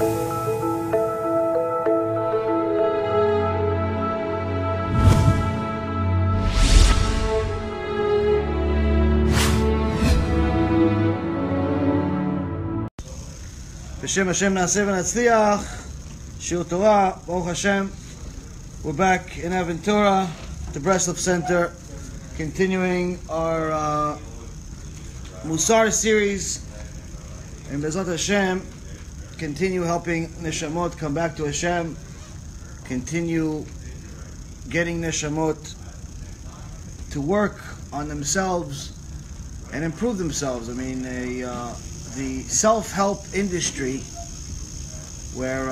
B'Shem Hashem Na'aseh v'Natzliach. Shiur Torah, Baruch Hashem. We're back in Aventura, the Breslov Center, continuing our MUSSAR series, and BeEzrat Hashem, continue helping neshamot come back to Hashem, continue getting neshamot to work on themselves and improve themselves. I mean, the self-help industry, where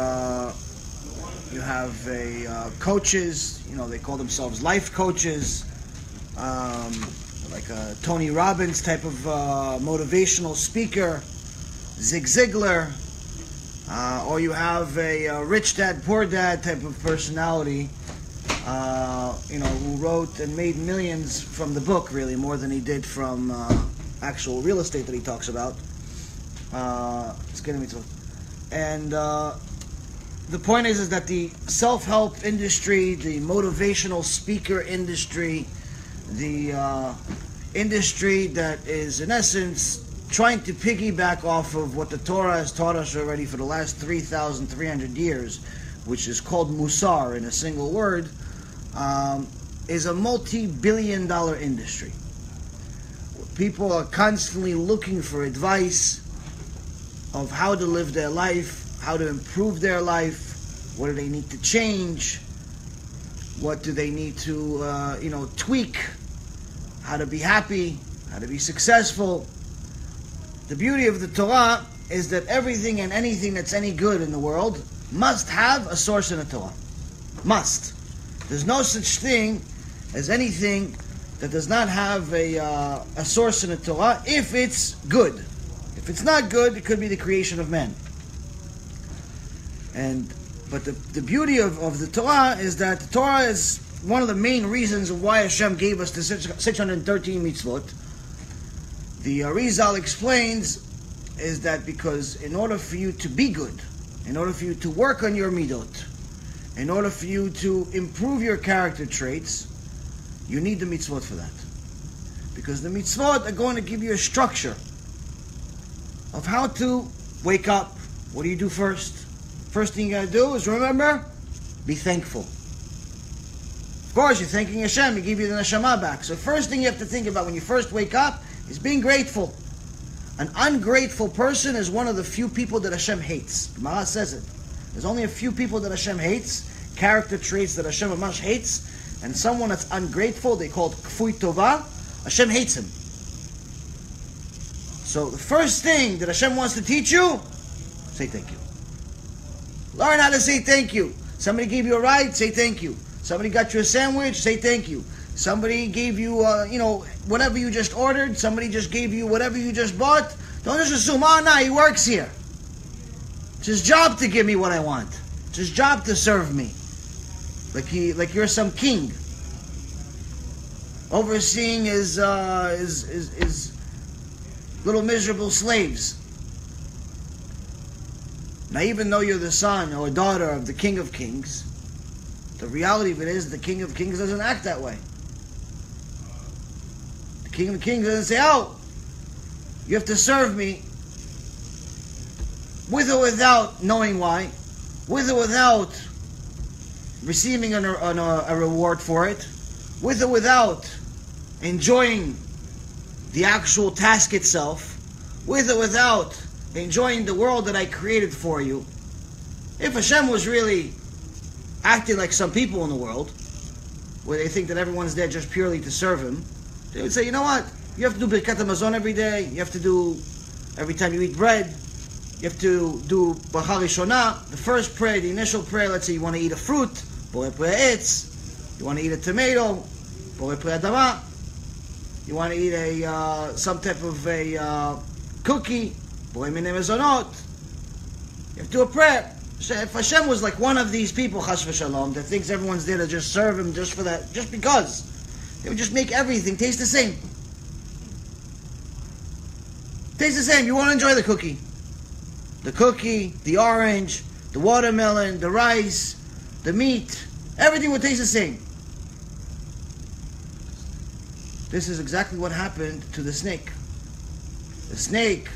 you have coaches, they call themselves life coaches, like a Tony Robbins type of motivational speaker, Zig Ziglar, or you have a rich dad, poor dad type of personality, who wrote and made millions from the book, really, more than he did from actual real estate that he talks about. And the point is that the self-help industry, the motivational speaker industry, the industry that is in essence trying to piggyback off of what the Torah has taught us already for the last 3,300 years, which is called Mussar in a single word, is a multi-billion-dollar industry. People are constantly looking for advice of how to live their life, how to improve their life, what do they need to change, what do they need to tweak, how to be happy, how to be successful. The beauty of the Torah is that everything and anything that's any good in the world must have a source in the Torah. Must. There's no such thing as anything that does not have a source in the Torah if it's good. If it's not good, it could be the creation of man. But the beauty of the Torah is that the Torah is one of the main reasons of why Hashem gave us the 613 mitzvot. The Arizal explains is that because in order for you to be good, in order for you to work on your midot, in order for you to improve your character traits, you need the mitzvot for that. Because the mitzvot are going to give you a structure of how to wake up. What do you do first? First thing you got to do is remember, be thankful. Of course, you're thanking Hashem, He gave you the neshama back. So first thing you have to think about when you first wake up is being grateful. An ungrateful person is one of the few people that Hashem hates. Gemara says it. There's only a few people that Hashem hates, character traits that Hashem Amash hates, and someone that's ungrateful, they call it kfui tova, Hashem hates him. So the first thing that Hashem wants to teach you, say thank you. Learn how to say thank you. Somebody gave you a ride, say thank you. Somebody got you a sandwich, say thank you. Somebody gave you, whatever you just ordered. Somebody just gave you whatever you just bought. Don't just assume, he works here. It's his job to give me what I want. It's his job to serve me. Like you're some king, overseeing his little miserable slaves. Now, even though you're the son or daughter of the King of Kings, the reality of it is the King of Kings doesn't act that way. The King of Kings doesn't say, you have to serve me with or without knowing why, with or without receiving a reward for it, with or without enjoying the actual task itself, with or without enjoying the world that I created for you. If Hashem was really acting like some people in the world, where they think that everyone's there just purely to serve Him, they would say, you know what? You have to do Birkat HaMazon every day. You have to do, every time you eat bread, you have to do Bracha Rishonah, the first prayer, the initial prayer. Let's say you want to eat a fruit, Borei Pri Ha'etz. You want to eat a tomato, Borei Pri Adama. You want to eat some type of a cookie, Borei Minei Mezonot. You have to do a prayer. If Hashem was like one of these people, Chas v'Shalom, that thinks everyone's there to just serve Him just for that, just because, they would just make everything taste the same. Taste the same. You want to enjoy the cookie. the cookie, the orange, the watermelon, the rice, the meat, everything would taste the same. This is exactly what happened to the snake. The snake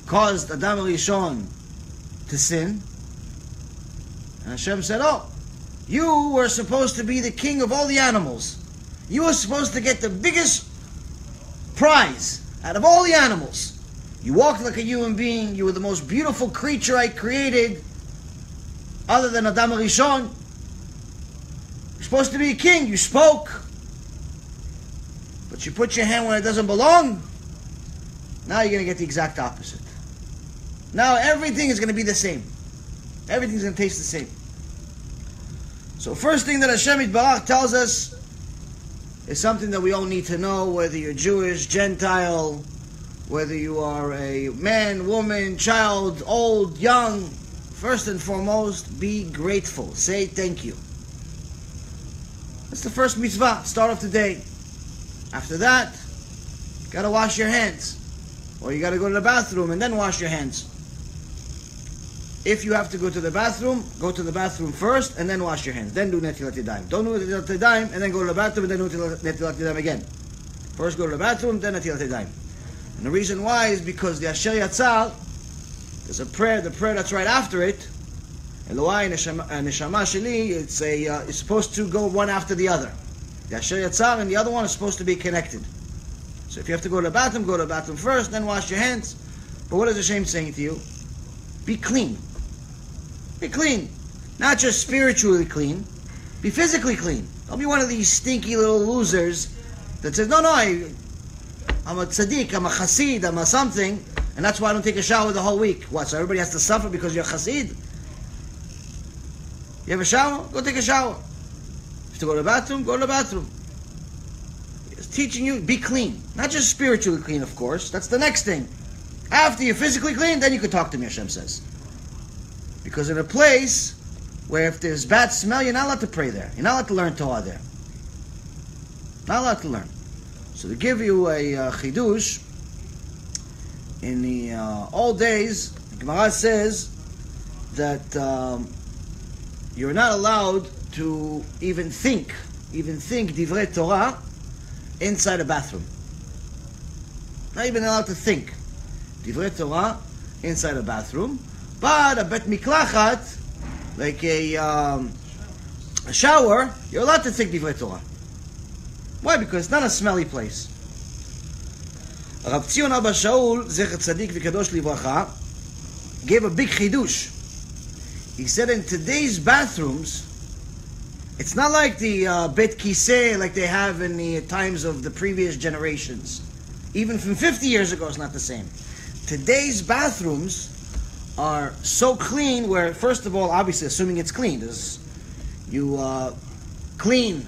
caused Adam Rishon to sin. And Hashem said, oh, you were supposed to be the king of all the animals. You were supposed to get the biggest prize out of all the animals. You walked like a human being. You were the most beautiful creature I created, other than Adam Rishon. You're supposed to be a king. You spoke. But you put your hand where it doesn't belong. Now you're going to get the exact opposite. Now everything is going to be the same. Everything's going to taste the same. So first thing that Hashem Yitbarach tells us is something that we all need to know, whether you're Jewish, Gentile, whether you are a man, woman, child, old, young. First and foremost, be grateful. Say thank you. That's the first mitzvah. Start off the day. After that, you got to wash your hands. Or you got to go to the bathroom and then wash your hands. If you have to go to the bathroom first and then wash your hands. Then do netilat yadayim. Don't do netilat yadayim and then go to the bathroom and then do netilat yadayim again. First go to the bathroom, then netilat yadayim. And the reason why is because the Asher Yatzal, there's a prayer, the prayer that's right after it, Eloi Neshama Sheli, it's supposed to go one after the other. The Asher Yatzal and the other one is supposed to be connected. So if you have to go to the bathroom first, then wash your hands. But what is Hashem saying to you? Be clean. Be clean. Not just spiritually clean. Be physically clean. Don't be one of these stinky little losers that says, no, I'm a tzaddik, I'm a chassid, I'm a something, and that's why I don't take a shower the whole week. What, so everybody has to suffer because you're a chassid? You have a shower? Go take a shower. If you have to go to the bathroom, go to the bathroom. It's teaching you, be clean. Not just spiritually clean, of course. That's the next thing. After you're physically clean, then you can talk to me, Hashem says. Because in a place where if there's bad smell, you're not allowed to pray there. You're not allowed to learn Torah there. Not allowed to learn. So to give you a chidush, in the old days, Gemara says that you're not allowed to even think divrei Torah inside a bathroom. Not even allowed to think divrei Torah inside a bathroom, but a bet miklachat, like a shower, you're allowed to think divrei Torah. Why? Because it's not a smelly place. Rav Tzion Abba Shaul, Zecher Tzadik V'Kadosh Livracha, gave a big chidush. He said in today's bathrooms, it's not like the bet kiseh like they have in the times of the previous generations. Even from 50 years ago, it's not the same. Today's bathrooms are so clean where, first of all, obviously, assuming it's clean, you clean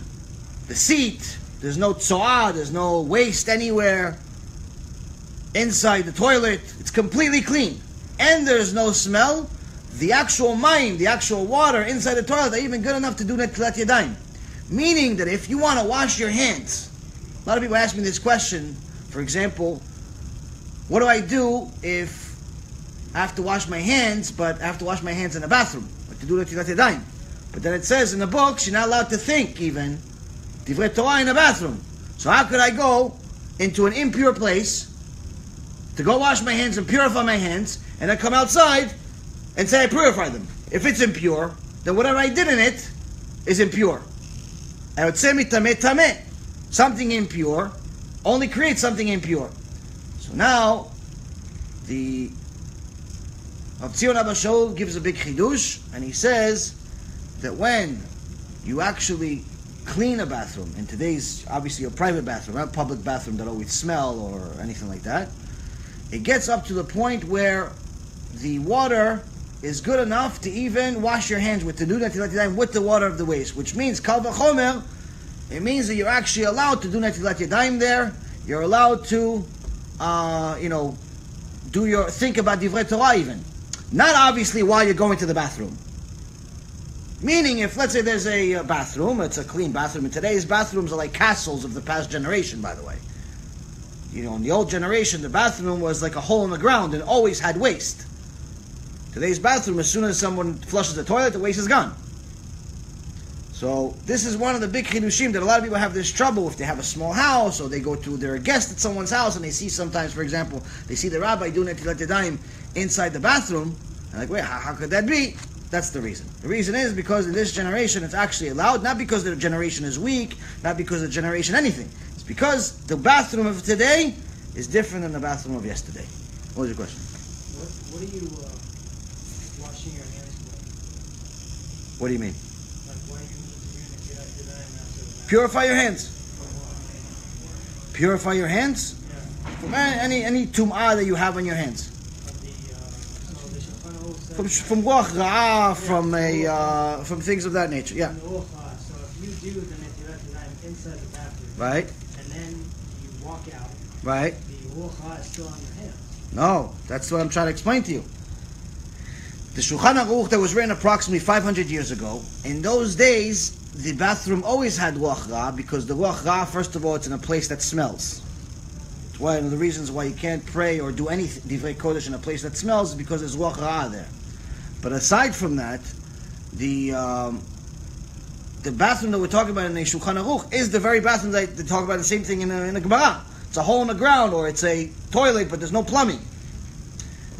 the seat, there's no tzoah, there's no waste anywhere. Inside the toilet, it's completely clean. And there's no smell. The actual mayim, the actual water inside the toilet are even good enough to do netilat yadayim. Meaning that if you want to wash your hands, a lot of people ask me this question, for example, what do I do if I have to wash my hands, but I have to wash my hands in the bathroom, like to do netilat yadayim? But then it says in the books, you're not allowed to think even divrei Torah in the bathroom. So how could I go into an impure place to go wash my hands and purify my hands, and then come outside and say I purified them? If it's impure, then whatever I did in it is impure. I would say mitameh tameh. Something impure only creates something impure. So now, the Rav Tzion Abba Shaul gives a big chidush, and he says that when you actually clean a bathroom, in today's, obviously a private bathroom, not a public bathroom that always smell or anything like that, it gets up to the point where the water is good enough to even wash your hands with, to do netilat yadayim with the water of the waste, which means kal v'chomer, it means that you're actually allowed to do netilat yadayim there. You're allowed to, think about divrei Torah even. Not obviously while you're going to the bathroom. Meaning, if let's say there's a bathroom, it's a clean bathroom, and today's bathrooms are like castles of the past generation, by the way. You know, in the old generation, the bathroom was like a hole in the ground and always had waste. Today's bathroom, as soon as someone flushes the toilet, the waste is gone. So this is one of the big chidushim that a lot of people have this trouble if they have a small house or they go to their guest at someone's house and they see sometimes, for example, they see the rabbi doing netilat yadayim inside the bathroom. And like, wait, how could that be? That's the reason. The reason is because in this generation it's actually allowed, not because the generation is weak, not because the generation anything. It's because the bathroom of today is different than the bathroom of yesterday. What was your question? What are you washing your hands for? What do you mean? Like, why do you need to do netilat yadayim after the bath? Purify your hands. Purify your hands? Yeah. From any tum'ah that you have on your hands. From ruach ra'ah, from things of that nature. Yeah. So if you do the netilat yadayim inside the bathroom, Right. and then you walk out, Right. the ruach ra'ah is still on your hands. No, that's what I'm trying to explain to you. The Shulchan Aruch that was written approximately 500 years ago, in those days, the bathroom always had ruach ra'ah because the ruach ra'ah, first of all, it's in a place that smells. It's one of the reasons why you can't pray or do any divrei kodesh in a place that smells is because there's ruach ra'ah there. But aside from that, the bathroom that we're talking about in the Shulchan Aruch is the very bathroom that they talk about the same thing in a Gemara. It's a hole in the ground or it's a toilet but there's no plumbing.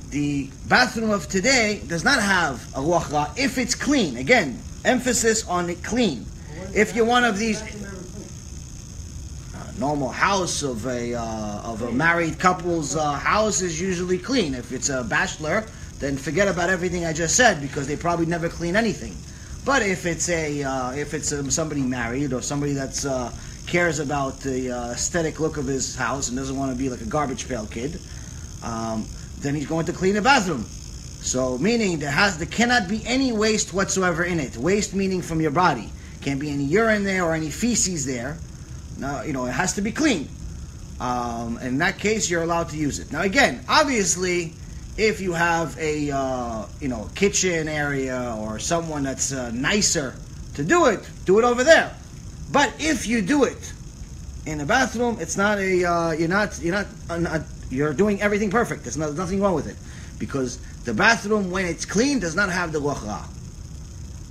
The bathroom of today does not have a ruach ra'ah if it's clean. Again, emphasis on it clean. If you're one of these normal house of a married couple's house is usually clean. If it's a bachelor, then forget about everything I just said because they probably never clean anything. But if it's somebody married or somebody that's cares about the aesthetic look of his house and doesn't want to be like a garbage pail kid, then he's going to clean the bathroom. So meaning there cannot be any waste whatsoever in it. Waste meaning from your body. Can't be any urine there or any feces there. No, it has to be clean. In that case, you're allowed to use it. Now again, obviously, if you have a kitchen area or someone that's nicer to do it over there. But if you do it in a bathroom, it's not you're doing everything perfect. There's nothing wrong with it because the bathroom, when it's clean, does not have the ruach ra'ah.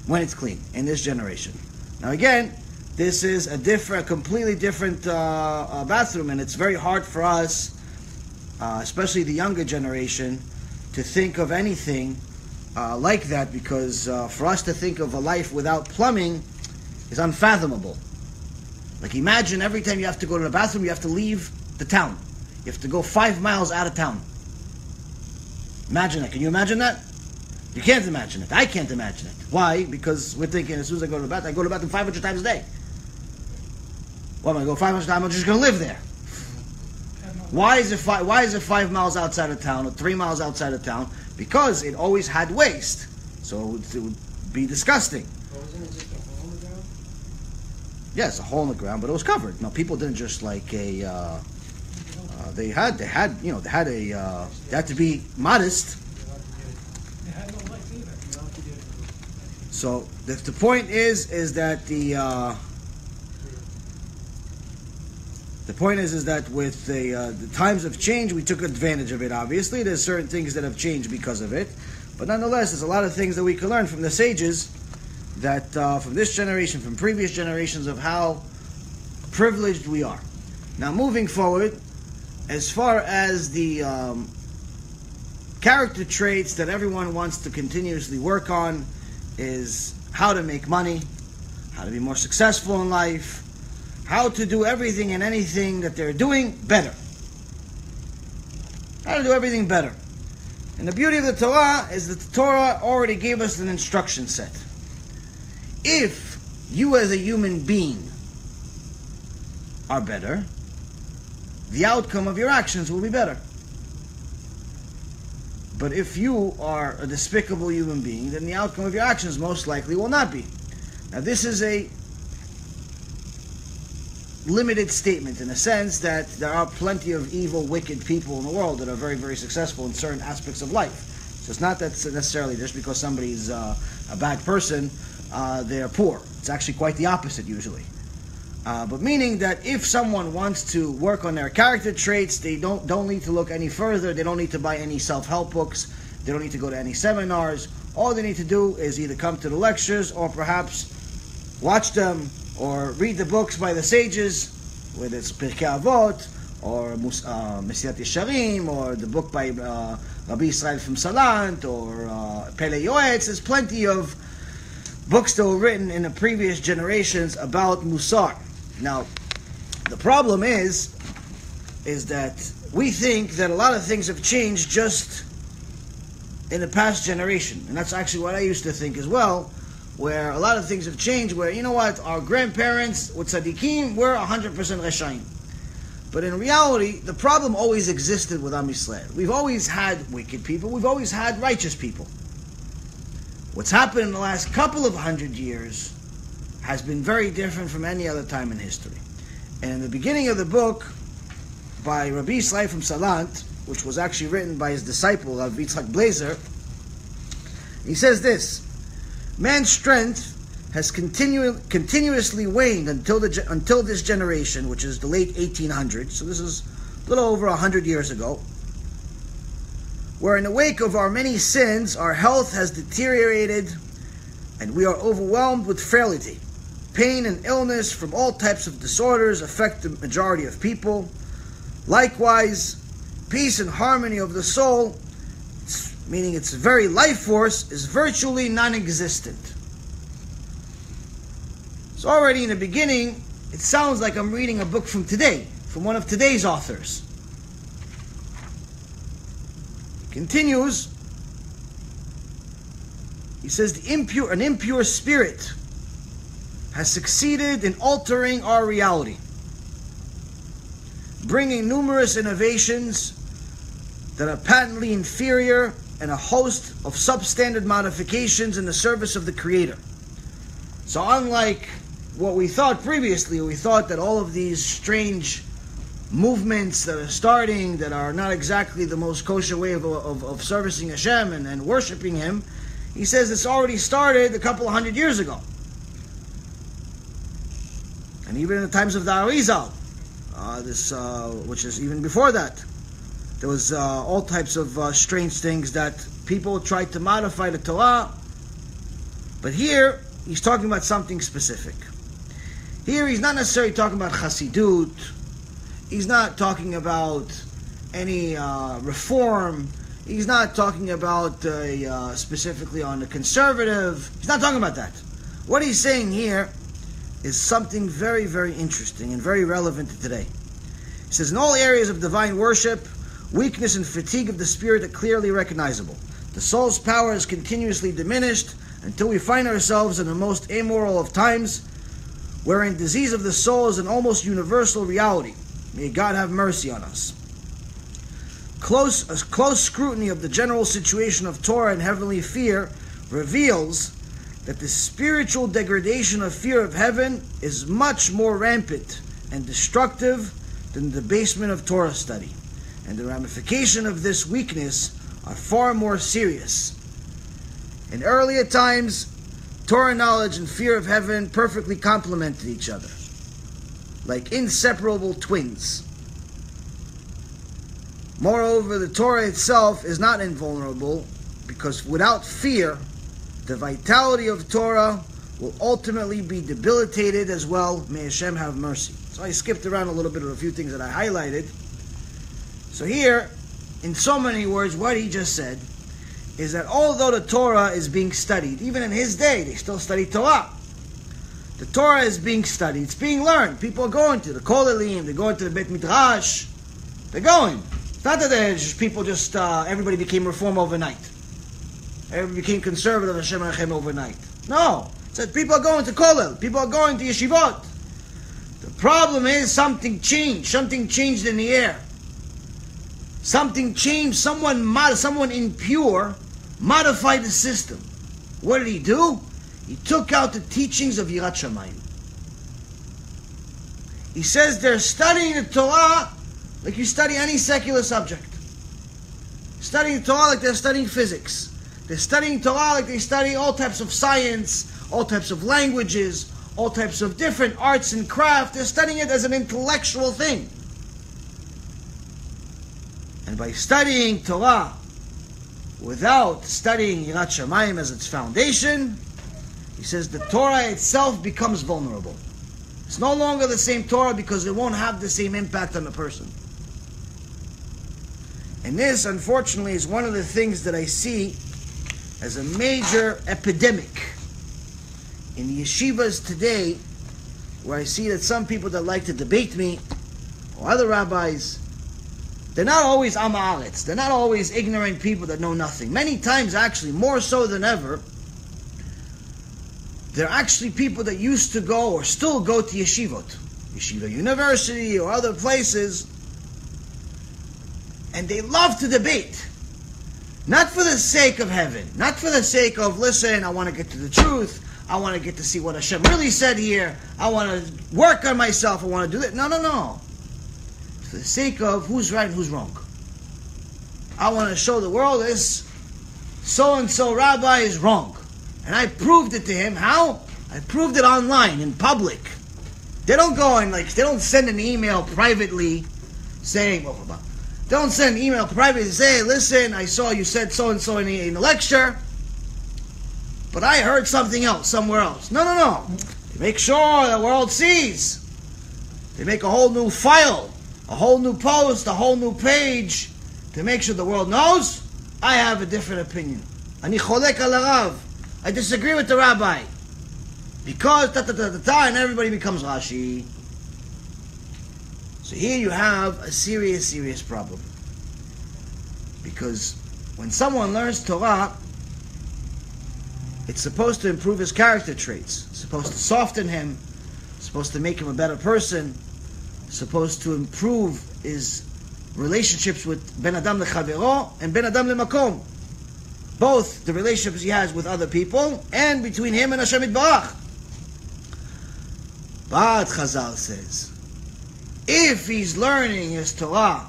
When it's clean in this generation. Now again, this is a completely different bathroom, and it's very hard for us, especially the younger generation, to think of anything like that because for us to think of a life without plumbing is unfathomable. Like imagine every time you have to go to the bathroom, you have to leave the town. You have to go 5 miles out of town. Imagine that. Can you imagine that? You can't imagine it. I can't imagine it. Why? Because we're thinking as soon as I go to the bathroom, I go to the bathroom 500 times a day. Well, I'm going to go 500 times, I'm just going to live there. Why is it 5 miles outside of town or 3 miles outside of town? Because it always had waste. So it would be disgusting. Wasn't it just a hole in the ground? Yes, a hole in the ground, but it was covered. No, people didn't just like they had to be modest. They had no life either. So the point is that the point is that with the times of change, we took advantage of it. Obviously, there's certain things that have changed because of it, but nonetheless, there's a lot of things that we can learn from the sages, that from this generation, from previous generations, of how privileged we are. Now, moving forward, as far as the character traits that everyone wants to continuously work on, is how to make money, how to be more successful in life, how to do everything and anything that they're doing better. How to do everything better. And the beauty of the Torah is that the Torah already gave us an instruction set. If you as a human being are better, the outcome of your actions will be better. But if you are a despicable human being, then the outcome of your actions most likely will not be. Now this is a limited statement in the sense that there are plenty of evil, wicked people in the world that are very, very successful in certain aspects of life. So it's not that necessarily just because somebody's a bad person, they're poor. It's actually quite the opposite usually. But meaning that if someone wants to work on their character traits, they don't need to look any further. They don't need to buy any self-help books. They don't need to go to any seminars. All they need to do is either come to the lectures or perhaps watch them or read the books by the sages, whether it's Pirkei Avot or MUSSAR Pirkei Avot or the book by Rabbi Israel from Salant or Pelei Yoetz. There's plenty of books that were written in the previous generations about Mussar. Now, the problem is that we think that a lot of things have changed just in the past generation. And that's actually what I used to think as well, where a lot of things have changed, where, you know what, our grandparents with tzaddikim were 100% reshaim. But in reality, the problem always existed with Am Yisrael. We've always had wicked people, we've always had righteous people. What's happened in the last couple of 100 years has been very different from any other time in history. And in the beginning of the book, by Rabbi Israel from Salant, which was actually written by his disciple, Rabbi Blazer, he says this: man's strength has continuously waned until this generation, which is the late 1800s, so this is a little over 100 years ago, where in the wake of our many sins, our health has deteriorated and we are overwhelmed with frailty. Pain and illness from all types of disorders affect the majority of people. Likewise, peace and harmony of the soul, meaning its very life force, is virtually non-existent. So already in the beginning, it sounds like I'm reading a book from today, from one of today's authors. Continues, he says, an impure spirit has succeeded in altering our reality, bringing numerous innovations that are patently inferior and a host of substandard modifications in the service of the Creator. So unlike what we thought previously, we thought that all of these strange movements that are starting, that are not exactly the most kosher way of servicing HaShem and worshiping Him, he says it's already started a couple of 100 years ago. And even in the times of the Arizal, which is even before that, there was all types of strange things that people tried to modify the Torah. But here, he's talking about something specific. Here, he's not necessarily talking about Chassidut. He's not talking about any reform. He's not talking about specifically on the conservative. He's not talking about that. What he's saying here is something very, very interesting and very relevant to today. He says, in all areas of divine worship, weakness and fatigue of the spirit are clearly recognizable. The soul's power is continuously diminished until we find ourselves in the most immoral of times, wherein disease of the soul is an almost universal reality. May God have mercy on us. A close scrutiny of the general situation of Torah and heavenly fear reveals that the spiritual degradation of fear of heaven is much more rampant and destructive than the debasement of Torah study, and the ramifications of this weakness are far more serious. In earlier times, Torah knowledge and fear of heaven perfectly complemented each other, like inseparable twins. Moreover, the Torah itself is not invulnerable, because without fear, the vitality of Torah will ultimately be debilitated as well. May Hashem have mercy. So I skipped around a little bit of a few things that I highlighted. So here, in so many words, what he just said is that although the Torah is being studied, even in his day, they still study Torah. The Torah is being studied, it's being learned. People are going to the Kolelim, they're going to the Beit Midrash. They're going. It's not that everybody became Reform overnight. Everybody became conservative, Hashem Rechem overnight. No. It said people are going to Kolel, people are going to Yeshivot. The problem is something changed. Something changed in the air. Something changed. Someone impure modified the system. What did he do? He took out the teachings of Yirat Shamayim. He says they're studying the Torah like you study any secular subject. Studying the Torah like they're studying physics. They're studying Torah like they study all types of science, all types of languages, all types of different arts and craft. They're studying it as an intellectual thing. And by studying Torah without studying Yirat Shamayim as its foundation, he says the Torah itself becomes vulnerable. It's no longer the same Torah because it won't have the same impact on the person. And this, unfortunately, is one of the things that I see as a major epidemic in the yeshivas today, where I see that some people that like to debate me, or other rabbis, they're not always am haaretz. They're not always ignorant people that know nothing. Many times, actually, more so than ever, they're actually people that used to go or still go to yeshivot, Yeshiva University or other places, and they love to debate. Not for the sake of heaven, not for the sake of, listen, I want to get to the truth, I want to get to see what HaShem really said here, I want to work on myself, I want to do that. No. For the sake of who's right and who's wrong. I want to show the world this so-and-so rabbi is wrong. And I proved it to him. How? I proved it online, in public. They don't go and they don't send an email privately saying, don't send an email privately and say, listen, I saw you said so-and-so in the lecture, but I heard something else somewhere else. No. They make sure the world sees. They make a whole new file, a whole new post, a whole new page to make sure the world knows I have a different opinion. Ani cholek al harav. I disagree with the rabbi. Because and everybody becomes Rashi. So here you have a serious problem. Because when someone learns Torah, it's supposed to improve his character traits. It's supposed to soften him. It's supposed to make him a better person. It's supposed to improve his relationships with Ben Adam lechavero and Ben Adam lemakom. Both the relationships he has with other people and between him and Hashem Yitbarach. But Chazal says, if he's learning his Torah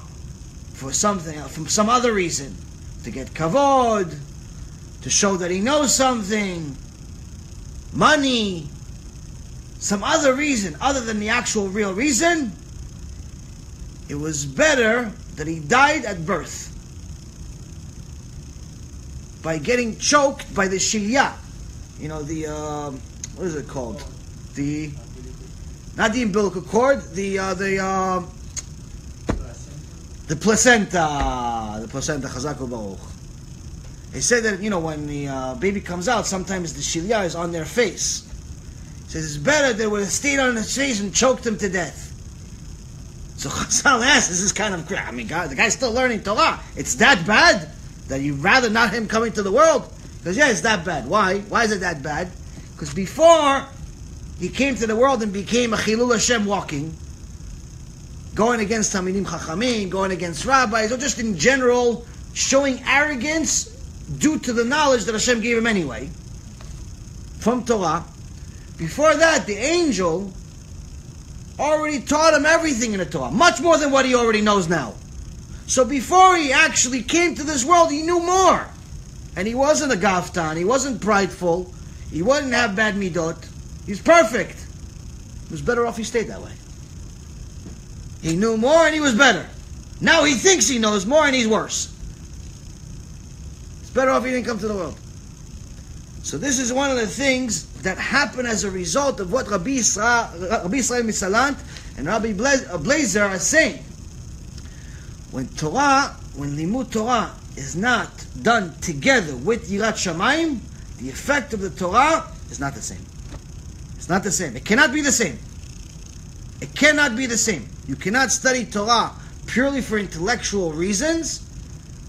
for something else, from some other reason, to get kavod, to show that he knows something, money, some other reason other than the actual real reason, it was better that he died at birth by getting choked by the shilya. You know, the what is it called? Not the umbilical cord, the placenta. The placenta, chazak u'baruch. They say that, when the baby comes out, sometimes the shilya is on their face. It says it's better they would have stayed on his face and choked him to death. So Chazal asks, this is kind of, God, the guy's still learning Torah. It's that bad that you'd rather not him coming to the world? Because it's that bad. Why? Why is it that bad? Because before he came to the world and became a Chilul Hashem walking, going against Talmidim Chachamim, going against rabbis, or just in general showing arrogance due to the knowledge that Hashem gave him anyway, from Torah. Before that, the angel already taught him everything in the Torah, much more than what he already knows now. So before he actually came to this world, he knew more. And he wasn't a gaftan, he wasn't prideful, he wouldn't have bad midot. He's perfect. He was better off he stayed that way. He knew more and he was better. Now he thinks he knows more and he's worse. It's better off he didn't come to the world. So this is one of the things that happen as a result of what Rabbi Israel Misalant and Rabbi Blazer are saying. When Limud Torah is not done together with Yirat Shamayim, the effect of the Torah is not the same. It's not the same. It cannot be the same. It cannot be the same. You cannot study Torah purely for intellectual reasons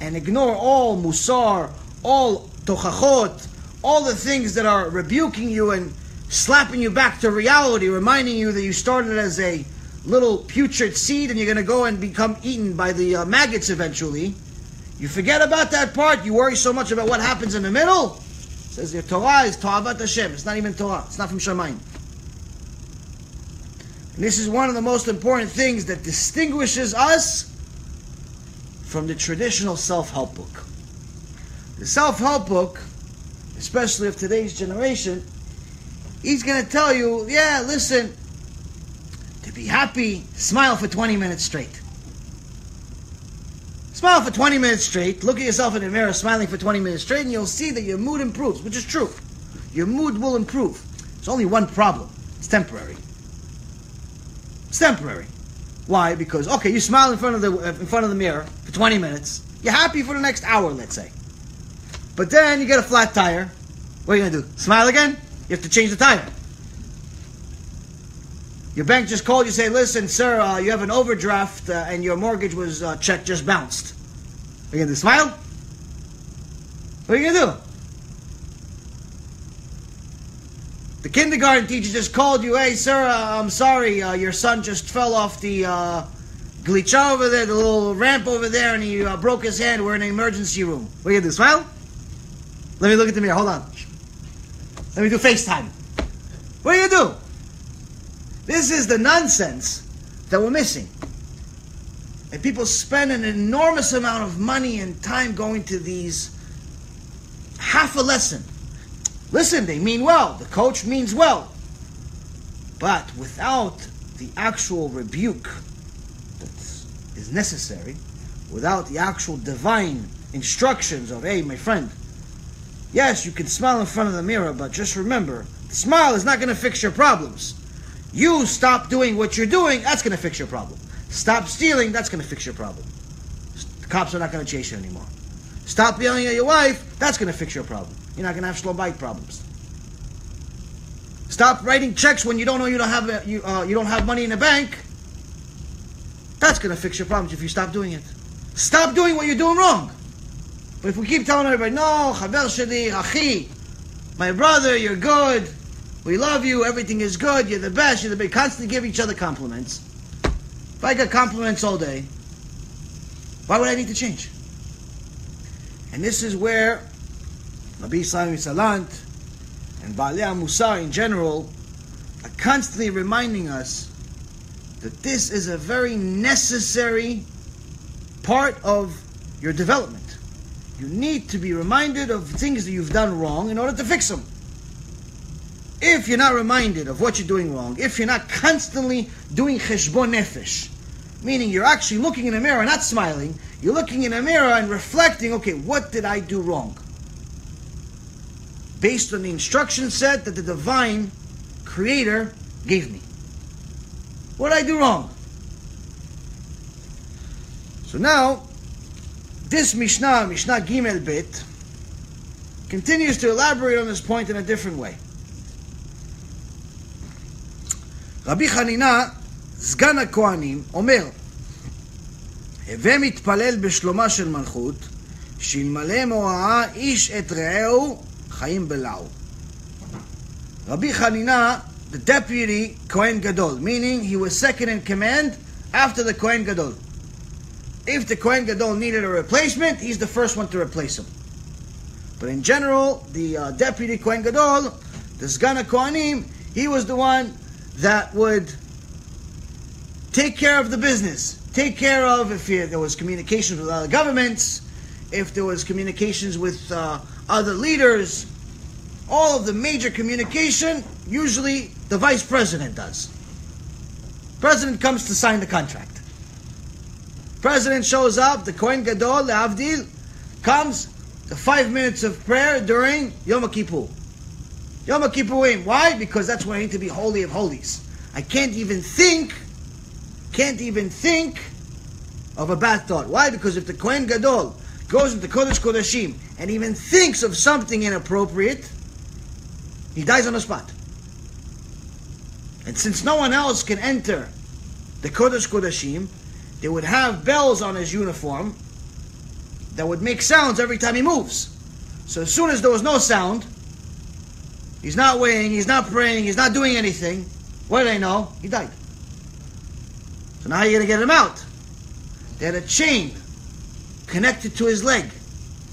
and ignore all mussar, all tochachot, all the things that are rebuking you and slapping you back to reality, reminding you that you started as a little putrid seed and you're going to go and become eaten by the maggots eventually. You forget about that part. You worry so much about what happens in the middle. It says your Torah is To'avat Hashem. It's not even Torah. It's not from Shamayim. And this is one of the most important things that distinguishes us from the traditional self-help book. The self-help book, especially of today's generation, he's going to tell you, yeah, listen, to be happy, smile for 20 minutes straight. Smile for 20 minutes straight. Look at yourself in the mirror smiling for 20 minutes straight, and you'll see that your mood improves, which is true. Your mood will improve. There's only one problem. It's temporary. It's temporary. Why? Because, okay, you smile in front of the mirror for 20 minutes. You're happy for the next hour, let's say. But then you get a flat tire. What are you going to do? Smile again? You have to change the tire. Your bank just called you, say, listen, sir, you have an overdraft and your mortgage was check just bounced. Are you going to smile? What are you going to do? The kindergarten teacher just called you, hey, sir, I'm sorry, your son just fell off the glitcha over there, the little ramp over there, and he broke his hand. We're in an emergency room. What are you going to do? Smile? Let me look at the mirror. Hold on. Let me do FaceTime. What are you going to do? This is the nonsense that we're missing. And people spend an enormous amount of money and time going to these half a lesson. Listen, they mean well. The coach means well. But without the actual rebuke that is necessary, without the actual divine instructions of, hey, my friend, yes, you can smile in front of the mirror, but just remember, the smile is not going to fix your problems. You stop doing what you're doing, that's going to fix your problem. Stop stealing, that's going to fix your problem. The cops are not going to chase you anymore. Stop yelling at your wife, that's going to fix your problem. You're not going to have slow bite problems. Stop writing checks when you don't know you don't have money in the bank. That's going to fix your problems if you stop doing it. Stop doing what you're doing wrong. But if we keep telling everybody, no, chaver sheli, achi, my brother, you're good. We love you, everything is good, you're the best, you're the best. Constantly give each other compliments. If I get compliments all day, why would I need to change? And this is where Rabbi Islam Salant and Baalei Mussar in general are constantly reminding us that this is a very necessary part of your development. You need to be reminded of things that you've done wrong in order to fix them. If you're not reminded of what you're doing wrong, if you're not constantly doing cheshbon nefesh, meaning you're actually looking in a mirror, not smiling, you're looking in a mirror and reflecting, okay, what did I do wrong? Based on the instruction set that the divine creator gave me. What did I do wrong? So now, this Mishnah, Mishnah Gimel Bet, continues to elaborate on this point in a different way. Rabbi Chanina, סגן הכהנים, אומר, הווה מתפלל בשלומה של מלכות, שאלמלא מוראה איש את רעהו, חיים בלעו. Rabbi Chanina, the deputy Kohen Gadol, meaning he was second in command after the Kohen Gadol. If the Kohen Gadol needed a replacement, he's the first one to replace him. But in general, the deputy Kohen Gadol, the Sgan HaKohanim, he was the one that would take care of the business. Take care of if there was communications with other governments, if there was communications with other leaders, all of the major communication, usually the vice president does. President comes to sign the contract. President shows up, the Kohen Gadol, the Avdil, comes, the 5 minutes of prayer during Yom Kippur. Yom Kippurim. Why? Because that's when I need to be holy of holies. I can't even think of a bad thought. Why? Because if the Kohen Gadol goes into Kodesh Kodashim and even thinks of something inappropriate, he dies on the spot. And since no one else can enter the Kodesh Kodashim, they would have bells on his uniform that would make sounds every time he moves. So as soon as there was no sound, he's not weighing, he's not praying, he's not doing anything, what do they know? He died. So now how are you going to get him out? They had a chain connected to his leg.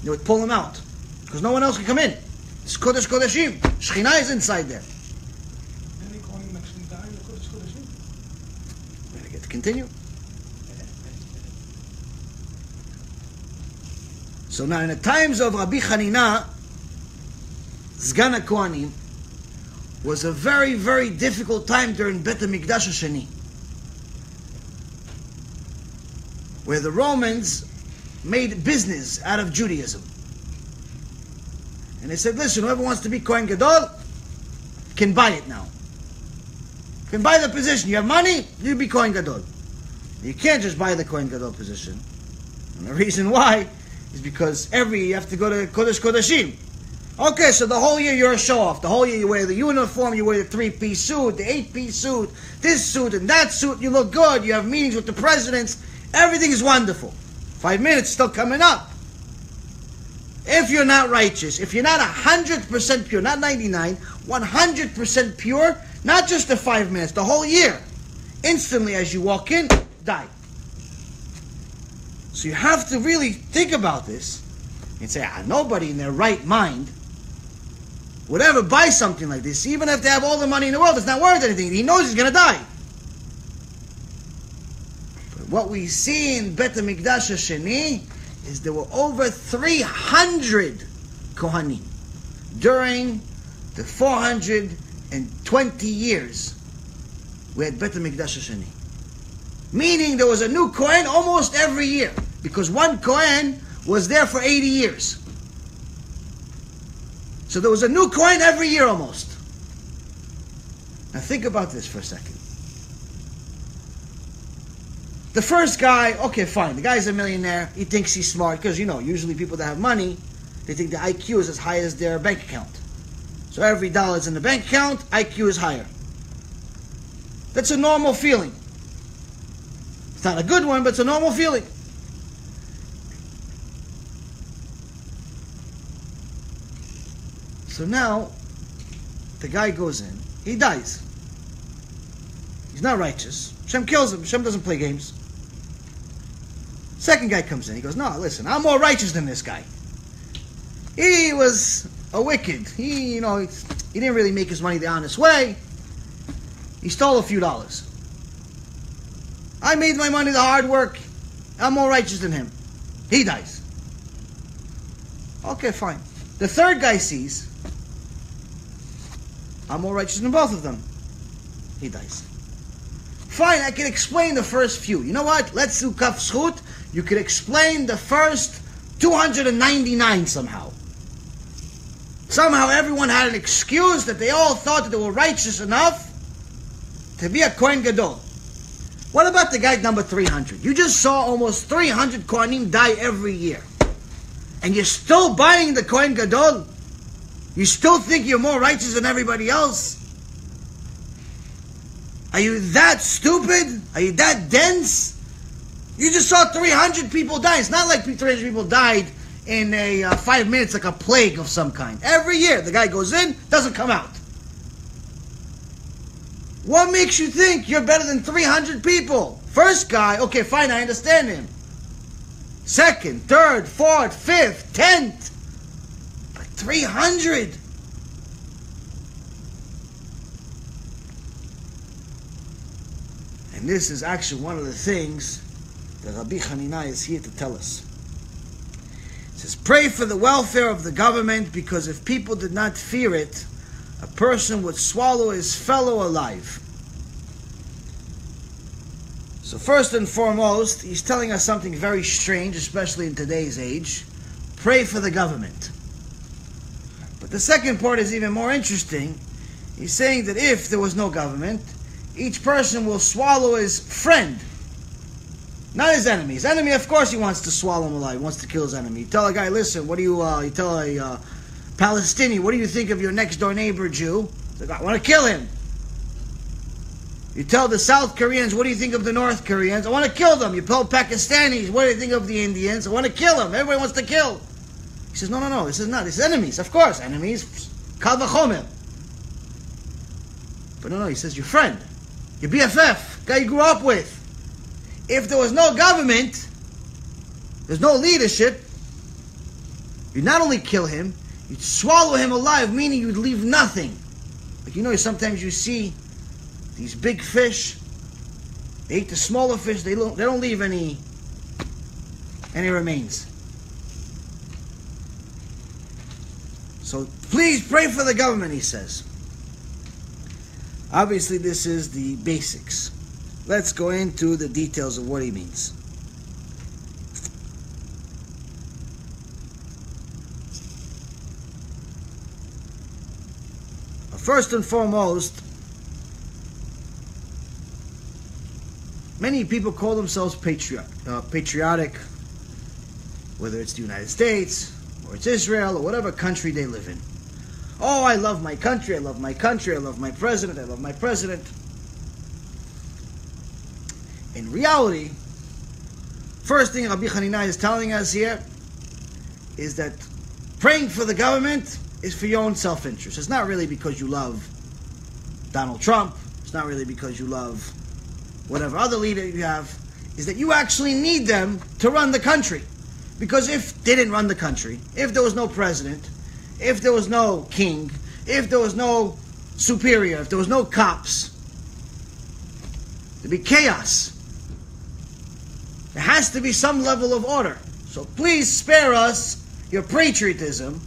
They would pull him out because no one else can come in. It's Kodesh Kodashim. Shekhinah is inside there. We're going to get to continue. So now in the times of Rabbi Chanina, Sgan HaKohanim, was a very, very difficult time during Bet HaMikdash HaSheni, where the Romans made business out of Judaism. And they said, listen, whoever wants to be Kohen Gadol can buy it now. Can buy the position. You have money, you be Kohen Gadol. You can't just buy the Kohen Gadol position. And the reason why is because every year you have to go to Kodesh Kodeshim. Okay, so the whole year you're a show-off. The whole year you wear the uniform, you wear the 3-piece suit, the 8-piece suit, this suit and that suit. You look good. You have meetings with the presidents. Everything is wonderful. 5 minutes still coming up. If you're not righteous, if you're not 100% pure, not 99, 100% pure, not just the 5 minutes, the whole year, instantly as you walk in, die. So you have to really think about this and say, nobody in their right mind would ever buy something like this, even if they have all the money in the world. It's not worth anything. He knows he's going to die. But what we see in Bet HaMikdash HaSheni is there were over 300 Kohanim during the 420 years we had Bet HaMikdash HaSheni. Meaning there was a new Kohen almost every year, because one Kohen was there for 80 years. So there was a new Kohen every year almost. Now think about this for a second. The first guy, okay, fine. The guy's a millionaire. He thinks he's smart because, usually people that have money, they think the IQ is as high as their bank account. So every dollar that's in the bank account, IQ is higher. That's a normal feeling. It's not a good one, but it's a normal feeling. So now, the guy goes in. He dies. He's not righteous. Hashem kills him. Hashem doesn't play games. Second guy comes in. He goes, no, listen, I'm more righteous than this guy. He was a wicked. He didn't really make his money the honest way. He stole a few dollars. I made my money the hard work. I'm more righteous than him. He dies. Okay, fine. The third guy sees, I'm more righteous than both of them. He dies. Fine, I can explain the first few. You know what? Let's do Kaf Zchut. You could explain the first 299 somehow. Somehow everyone had an excuse that they all thought that they were righteous enough to be a Kohen Gadol. What about the guy number 300? You just saw almost 300 Kohanim die every year. And you're still buying the Kohen Gadol? You still think you're more righteous than everybody else? Are you that stupid? Are you that dense? You just saw 300 people die. It's not like 300 people died in 5 minutes like a plague of some kind. Every year, the guy goes in, doesn't come out. What makes you think you're better than 300 people? First guy, okay, fine, I understand him. Second, third, fourth, fifth, 10th. But 300. And this is actually one of the things that Rabbi Chanina is here to tell us. It says, pray for the welfare of the government, because if people did not fear it, a person would swallow his fellow alive. So first and foremost, he's telling us something very strange, especially in today's age. Pray for the government. But the second part is even more interesting. He's saying that if there was no government, each person will swallow his friend, not his enemy. His enemy, of course, he wants to swallow him alive. He wants to kill his enemy. You tell a guy, listen, what do you tell a Palestinian, what do you think of your next door neighbor Jew? He's like, I want to kill him. You tell the South Koreans, what do you think of the North Koreans? I want to kill them. You tell Pakistanis, what do you think of the Indians? I want to kill them. Everybody wants to kill. He says, no, this is not. This is enemies. Of course, enemies. Kal v'chomer. But no, he says, your friend. Your BFF. Guy you grew up with. If there was no government, there's no leadership, you'd not only kill him, you'd swallow him alive, meaning you'd leave nothing. Like sometimes you see these big fish, they eat the smaller fish, they don't leave any remains. So please pray for the government, he says. Obviously this is the basics. Let's go into the details of what he means. First and foremost, many people call themselves patriotic, whether it's the United States, or it's Israel, or whatever country they live in. Oh, I love my country, I love my country, I love my president, I love my president. In reality, first thing Rabbi Chanina is telling us here is that praying for the government is for your own self-interest. It's not really because you love Donald Trump. It's not really because you love whatever other leader you have. Is that you actually need them to run the country. Because if they didn't run the country, if there was no president, if there was no king, if there was no superior, if there was no cops, there'd be chaos. There has to be some level of order. So please spare us your patriotism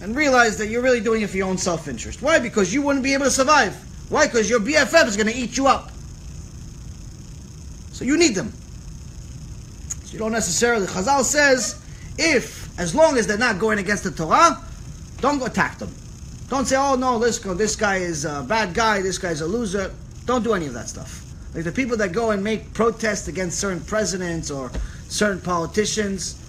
and realize that you're really doing it for your own self-interest. Why? Because you wouldn't be able to survive. Why? Because your BFF is going to eat you up. So you need them. So you don't necessarily... Chazal says, as long as they're not going against the Torah, don't go attack them. Don't say, oh no, this guy is a bad guy, this guy's a loser. Don't do any of that stuff. Like the people that go and make protests against certain presidents or certain politicians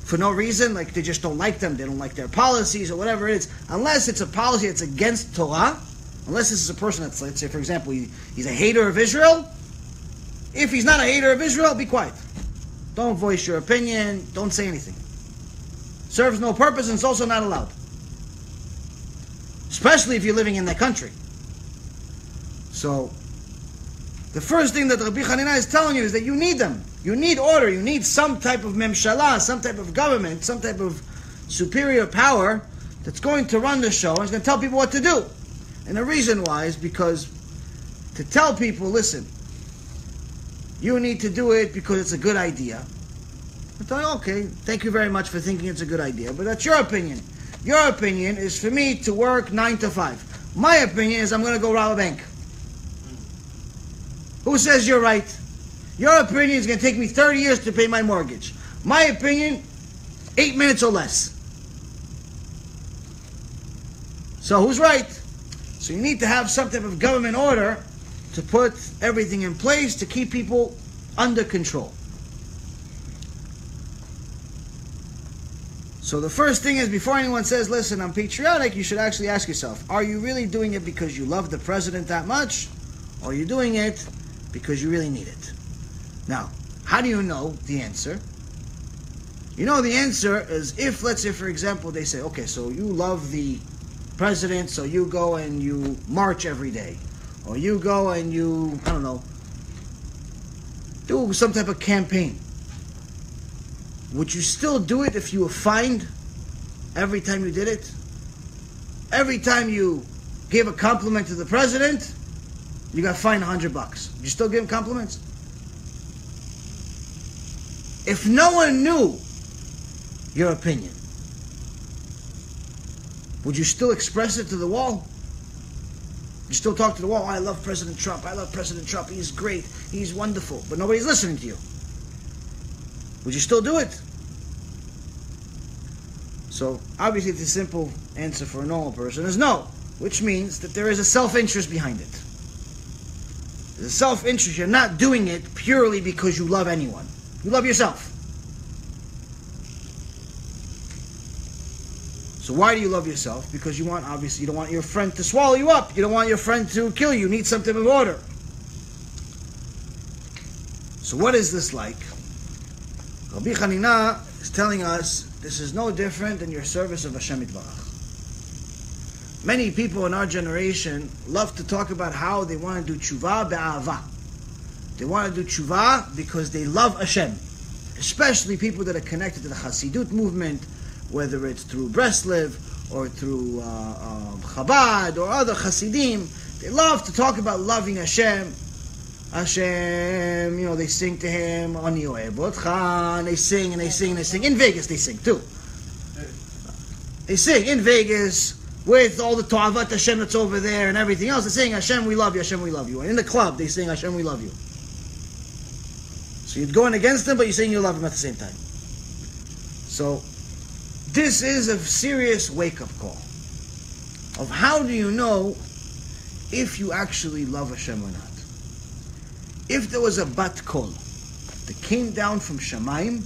for no reason, like they just don't like them, they don't like their policies or whatever it is, unless it's a policy that's against Torah, unless this is a person that's, let's say, for example, he's a hater of Israel. If he's not a hater of Israel, be quiet. Don't voice your opinion, don't say anything. Serves no purpose and it's also not allowed. Especially if you're living in that country. So, the first thing that Rabbi Chanina is telling you is that you need them. You need order. You need some type of memshala, some type of government, some type of superior power that's going to run the show and is going to tell people what to do. And the reason why is because to tell people, listen, you need to do it because it's a good idea. I tell you, okay, thank you very much for thinking it's a good idea, but that's your opinion. Your opinion is for me to work 9 to 5. My opinion is I'm going to go rob a bank. Who says you're right? Your opinion is going to take me 30 years to pay my mortgage. My opinion, 8 minutes or less. So who's right? So you need to have some type of government order to put everything in place to keep people under control. So the first thing is, before anyone says, listen, I'm patriotic, you should actually ask yourself, are you really doing it because you love the president that much? Or are you doing it because you really need it? Now, how do you know the answer? You know the answer is if, let's say, for example, they say, okay, so you love the president, so you go and you march every day. Or you go and you, I don't know, do some type of campaign. Would you still do it if you were fined every time you did it? Every time you gave a compliment to the president, you got fined $100. Would you still give him compliments? If no one knew your opinion, would you still express it to the wall? You still talk to the wall, oh, I love President Trump, I love President Trump, he's great, he's wonderful, but nobody's listening to you. Would you still do it? So, obviously the simple answer for a normal person is no, which means that there is a self-interest behind it. There's a self-interest. You're not doing it purely because you love anyone. You love yourself. So why do you love yourself? Because you want, obviously, you don't want your friend to swallow you up. You don't want your friend to kill you. You need some type of order. So what is this like? Rabbi Chanina is telling us this is no different than your service of HaShem Yitbarach. Many people in our generation love to talk about how they want to do tshuva be'ahava. They want to do tshuva because they love HaShem. Especially people that are connected to the Hasidut movement, whether it's through Breslev or through Chabad or other Hasidim. They love to talk about loving Hashem. Hashem, they sing to him, Ani Ohev Otcha, and they sing and they sing and they sing. In Vegas they sing too. They sing in Vegas with all the Ta'avat Hashem that's over there and everything else. They're saying, Hashem, we love you, Hashem, we love you. And in the club they sing, Hashem, we love you. So you're going against them, but you're saying you love him at the same time. So, this is a serious wake-up call. of how do you know if you actually love Hashem or not. If there was a bat kol that came down from Shamayim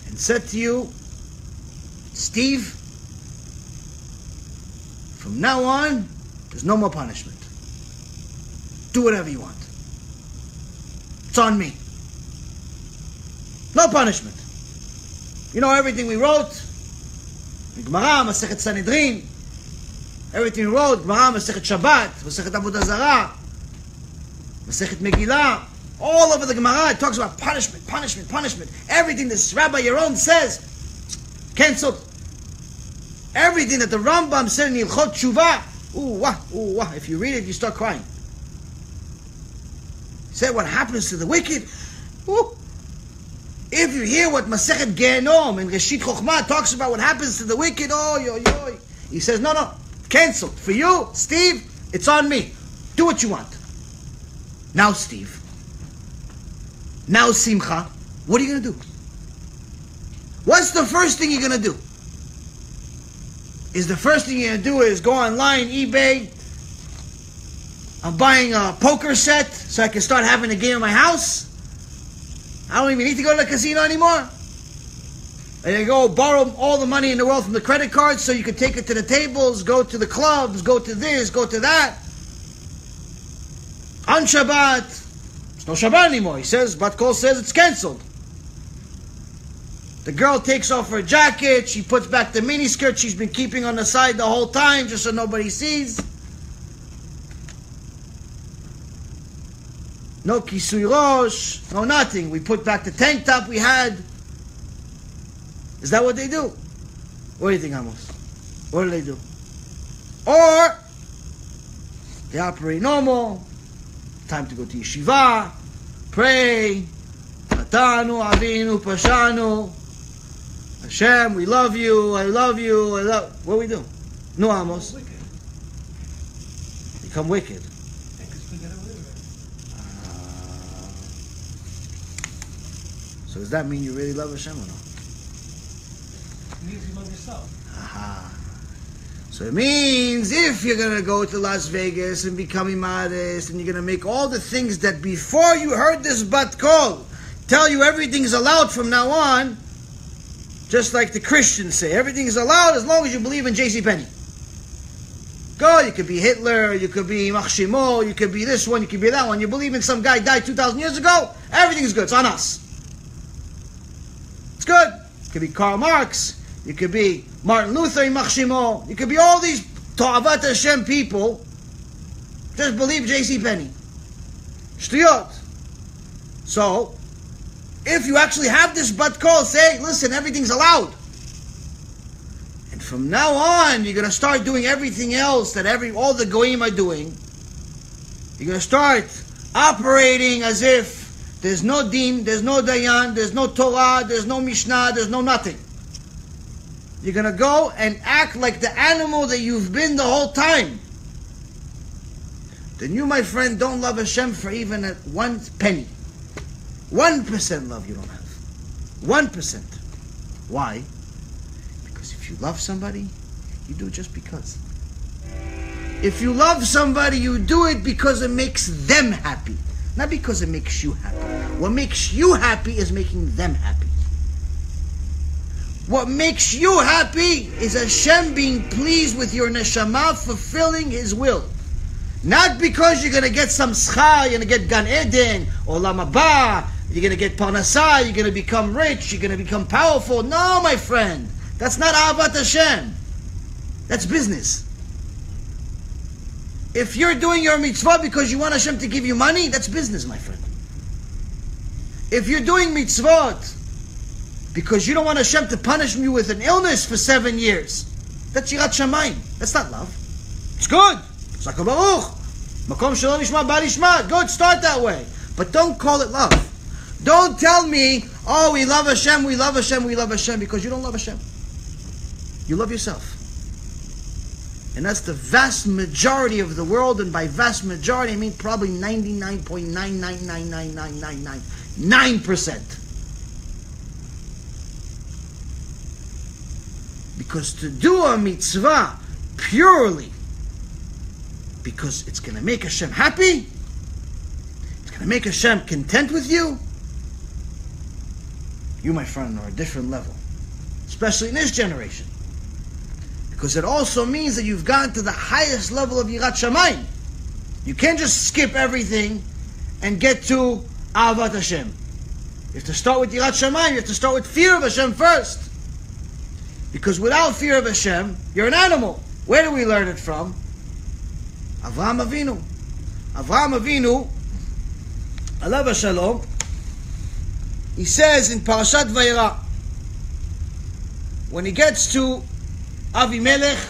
and said to you, Steve, from now on, there's no more punishment. Do whatever you want. It's on me. No punishment. You know everything we wrote? Gemara, Masechet Sanhedrin. Everything we wrote, Gemara, Masechet Shabbat, Masechet Avodah Zarah, Masechet Megillah. All over the Gemara, it talks about punishment, punishment, punishment. Everything this Rabbi Yaron says, cancelled. Everything that the Rambam said in Ilchot Tshuva, ooh, wah. If you read it, you start crying. He said what happens to the wicked. Ooh. If you hear what Masechet Gehenom and Reshit Chochmah talks about what happens to the wicked, oh, yo. He says, no, cancelled. For you, Steve, it's on me. Do what you want. Now, Steve. Now, Simcha. What are you going to do? What's the first thing you're going to do? Is the first thing you're going to do is go online, eBay. I'm buying a poker set so I can start having a game in my house. I don't even need to go to the casino anymore. And you go borrow all the money in the world from the credit cards so you can take it to the tables, go to the clubs, go to this, go to that. On Shabbat, it's no Shabbat anymore. He says, Bat Kol says it's cancelled. The girl takes off her jacket, she puts back the miniskirt she's been keeping on the side the whole time just so nobody sees. No kisui rosh, no nothing. We put back the tank top we had. Is that what they do? What do you think, Amos? What do they do? Or they operate normal. Time to go to YESHIVA, pray. Atanu, Avinu, Pashanu. Hashem, we love you, I love you, I love... What do we do? No, Amos. Wicked. Become wicked. Because we get away with So does that mean you really love Hashem or not? it. It means you love yourself. Aha. So it means if you're going to go to Las Vegas and become immodest and you're going to make all the things that before you heard this bat kol tell you everything's allowed from now on, just like the Christians say, everything is allowed as long as you believe in JCPenney. Go, you could be Hitler, you could be Machshimo, you could be this one, you could be that one. You believe in some guy died 2,000 years ago, everything's good, it's on us. It's good. You could be Karl Marx, you could be Martin Luther, Machshimo, you could be all these Ta'avat Hashem people, just believe JCPenney. Shtuyot. So, if you actually have this bat kol, say, listen, everything's allowed. And from now on, you're going to start doing everything else that all the goyim are doing. You're going to start operating as if there's no din, there's no dayan, there's no Torah, there's no Mishnah, there's no nothing. You're going to go and act like the animal that you've been the whole time. Then you, my friend, don't love Hashem for even 1 penny. 1% love you don't have. 1%. Why? Because if you love somebody, you do it just because. If you love somebody, you do it because it makes them happy. Not because it makes you happy. What makes you happy is making them happy. What makes you happy is Hashem being pleased with your neshama, fulfilling His will. Not because you're going to get some schar, you're going to get Gan Eden, Olam Haba, you're going to get Parnasah, you're going to become rich, you're going to become powerful. No, my friend. That's not Ahavat Hashem. That's business. If you're doing your mitzvot because you want Hashem to give you money, that's business, my friend. If you're doing mitzvot because you don't want Hashem to punish you with an illness for 7 years, that's Yirat Shamayim. That's not love. It's good. Zakar Baruch. Makom shelo nishma ba nishma. Good, start that way. But don't call it love. Don't tell me, oh, we love Hashem, we love Hashem, we love Hashem, because you don't love Hashem. You love yourself. And that's the vast majority of the world, and by vast majority, I mean probably 99.9999999%. Because to do a mitzvah purely because it's going to make Hashem happy, it's going to make Hashem content with you, you, my friend, are a different level. Especially in this generation. Because it also means that you've gotten to the highest level of Yirat Shamayim. You can't just skip everything and get to Ahavat Hashem. You have to start with Yirat Shamayim. You have to start with fear of Hashem first. Because without fear of Hashem, you're an animal. Where do we learn it from? Avraham Avinu. Avraham Avinu, alav shalom, he says in Parashat Vayera, when he gets to Avimelech's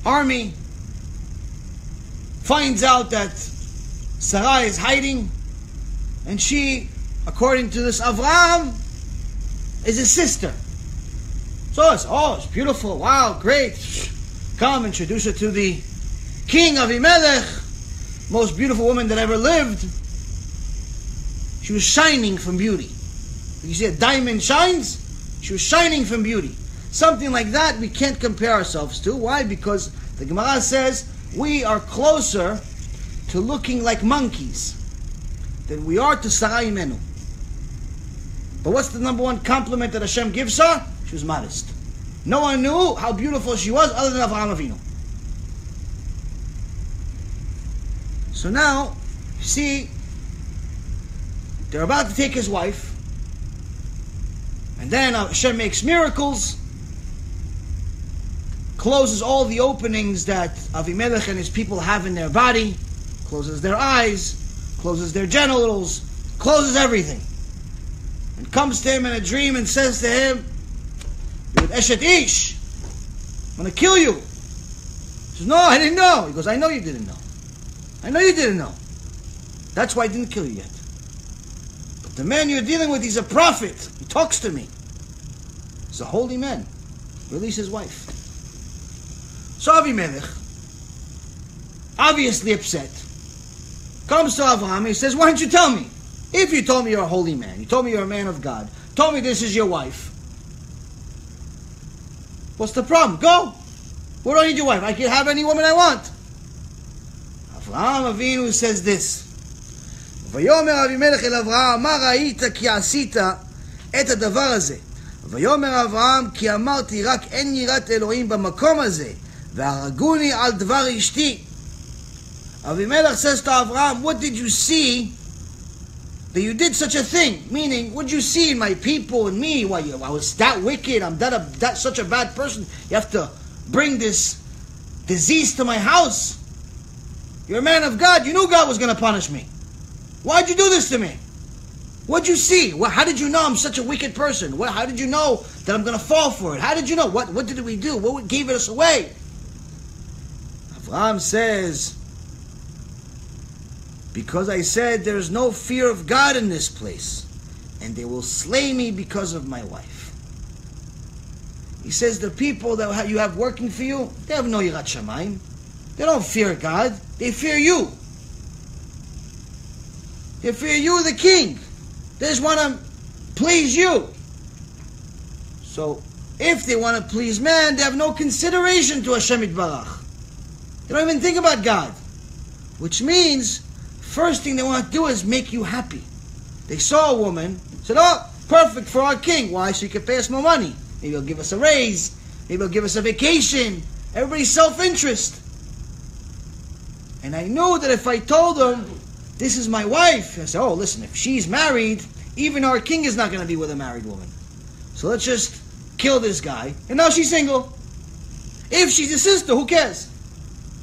army finds out that Sarai is hiding, and she, according to this Avraham, is his sister. So it's beautiful, wow, great. Come, introduce her to the king Avimelech, most beautiful woman that ever lived. She was shining from beauty. You see a diamond shines? She was shining from beauty. Something like that we can't compare ourselves to. Why? Because the Gemara says we are closer to looking like monkeys than we are to Sarai Imenu. But what's the number one compliment that Hashem gives her? She was modest. No one knew how beautiful she was other than Avraham Avinu. So now, you see, they're about to take his wife, and then Hashem makes miracles, closes all the openings that Avimelech and his people have in their body, closes their eyes, closes their genitals, closes everything, and comes to him in a dream and says to him, "You're with Eshet Ish, I'm going to kill you." He says, "No, I didn't know." He goes, "I know you didn't know. I know you didn't know. That's why I didn't kill you yet. But the man you're dealing with, he's a prophet. He talks to me. He's a holy man. Release his wife." So Avimelech, obviously upset, comes to Avraham and he says, "Why don't you tell me? If you told me you're a holy man, you told me you're a man of God, told me this is your wife, what's the problem? Go. We don't need your wife. I can have any woman I want." Avraham Avinu says this, "Vayomer Avimelech el Avraham, ma ra'ita ki asita et hadavar hazeh. Vayomer Avraham ki amarti rak en yirat Elohim bamakom hazeh, ve'haraguni al dvar ishti." Avimelech says to Avraham, "What did you see that you did such a thing?" Meaning, what did you see in my people and me? Why, I was that wicked, I'm that such a bad person. You have to bring this disease to my house. You're a man of God. You knew God was going to punish me. Why'd you do this to me? What'd you see? How did you know I'm such a wicked person? How did you know that I'm going to fall for it? How did you know? What did we do? What gave us away? Avraham says, "Because I said there's no fear of God in this place, and they will slay me because of my wife." He says the people that you have working for you, they have no Yirat Shamayim. They don't fear God. They fear you. They fear you, the king. They just want to please you. So, if they want to please man, they have no consideration to Hashem Yitbarach. They don't even think about God. Which means, first thing they want to do is make you happy. They saw a woman, said, "Oh, perfect for our king." Why? So he can pay us more money. Maybe he'll give us a raise. Maybe he'll give us a vacation. Everybody's self-interest. And I knew that if I told them, "This is my wife," I said, "Oh, listen, if she's married, even our king is not going to be with a married woman. So let's just kill this guy." And now she's single. If she's a sister, who cares?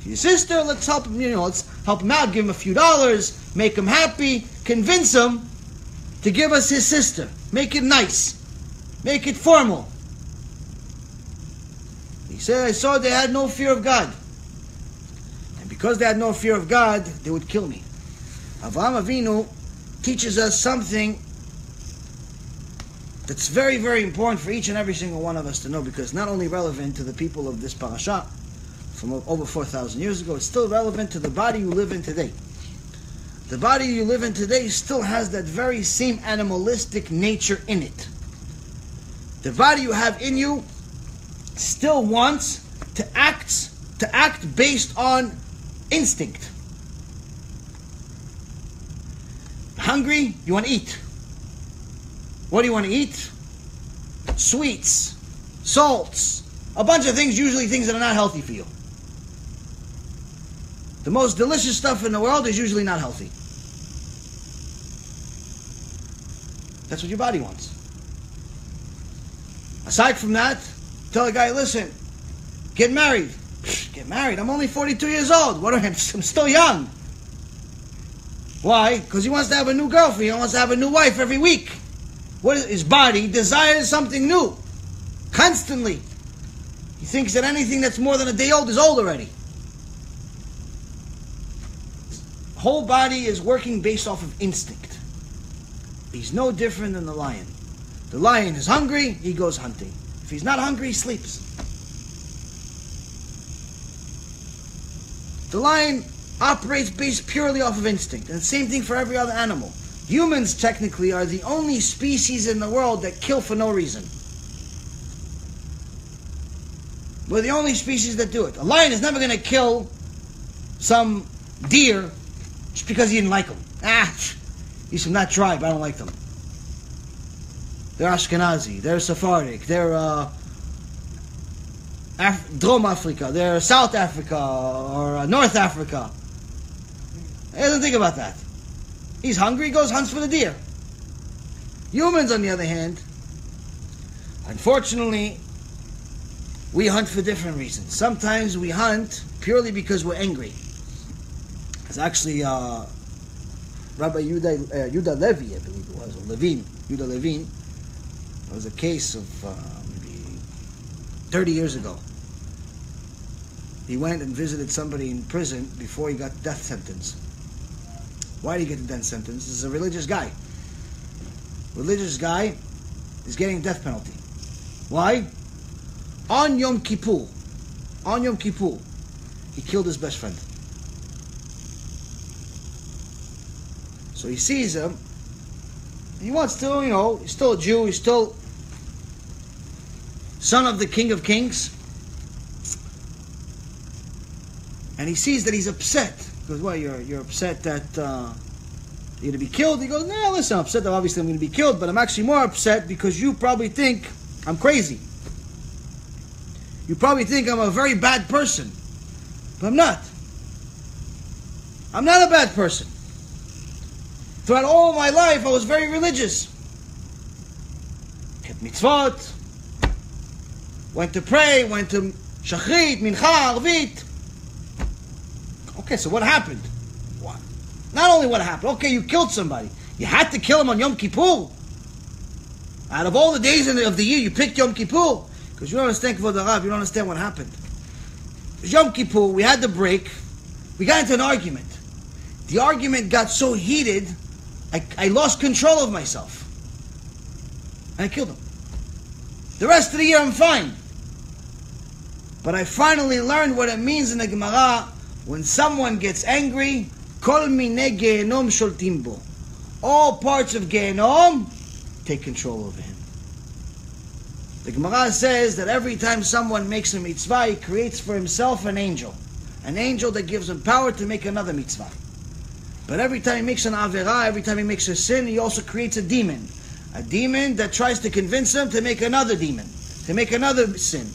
She's a sister, let's help him, let's help him out, give him a few dollars, make him happy, convince him to give us his sister. Make it nice. Make it formal. He said, "I saw they had no fear of God. And because they had no fear of God, they would kill me." Avraham Avinu teaches us something that's very, very important for each and every single one of us to know, because it's not only relevant to the people of this parasha from over 4,000 years ago, it's still relevant to the body you live in today. The body you live in today still has that very same animalistic nature in it. The body you have in you still wants to act based on instinct. Hungry, you want to eat. What do you want to eat? Sweets, salts, a bunch of things, usually things that are not healthy for you. The most delicious stuff in the world is usually not healthy. That's what your body wants. Aside from that, tell a guy, listen, get married. Get married? I'm only 42 years old. I'm still young. Why? Because he wants to have a new girlfriend. He wants to have a new wife every week. What is his body desires something new. Constantly. He thinks that anything that's more than a day old is old already. His whole body is working based off of instinct. He's no different than the lion. The lion is hungry, he goes hunting. If he's not hungry, he sleeps. The lion operates based purely off of instinct. And the same thing for every other animal. Humans, technically, are the only species in the world that kill for no reason. We're the only species that do it. A lion is never going to kill some deer just because he didn't like them. He's from that tribe, I don't like them. They're Ashkenazi, they're Sephardic, they're Drom Africa, they're South Africa or North Africa. He doesn't think about that. He's hungry, he goes hunts for the deer. Humans, on the other hand, unfortunately, we hunt for different reasons. Sometimes we hunt purely because we're angry. It's actually Rabbi Yehuda Levi, I believe it was, or Levine, Yehuda Levine. There was a case of maybe 30 years ago. He went and visited somebody in prison before he got death sentence. Why did he get the death sentence? This is a religious guy. Religious guy is getting death penalty. Why? On Yom Kippur, he killed his best friend. So he sees him. He wants to, he's still a Jew. He's still son of the King of Kings. And he sees that he's upset. He goes, well, you're upset that you're going to be killed? He goes, no, listen, I'm upset that obviously I'm going to be killed, but I'm actually more upset because you probably think I'm crazy. You probably think I'm a very bad person. But I'm not. I'm not a bad person. Throughout all my life, I was very religious. Kept mitzvot. Went to pray, went to shachrit, mincha, arvit. Okay, so what happened? What? Not only what happened. Okay, you killed somebody. You had to kill him on Yom Kippur. Out of all the days of the year, you picked Yom Kippur. Because you don't understand, Kvod Arav, you don't understand what happened. Yom Kippur, we had the break. We got into an argument. The argument got so heated, I lost control of myself. And I killed him. The rest of the year, I'm fine. But I finally learned what it means in the Gemara. When someone gets angry, Kol minei Gehenom sholtim bo. All parts of Gehenom take control over him. The Gemara says that every time someone makes a mitzvah, he creates for himself an angel that gives him power to make another mitzvah. But every time he makes an averah, every time he makes a sin, he also creates a demon that tries to convince him to make another demon, to make another sin.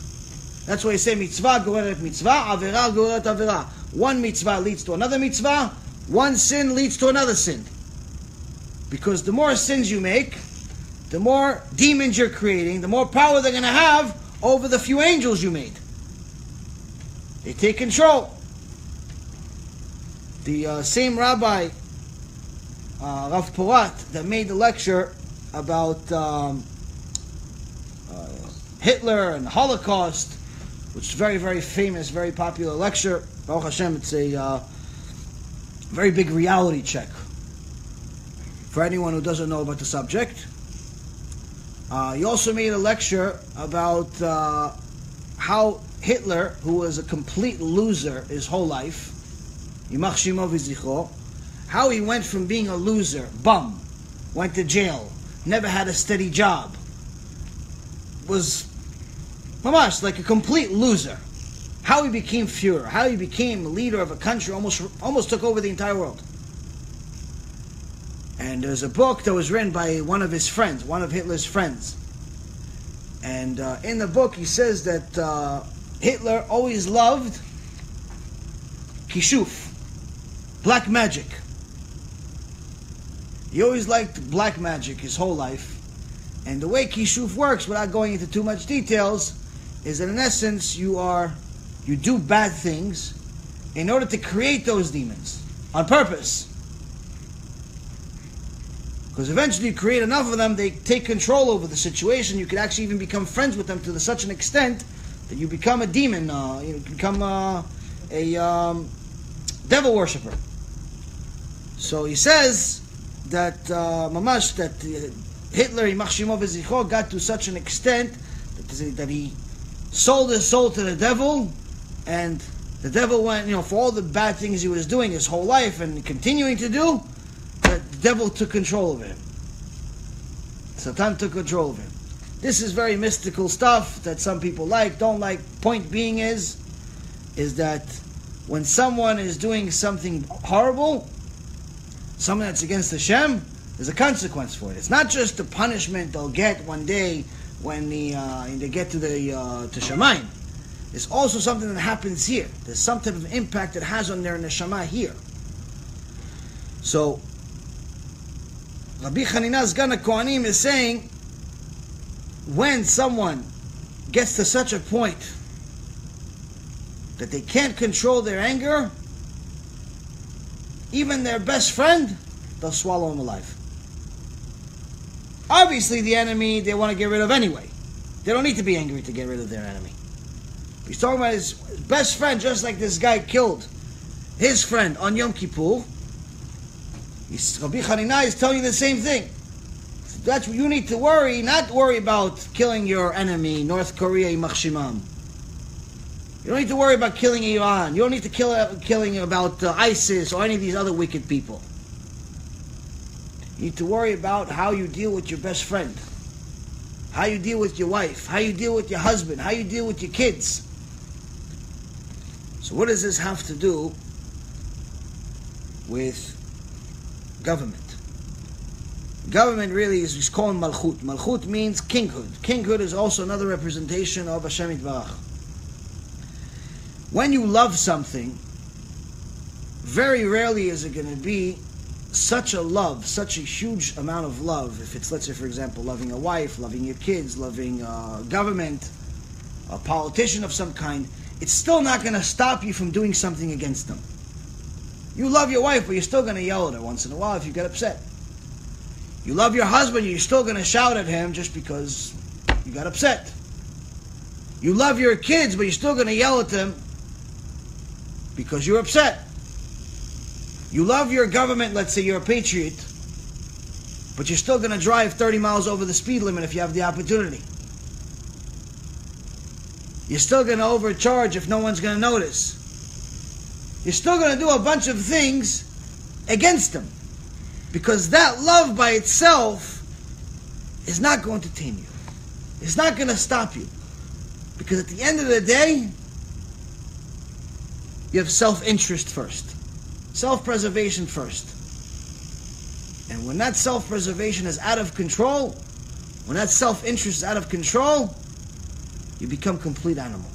That's why you say mitzvah goreret mitzvah, averah goreret averah. One mitzvah leads to another mitzvah, one sin leads to another sin. Because the more sins you make, the more demons you're creating, the more power they're going to have over the few angels you made. They take control. The same rabbi, Rav Porat, that made the lecture about Hitler and the Holocaust, which is very, very famous, very popular lecture. Baruch Hashem, it's a very big reality check for anyone who doesn't know about the subject. He also made a lecture about how Hitler, who was a complete loser his whole life, Yimach Shemo v'zichro, how he went from being a loser, bum, went to jail, never had a steady job, was Mamash, like a complete loser. How he became Führer, how he became leader of a country, almost took over the entire world. And there's a book that was written by one of his friends, one of Hitler's friends. And in the book he says that Hitler always loved kishuf, black magic. He always liked black magic his whole life. And the way kishuf works, without going into too much details, is that in essence you do bad things in order to create those demons on purpose. Because eventually you create enough of them, they take control over the situation. You can actually even become friends with them to such an extent that you become a demon, you become a devil worshipper. So he says that Mamash, that Hitler, got to such an extent that he sold his soul to the devil, and the devil went, for all the bad things he was doing his whole life and continuing to do, the devil took control of him. Satan took control of him. This is very mystical stuff that some people don't like. Point being is that when someone is doing something horrible, something that's against HaShem, there's a consequence for it. It's not just the punishment they'll get one day when they get to Shamayim. It's also something that happens here. There's some type of impact it has on their neshama here. So Rabbi Chanina Sgan HaKohanim is saying, when someone gets to such a point that they can't control their anger, even their best friend, they'll swallow him alive. Obviously the enemy they want to get rid of anyway. They don't need to be angry to get rid of their enemy. He's talking about his best friend, just like this guy killed his friend on Yom Kippur. Rabbi Chanina is telling you the same thing. That's what you need to worry, not worry about killing your enemy, North Korea, Yimach Shimam. You don't need to worry about killing Iran. You don't need to killing about ISIS or any of these other wicked people. You need to worry about how you deal with your best friend, how you deal with your wife, how you deal with your husband, how you deal with your kids. So what does this have to do with government? Government really is called Malchut. Malchut means kinghood. Kinghood is also another representation of HaShem Yitbarach. When you love something, very rarely is it going to be such a love, such a huge amount of love. If it's, let's say, for example, loving a wife, loving your kids, loving government, a politician of some kind, it's still not going to stop you from doing something against them. You love your wife, but you're still going to yell at her once in a while if you get upset. You love your husband, you're still going to shout at him just because you got upset. You love your kids, but you're still going to yell at them because you're upset. You love your government, let's say you're a patriot, but you're still going to drive 30 miles over the speed limit if you have the opportunity. You're still going to overcharge if no one's going to notice. You're still going to do a bunch of things against them, because that love by itself is not going to tame you. It's not going to stop you. Because at the end of the day, you have self-interest first. Self-preservation first. And when that self-preservation is out of control, when that self-interest is out of control, you become complete animal.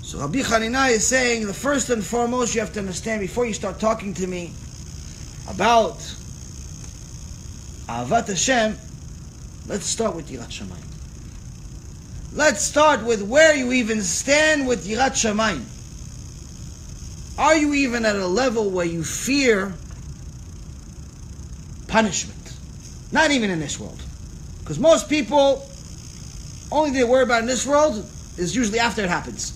So Rabbi Chanina is saying, the first and foremost you have to understand before you start talking to me about Ahavat Hashem, let's start with Yirat Shamayim. Let's start with where you even stand with Yirat Shamayim. Are you even at a level where you fear punishment? Not even in this world. Because most people, only thing they worry about in this world is usually after it happens.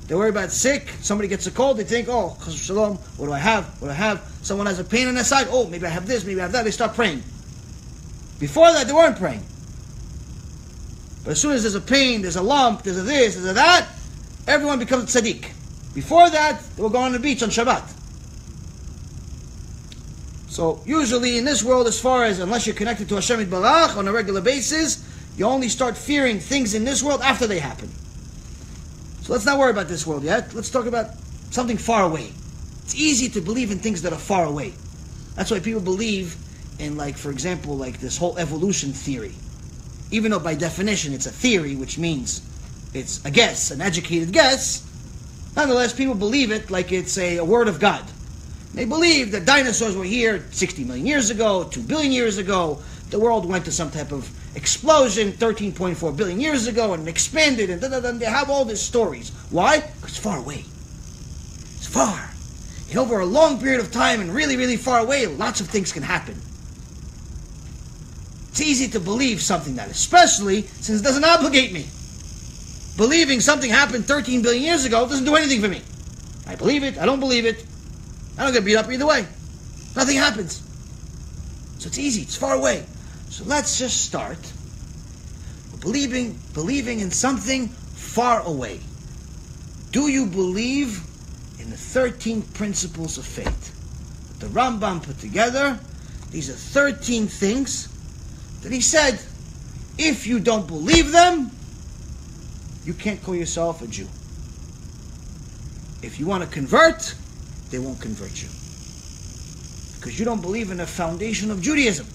They worry about sick, somebody gets a cold, they think, oh, Chas Shalom, what do I have? What do I have? Someone has a pain on their side, oh, maybe I have this, maybe I have that, they start praying. Before that, they weren't praying. But as soon as there's a pain, there's a lump, there's a this, there's a that, everyone becomes tzaddik. Before that, they were going on the beach on Shabbat. So usually in this world, as far as, unless you're connected to HaShem Yitbarach on a regular basis, You only start fearing things in this world after they happen. So let's not worry about this world yet. Let's talk about something far away. It's easy to believe in things that are far away. That's why people believe in, like, for example, like this whole evolution theory. Even though by definition it's a theory, which means it's a guess, an educated guess, nonetheless people believe it like it's a word of God. They believe that dinosaurs were here 60 million years ago, 2 billion years ago. The world went to some type of explosion 13.4 billion years ago and expanded, and they have all these stories. Why? Because it's far away. It's far. And over a long period of time and really, really far away, lots of things can happen. It's easy to believe something that, especially since it doesn't obligate me. Believing something happened 13 billion years ago doesn't do anything for me. I believe it, I don't believe it. I don't get beat up either way. Nothing happens. So it's easy, it's far away. So let's just start believing in something far away. Do you believe in the 13 principles of faith that the Rambam put together? These are 13 things that he said, if you don't believe them, you can't call yourself a Jew. If you want to convert, they won't convert you. Because you don't believe in the foundation of Judaism.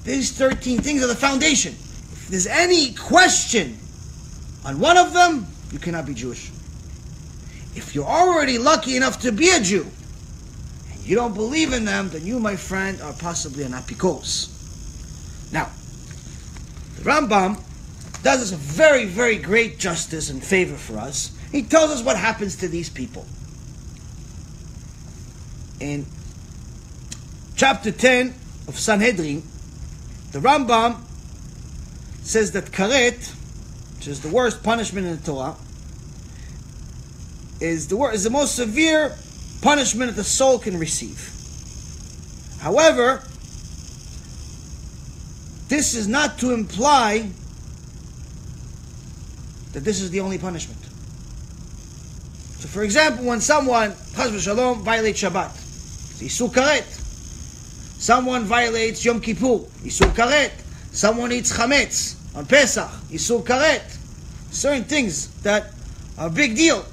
These 13 things are the foundation. If there's any question on one of them, you cannot be Jewish. If you're already lucky enough to be a Jew, and you don't believe in them, then you, my friend, are possibly an apikos. Now, the Rambam does us a very, very great justice and favor for us. He tells us what happens to these people. In chapter 10 of Sanhedrin, the Rambam says that karet, which is the worst punishment in the Torah, is the most severe punishment that the soul can receive. However, this is not to imply that this is the only punishment. So, for example, when someone, chas v'shalom, violates Shabbat, it's Isur karet. Someone violates Yom Kippur, Isur karet. Someone eats chametz on Pesach, Isur karet. Certain things that are a big deal.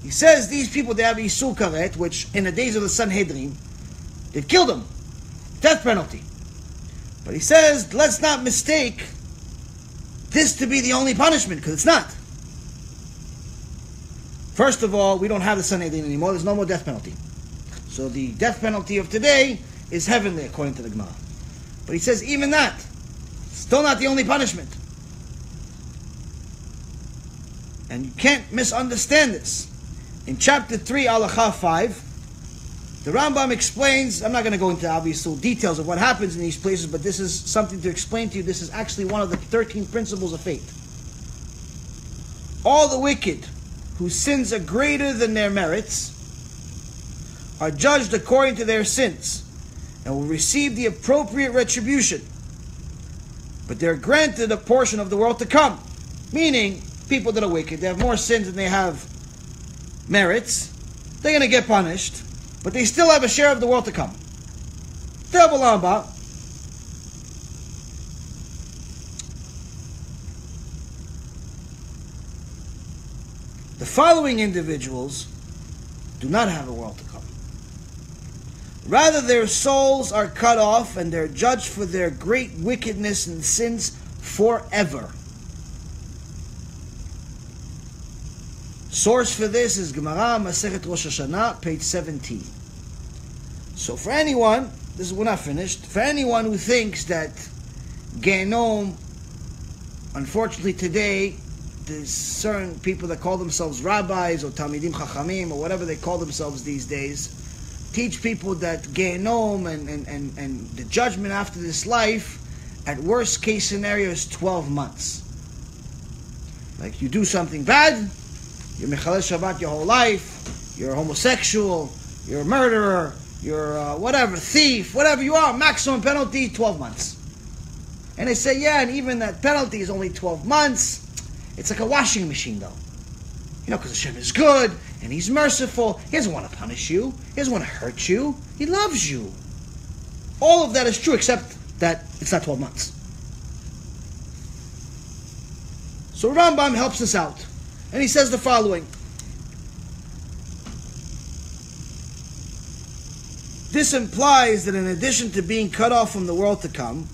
He says these people, they have Isur karet, which in the days of the Sanhedrin, they killed them. Death penalty. But he says, let's not mistake this to be the only punishment, because it's not. First of all, we don't have the Sanhedrin anymore. There's no more death penalty. So the death penalty of today is heavenly, according to the Gemara. But he says, even that, still not the only punishment. And you can't misunderstand this. In chapter 3, Halacha 5, the Rambam explains, I'm not going to go into obvious details of what happens in these places, but this is something to explain to you. This is actually one of the 13 principles of faith. All the wicked whose sins are greater than their merits are judged according to their sins and will receive the appropriate retribution. But they're granted a portion of the world to come. Meaning, people that are wicked, they have more sins than they have merits. They're going to get punished, but they still have a share of the world to come. The following individuals do not have a world to come. Rather, their souls are cut off and they're judged for their great wickedness and sins forever. Source for this is Gemara, Masechet Rosh Hashanah, page 17. So for anyone, we're not finished, for anyone who thinks that Gehenom, unfortunately today, there's certain people that call themselves rabbis or Talmidim Chachamim or whatever they call themselves these days, teach people that Gehenom and the judgment after this life, at worst case scenario, is 12 months. Like you do something bad, you're Mechalel Shabbat your whole life, you're a homosexual, you're a murderer, you're whatever, thief, whatever you are, maximum penalty, 12 months. And they say, yeah, and even that penalty is only 12 months. It's like a washing machine, though. You know, because Hashem is good, and He's merciful. He doesn't want to punish you. He doesn't want to hurt you. He loves you. All of that is true, except that it's not 12 months. So Rambam helps us out. And he says the following. This implies that in addition to being cut off from the world to come,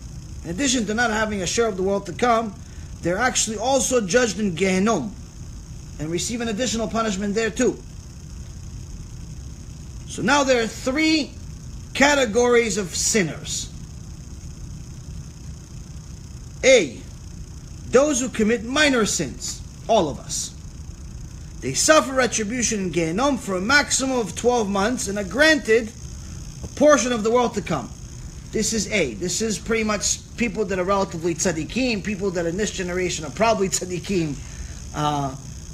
in addition to not having a share of the world to come, they're actually also judged in Gehenom and receive an additional punishment there too. So now there are three categories of sinners. A, those who commit minor sins, all of us. They suffer retribution in Gehenom for a maximum of 12 months and are granted a portion of the world to come. This is A. This is pretty much people that are relatively tzaddikim, people that in this generation are probably tzaddikim.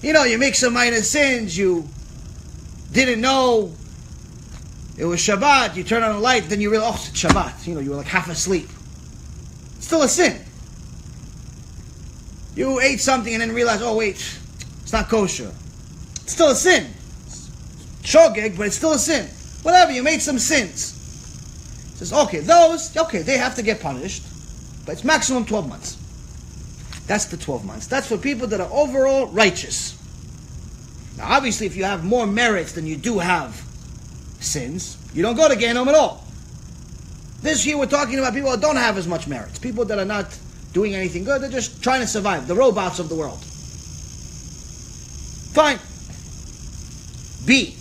You make some minor sins, you didn't know it was Shabbat, you turn on a light, then you realize, oh, it's Shabbat. You were like half asleep. It's still a sin. You ate something and then realized, oh wait, it's not kosher. It's still a sin. It's shogeg, but it's still a sin. Whatever, you made some sins. It says, they have to get punished, but it's maximum 12 months. That's the 12 months. That's for people that are overall righteous. Now, obviously, if you have more merits than you do have sins, you don't go to Gehenom at all. This year, we're talking about people that don't have as much merits. People that are not doing anything good. They're just trying to survive. The robots of the world. Fine. B,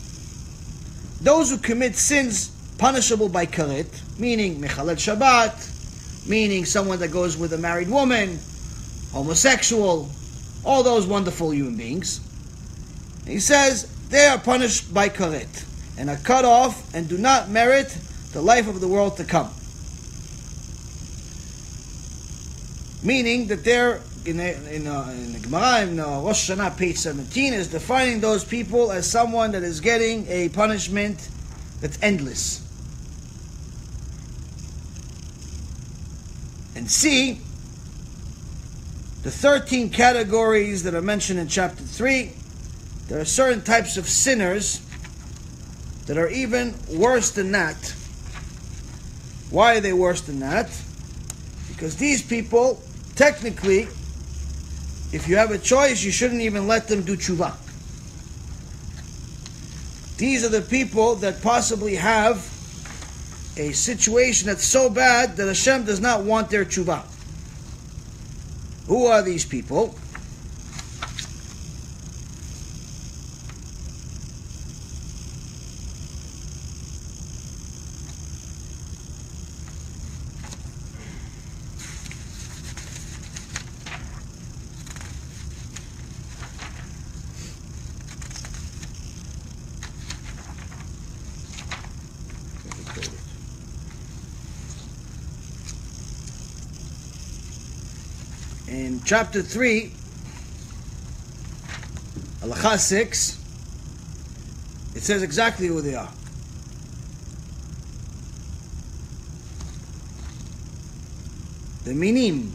those who commit sins punishable by karet, meaning mechalel Shabbat, meaning someone that goes with a married woman, homosexual, all those wonderful human beings. And he says they are punished by karet and are cut off and do not merit the life of the world to come. Meaning that they're in the Gemara, in Rosh Hashanah, page 17, is defining those people as someone that is getting a punishment that's endless. And C, the 13 categories that are mentioned in chapter 3, there are certain types of sinners that are even worse than that. Why are they worse than that? Because these people, technically, if you have a choice, you shouldn't even let them do tshuva. These are the people that possibly have a situation that's so bad that HaShem does not want their tshuva. Who are these people? In chapter 3, Halakha 6, it says exactly who they are. The minim,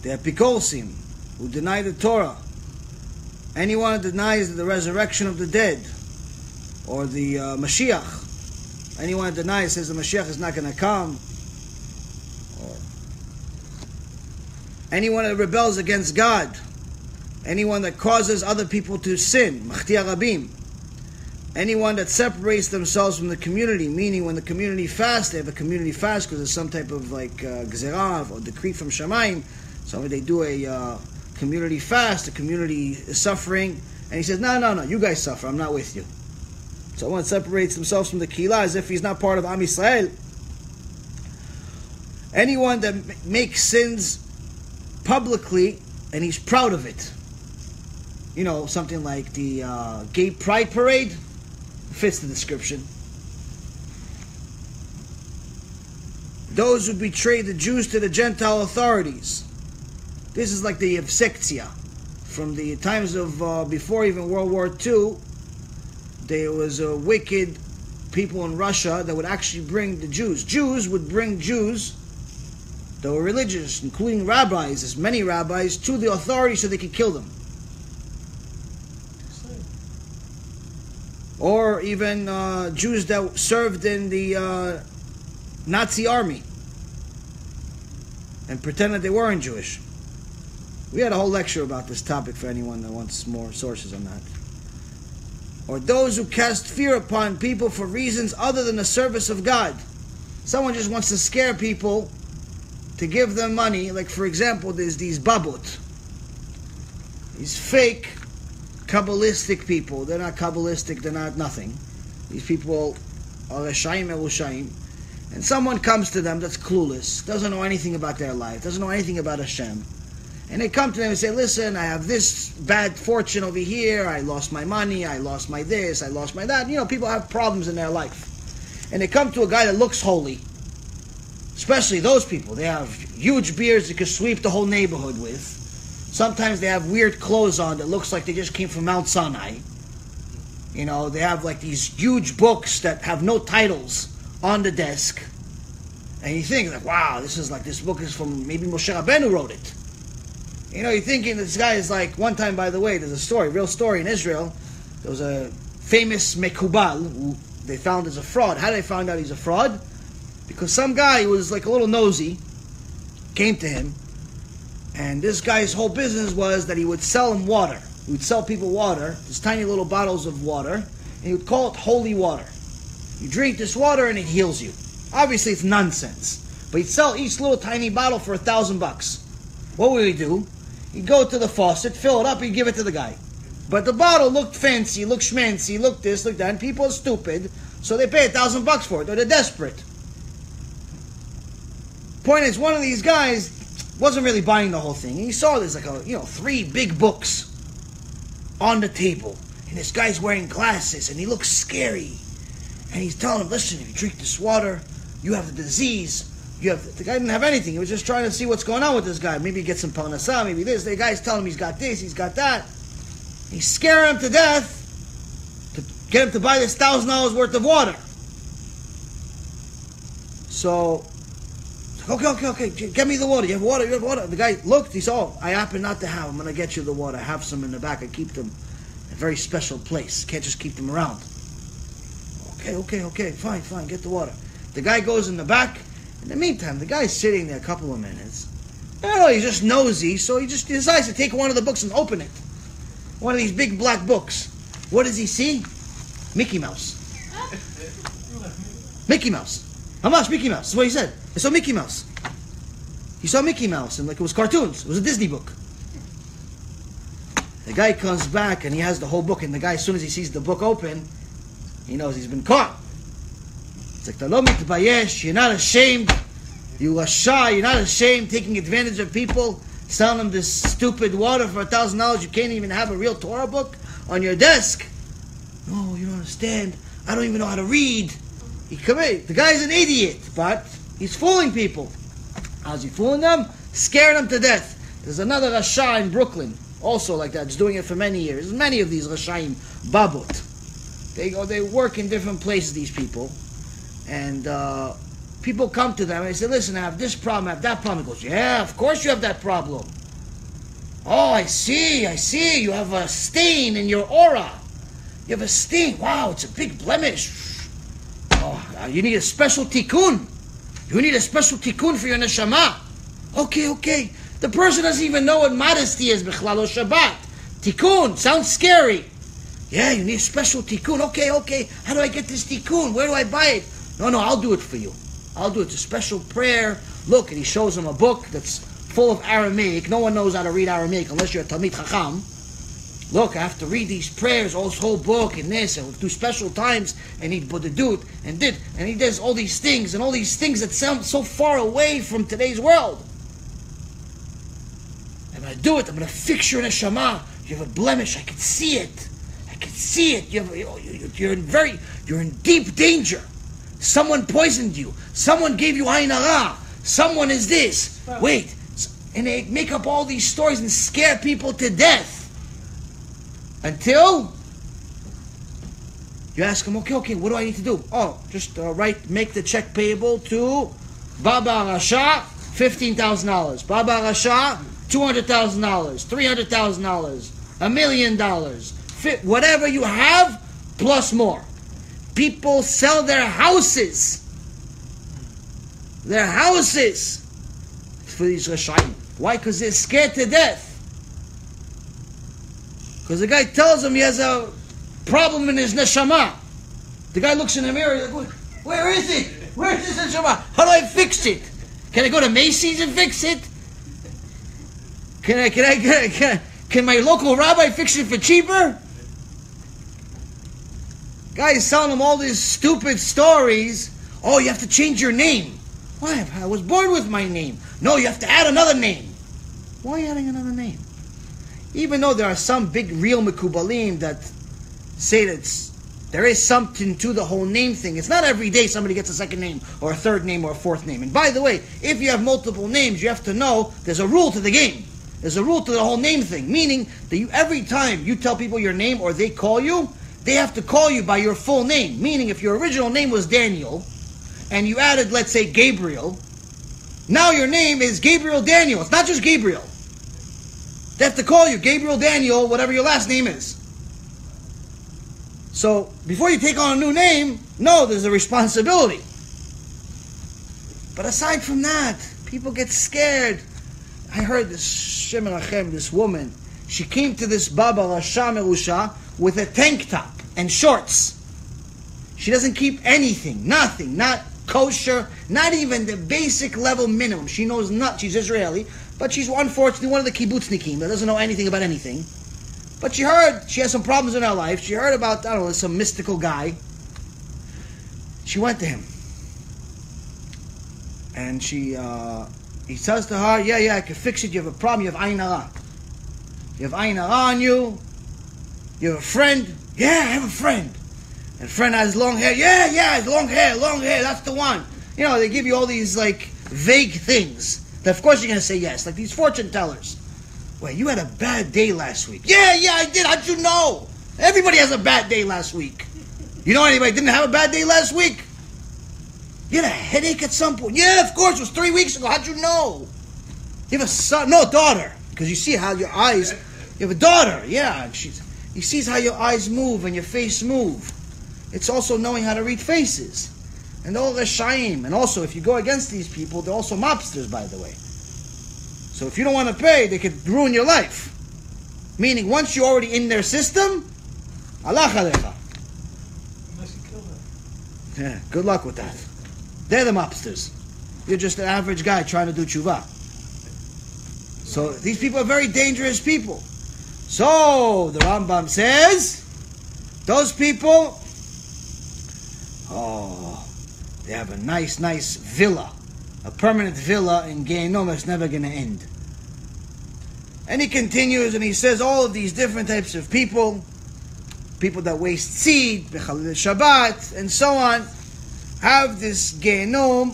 the apikorsim, who deny the Torah. Anyone who denies the resurrection of the dead, or the Mashiach. Anyone who denies, says the Mashiach is not going to come. Anyone that rebels against God, anyone that causes other people to sin, machtia rabim, anyone that separates themselves from the community, meaning when the community fasts, they have a community fast because there's some type of like gzerah or decree from Shamayim, so they do a community fast, the community is suffering, and he says, no, you guys suffer, I'm not with you. So one separates themselves from the kila as if he's not part of Am Yisrael. Anyone that makes sins publicly, and he's proud of it. Something like the gay pride parade fits the description. Those who betray the Jews to the Gentile authorities. This is like the Yevsektia. From the times of before even World War II, there was a wicked people in Russia that would actually bring the Jews. Jews would bring Jews that were religious, including rabbis, as many rabbis, to the authorities so they could kill them. Or even Jews that served in the Nazi army and pretended they weren't Jewish. We had a whole lecture about this topic for anyone that wants more sources on that. Or those who cast fear upon people for reasons other than the service of God. Someone just wants to scare people to give them money. Like, for example, there's these babot. These fake Kabbalistic people. They're not Kabbalistic, they're not nothing. These people are Reshaim Erushaim. And someone comes to them that's clueless, doesn't know anything about their life, doesn't know anything about HaShem. And they come to them and say, listen, I have this bad fortune over here, I lost my money, I lost my this, I lost my that. You know, people have problems in their life. And they come to a guy that looks holy. Especially those people. They have huge beards they could sweep the whole neighborhood with. Sometimes they have weird clothes on that looks like they just came from Mount Sinai. You know, they have like these huge books that have no titles on the desk. And you think, like, wow, this book is from, maybe Moshe Rabbeinu wrote it. You know, you're thinking this guy is like, one time, by the way, there's a story, real story in Israel. There was a famous Mekubal who they found as a fraud. How did they find out he's a fraud? Because some guy who was like a little nosy came to him, and this guy's whole business was that he would sell them water. He would sell people water, these tiny little bottles of water, and he would call it holy water. You drink this water and it heals you. Obviously it's nonsense, but he'd sell each little tiny bottle for $1,000. What would he do? He'd go to the faucet, fill it up, he'd give it to the guy. But the bottle looked fancy, looked schmancy, looked this, looked that, and people are stupid, so they pay $1,000 for it, or they're desperate. Point is, one of these guys wasn't really buying the whole thing. He saw there's like 3 big books on the table, and this guy's wearing glasses, and he looks scary. And he's telling him, listen, if you drink this water, you have the disease. The guy didn't have anything. He was just trying to see what's going on with this guy. Maybe get some parnasah, maybe this. The guy's telling him he's got this, he's got that. He's scaring him to death to get him to buy this $1,000 worth of water. So, okay, get me the water. You have water, you have water. The guy looked, he saw, I happen not to have. I'm going to get you the water. I have some in the back. I keep them in a very special place. Can't just keep them around. Okay, fine, get the water. The guy goes in the back. In the meantime, the guy's sitting there a couple of minutes. He's just nosy, so he just decides to take one of the books and open it. One of these big black books. What does he see? Mickey Mouse. Mickey Mouse. Hamash, Mickey Mouse. That's what he said. I saw Mickey Mouse. He saw Mickey Mouse, and like it was cartoons. It was a Disney book. The guy comes back, and he has the whole book, and the guy, as soon as he sees the book open, he knows he's been caught. It's like, Talo mitbayesh, you're not ashamed. You rasha, you're not ashamed taking advantage of people, selling them this stupid water for $1,000. You can't even have a real Torah book on your desk. No, you don't understand. I don't even know how to read. The guy's an idiot, but he's fooling people. How's he fooling them? Scaring them to death. There's another rasha in Brooklyn, also like that. He's doing it for many years. There's many of these rashaim babot. They work in different places, these people. And people come to them and they say, listen, I have this problem, I have that problem. He goes, yeah, of course you have that problem. Oh, I see. You have a stain in your aura. You have a stain. Wow, it's a big blemish. Oh, you need a special tikkun. You need a special tikkun for your neshama. Okay. The person doesn't even know what modesty is, bichlal o Shabbat. Tikkun, sounds scary. Yeah, you need a special tikkun. Okay. How do I get this tikkun? Where do I buy it? No, I'll do it for you. I'll do it. It's a special prayer. Look, and he shows him a book that's full of Aramaic. No one knows how to read Aramaic unless you're a Talmid Chacham. Look, I have to read these prayers, all this whole book, and this, and we'll do special times, and he'd do it, and he does all these things, and all these things that sound so far away from today's world. I'm going to do it. I'm going to fix your neshama. You have a blemish. I can see it. You're in deep danger. Someone poisoned you. Someone gave you ayin hara. Someone is this. Wait. And they make up all these stories and scare people to death. Until you ask them, okay, what do I need to do? Oh, just make the check payable to Baba Rasha, $15,000. Baba Rasha, $200,000, $300,000, $1 million. Whatever you have, plus more. People sell their houses. For these Rashayim. Why? Because they're scared to death. Because the guy tells him he has a problem in his neshama. The guy looks in the mirror, he's like, where is it? Where is this neshama? How do I fix it? Can I go to Macy's and fix it? Can my local rabbi fix it for cheaper? Guy is telling him all these stupid stories. Oh, you have to change your name. Why? I was born with my name. No, you have to add another name. Why adding another name? Even though there are some big real mekubalim that say that there is something to the whole name thing. It's not every day somebody gets a second name or a third name or a fourth name. And by the way, if you have multiple names, you have to know there's a rule to the game. There's a rule to the whole name thing. Meaning that every time you tell people your name or they call you, they have to call you by your full name. Meaning if your original name was Daniel and you added, let's say, Gabriel, now your name is Gabriel Daniel. It's not just Gabriel. They have to call you Gabriel Daniel, whatever your last name is. So, before you take on a new name, no, there's a responsibility. But aside from that, people get scared. I heard this Shem Menachem, this woman, she came to this Baba Rasha Merusha with a tank top and shorts. She doesn't keep anything, nothing, not kosher, not even the basic level minimum. She knows not, she's Israeli, but she's unfortunately one of the kibbutznikim that doesn't know anything about anything. But she heard, she has some problems in her life. She heard about, I don't know, some mystical guy. She went to him. And he says to her, yeah, I can fix it. You have a problem. You have ayin hara. You have ayin hara on you. You have a friend. Yeah, I have a friend. And friend has long hair. Yeah, long hair. That's the one. You know, they give you all these like vague things. That of course you're going to say yes. Like these fortune tellers. Wait, you had a bad day last week. Yeah, I did. How'd you know? Everybody has a bad day last week. You know anybody didn't have a bad day last week? You had a headache at some point. Yeah, of course. It was 3 weeks ago. How'd you know? You have a son? No, daughter. Because you see how your eyes... You have a daughter. Yeah. He sees how your eyes move and your face move. It's also knowing how to read faces. And all the shaim. And also, if you go against these people, they're also mobsters, by the way. So if you don't want to pay, they could ruin your life. Meaning, once you're already in their system, Allah alecha. Unless you kill them. Yeah, good luck with that. They're the mobsters. You're just an average guy trying to do tshuva. So these people are very dangerous people. So the Rambam says, those people, they have a nice villa. A permanent villa in Gehinnom that's never going to end. And he continues and he says all of these different types of people that waste seed, Bechalel Shabbat, and so on, have this Gehinnom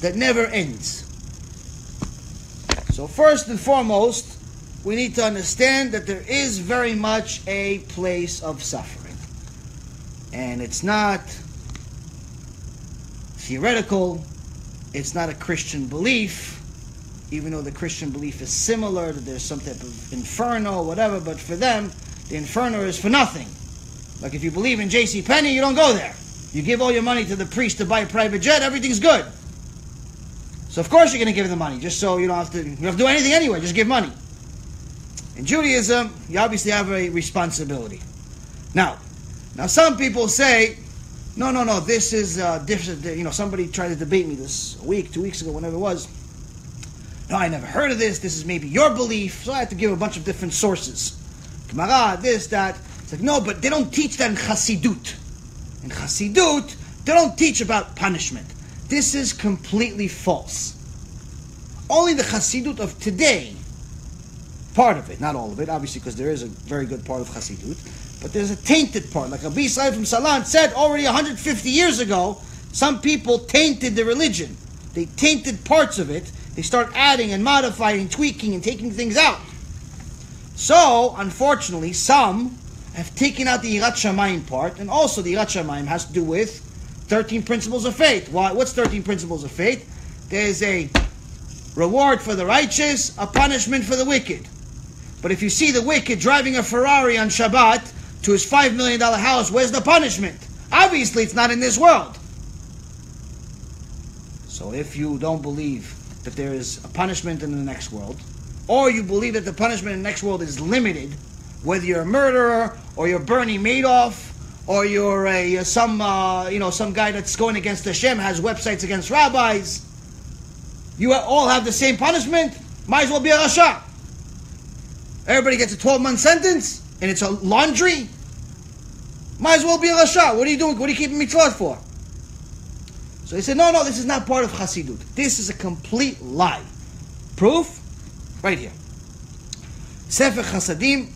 that never ends. So first and foremost, we need to understand that there is very much a place of suffering. And it's not theoretical. It's not a Christian belief, even though the Christian belief is similar, that there's some type of inferno or whatever, but for them, the inferno is for nothing. Like if you believe in J.C. Penney, you don't go there. You give all your money to the priest to buy a private jet, everything's good. So of course you're going to give the money, just so you don't have to do anything anyway, just give money. In Judaism, you obviously have a responsibility. Now some people say, no, this is different. Somebody tried to debate me this a week, 2 weeks ago, whenever it was. No, I never heard of this. This is maybe your belief. So I had to give a bunch of different sources. Gemara, this, that. It's like, no, but they don't teach that in Chassidut. In Chassidut, they don't teach about punishment. This is completely false. Only the Chassidut of today, part of it, not all of it, obviously, because there is a very good part of Chassidut, but there's a tainted part. Like Rabbi Yisrael from Salant said already 150 years ago, some people tainted the religion. They tainted parts of it. They start adding and modifying, tweaking and taking things out. So, unfortunately, some have taken out the Yirat Shamayim part, and also the Yirat Shamayim has to do with 13 principles of faith. What's 13 principles of faith? There's a reward for the righteous, a punishment for the wicked. But if you see the wicked driving a Ferrari on Shabbat to his $5 million house, where's the punishment? Obviously, it's not in this world. So if you don't believe that there is a punishment in the next world, or you believe that the punishment in the next world is limited Whether you're a murderer, or you're Bernie Madoff, or you're some guy that's going against HaShem, has websites against rabbis, you all have the same punishment. Might as well be a rasha. Everybody gets a 12-month sentence, and it's a laundry. Might as well be a rasha. What are you doing? What are you keeping mitzvot for? So he said, no, this is not part of Hasidut. This is a complete lie. Proof? Right here. Sefer Chasidim,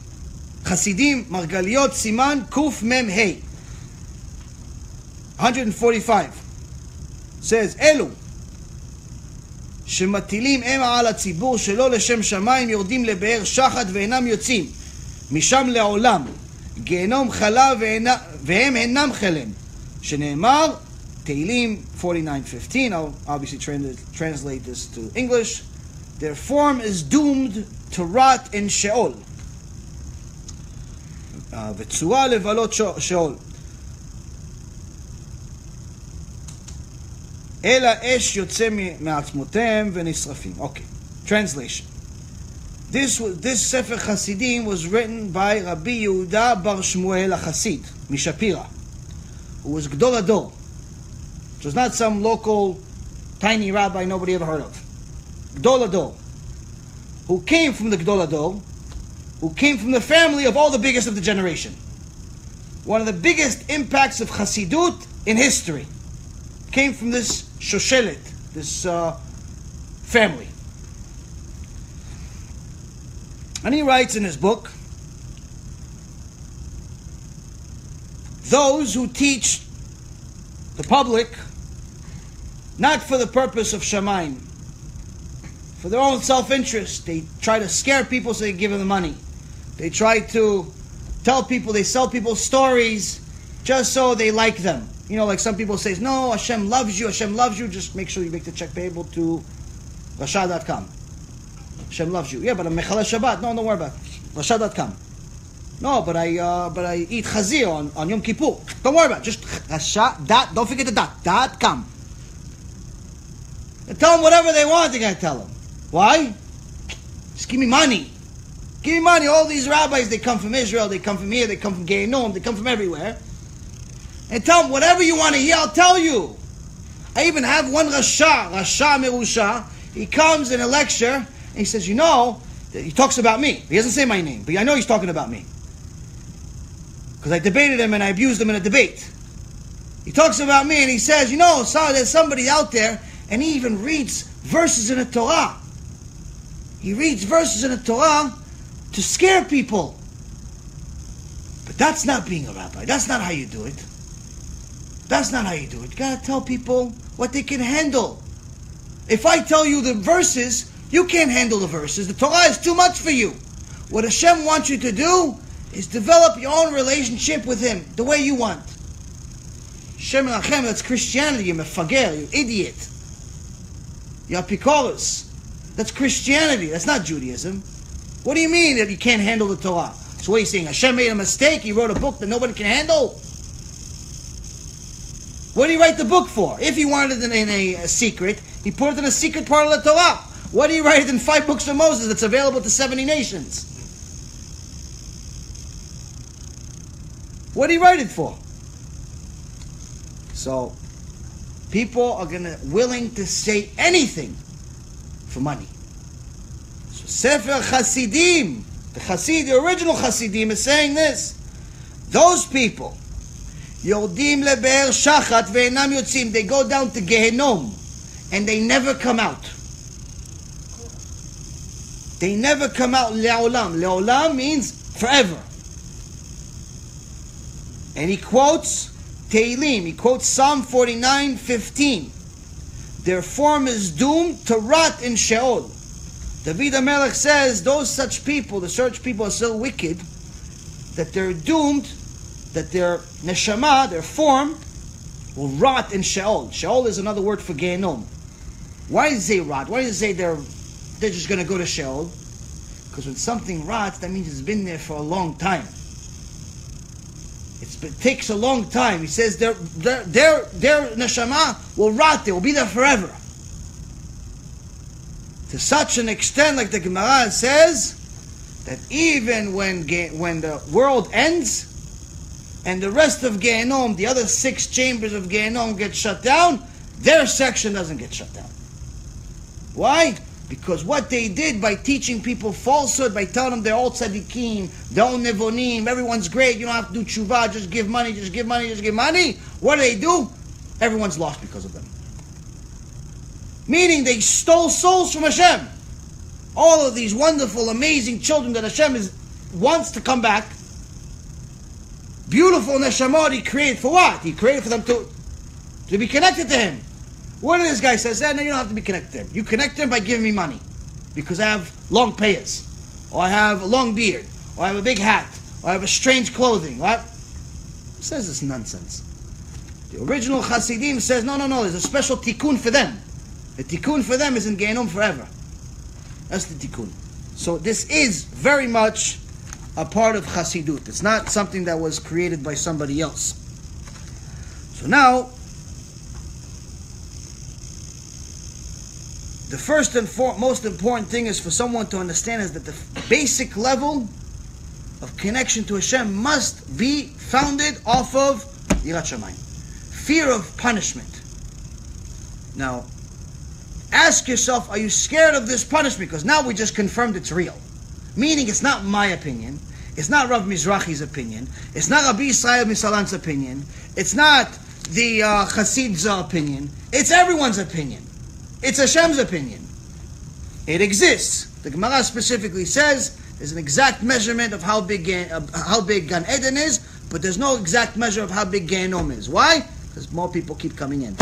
Margaliot, Siman, Kuf Mem Hey. 145. Says, Elu. שמטילים אימה על הציבור שלא לשם שמיים יורדים לבאר שחת ואינם יוצאים משם לעולם גיהנום חלה והם אינם חלם שנאמר תהילים 49:15. I'll obviously translate this to English. Their form is doomed to rot in Sheol וצורה לבלות שאול אלא אש יוצא מעצמותיהם ונשרפים. Okay, translation. This Sefer Chasidim was written by Rabbi Yehuda Bar Shmuel HaChasid, Mishapira, who was Gdol Ador. It was not some local tiny rabbi nobody ever heard of. Gdol Ador, who came from the Gdol Ador, who came from the family of all the biggest of the generation. One of the biggest impacts of Chasidut in history came from this shoshelet, this family. And he writes in his book, those who teach the public not for the purpose of Shamayim, for their own self-interest, they try to scare people so they give them the money. They try to tell people, they sell people stories just so they like them. You know, like some people say, no, Hashem loves you, just make sure you make the check payable to rasha.com. Hashem loves you. Yeah, but I'm Mechalel Shabbat. No, don't worry about it. Rasha.com. No, but I eat chazir on Yom Kippur. Don't worry about it. Just rasha, don't forget the .com. And tell them whatever they want, they gotta tell them. Why? Just give me money. Give me money. All these rabbis, they come from Israel, they come from here, they come from Gehenom, they come from everywhere. And tell them whatever you want to hear, I'll tell you. I even have one Rasha Merusha. He comes in a lecture and he says, he talks about me. He doesn't say my name, but I know he's talking about me. Because I debated him and I abused him in a debate. He talks about me and he says, there's somebody out there, and he even reads verses in the Torah. He reads verses in the Torah to scare people. But that's not being a rabbi. That's not how you do it. That's not how you do it. You gotta tell people what they can handle. If I tell you the verses, you can't handle the verses. The Torah is too much for you. What Hashem wants you to do is develop your own relationship with Him the way you want. Shem Rachem, that's Christianity. You're mefager, you idiot. You're apikorus. That's Christianity. That's not Judaism. What do you mean that you can't handle the Torah? So what are you saying? Hashem made a mistake? He wrote a book that nobody can handle? What did he write the book for? If he wanted it in a secret, he put it in a secret part of the Torah. What did he write it in 5 books of Moses that's available to 70 nations? What did he write it for? So, people are willing to say anything for money. So Sefer Chasidim, the original Chasidim is saying this. Those people, Yordim lebe'er shachat ve'enam yotzim, they go down to Gehenom and they never come out. They never come out le'olam. Le'olam means forever. And he quotes Tehillim, he quotes Psalm 49:15. Their form is doomed to rot in Sheol. David HaMelech says those such people, the such people are so wicked that they're doomed, that their neshama, their form, will rot in Sheol. Sheol is another word for Gehenom. Why does it say rot? Why does it say they're just going to go to Sheol? Because when something rots, that means it's been there for a long time. It takes a long time. He says their neshama will rot there, will be there forever. To such an extent, like the Gemara says, that even when the world ends and the rest of Gehenom, the other 6 chambers of Gehenom get shut down, their section doesn't get shut down. Why? Because what they did by teaching people falsehood, by telling them they're all tzaddikim, they're all nevonim, everyone's great, you don't have to do tshuva, just give money, just give money, just give money. What do? Everyone's lost because of them. Meaning they stole souls from Hashem. All of these wonderful, amazing children that Hashem wants to come back. Beautiful neshamot He created for what? He created for them to be connected to Him. What did this guy say? No, you don't have to be connected to Him. You connect to Him by giving me money. Because I have long payas. Or I have a long beard. Or I have a big hat. Or I have a strange clothing. What? Who says this nonsense? The original Hasidim says, no, there's a special tikkun for them. The tikkun for them is in Gehenom forever. That's the tikkun. So this is very much a part of Hasidut. It's not something that was created by somebody else. So now, the first and most important thing is for someone to understand is that the basic level of connection to Hashem must be founded off of Yirat Shamayim. Fear of punishment. Now, ask yourself, are you scared of this punishment? Because now we just confirmed it's real. Meaning it's not my opinion. It's not Rav Mizrahi's opinion. It's not Rabbi Yisrael Misalan's opinion. It's not the Chasid's opinion. It's everyone's opinion. It's Hashem's opinion. It exists. The Gemara specifically says there's an exact measurement of how big Gan Eden is, but there's no exact measure of how big Gehenom is. Why? Because more people keep coming in.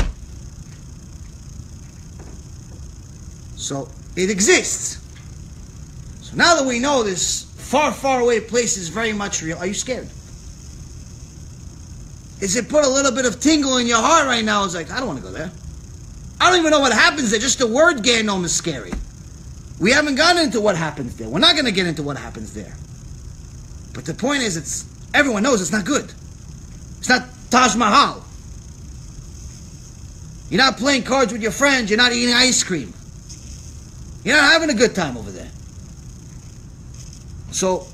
So it exists. So now that we know this far, far away place is very much real, are you scared? Is it put a little bit of tingle in your heart right now? It's like, I don't want to go there. I don't even know what happens there. Just the word Gehenom is scary. We haven't gotten into what happens there. We're not going to get into what happens there. But the point is, everyone knows it's not good. It's not Taj Mahal. You're not playing cards with your friends. You're not eating ice cream. You're not having a good time over there. So,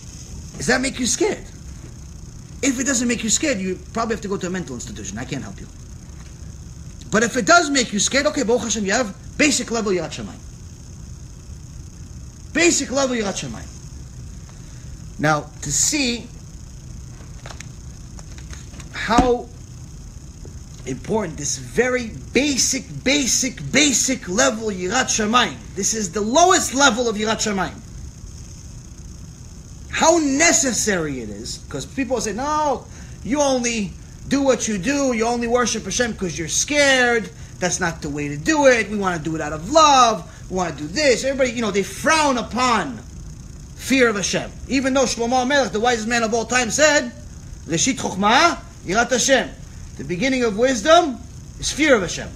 does that make you scared? If it doesn't make you scared, you probably have to go to a mental institution. I can't help you. But if it does make you scared, okay, Baruch Hashem, you have basic level Yirat Shamayim. Basic level Yirat Shamayim. Now, to see how important this very basic level Yirat Shamayim, this is the lowest level of Yirat Shamayim. How necessary it is, because people say, no, you only do what you do, you only worship Hashem because you're scared. That's not the way to do it. We want to do it out of love. We want to do this. Everybody, they frown upon fear of Hashem. Even though Shlomo HaMelech, the wisest man of all time, said, Reshit Chokhmah, Yirat Hashem. The beginning of wisdom is fear of Hashem.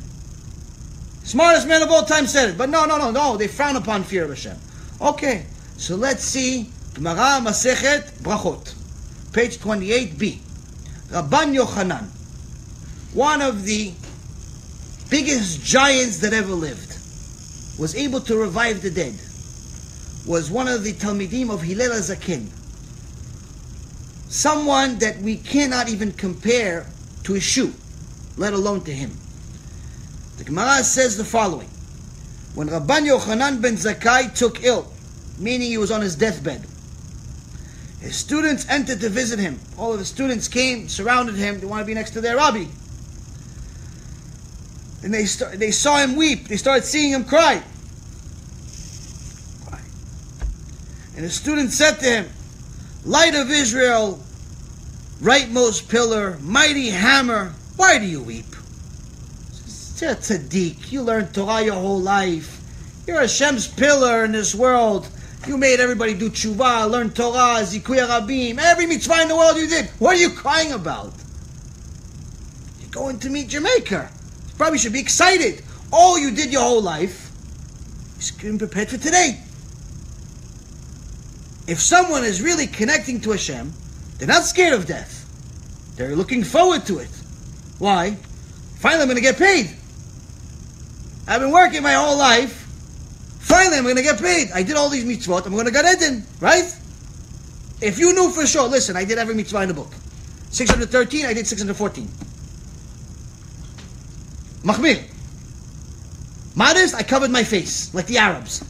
Smartest man of all time said it. But no. They frown upon fear of Hashem. Okay, so let's see Gemara Masechet Brachot, page 28b. Rabban Yochanan, one of the biggest giants that ever lived, was able to revive the dead. Was one of the Talmidim of Hillel HaZaken. Someone that we cannot even compare to a shoe, let alone to him. The Gemara says the following. When Rabban Yochanan ben Zakkai took ill, meaning he was on his deathbed, his students entered to visit him. All of the students came, surrounded him. They want to be next to their rabbi. And they saw him weep. They started seeing him cry. And the students said to him, Light of Israel, rightmost pillar, mighty hammer, why do you weep? You're a tzaddik. You learned Torah your whole life. You're Hashem's pillar in this world. You made everybody do tshuva, learn Torah, zikuy rabim, every mitzvah in the world you did. What are you crying about? You're going to meet Jamaica. You probably should be excited. All you did your whole life is getting prepared for today. If someone is really connecting to Hashem, they're not scared of death. They're looking forward to it. Why? Finally I'm going to get paid. I've been working my whole life. Finally, I'm going to get paid. I did all these mitzvot. I'm going to get Eden, right? If you knew for sure, listen, I did every mitzvah in the book. 613, I did 614. Machmir. Modest, I covered my face, like the Arabs.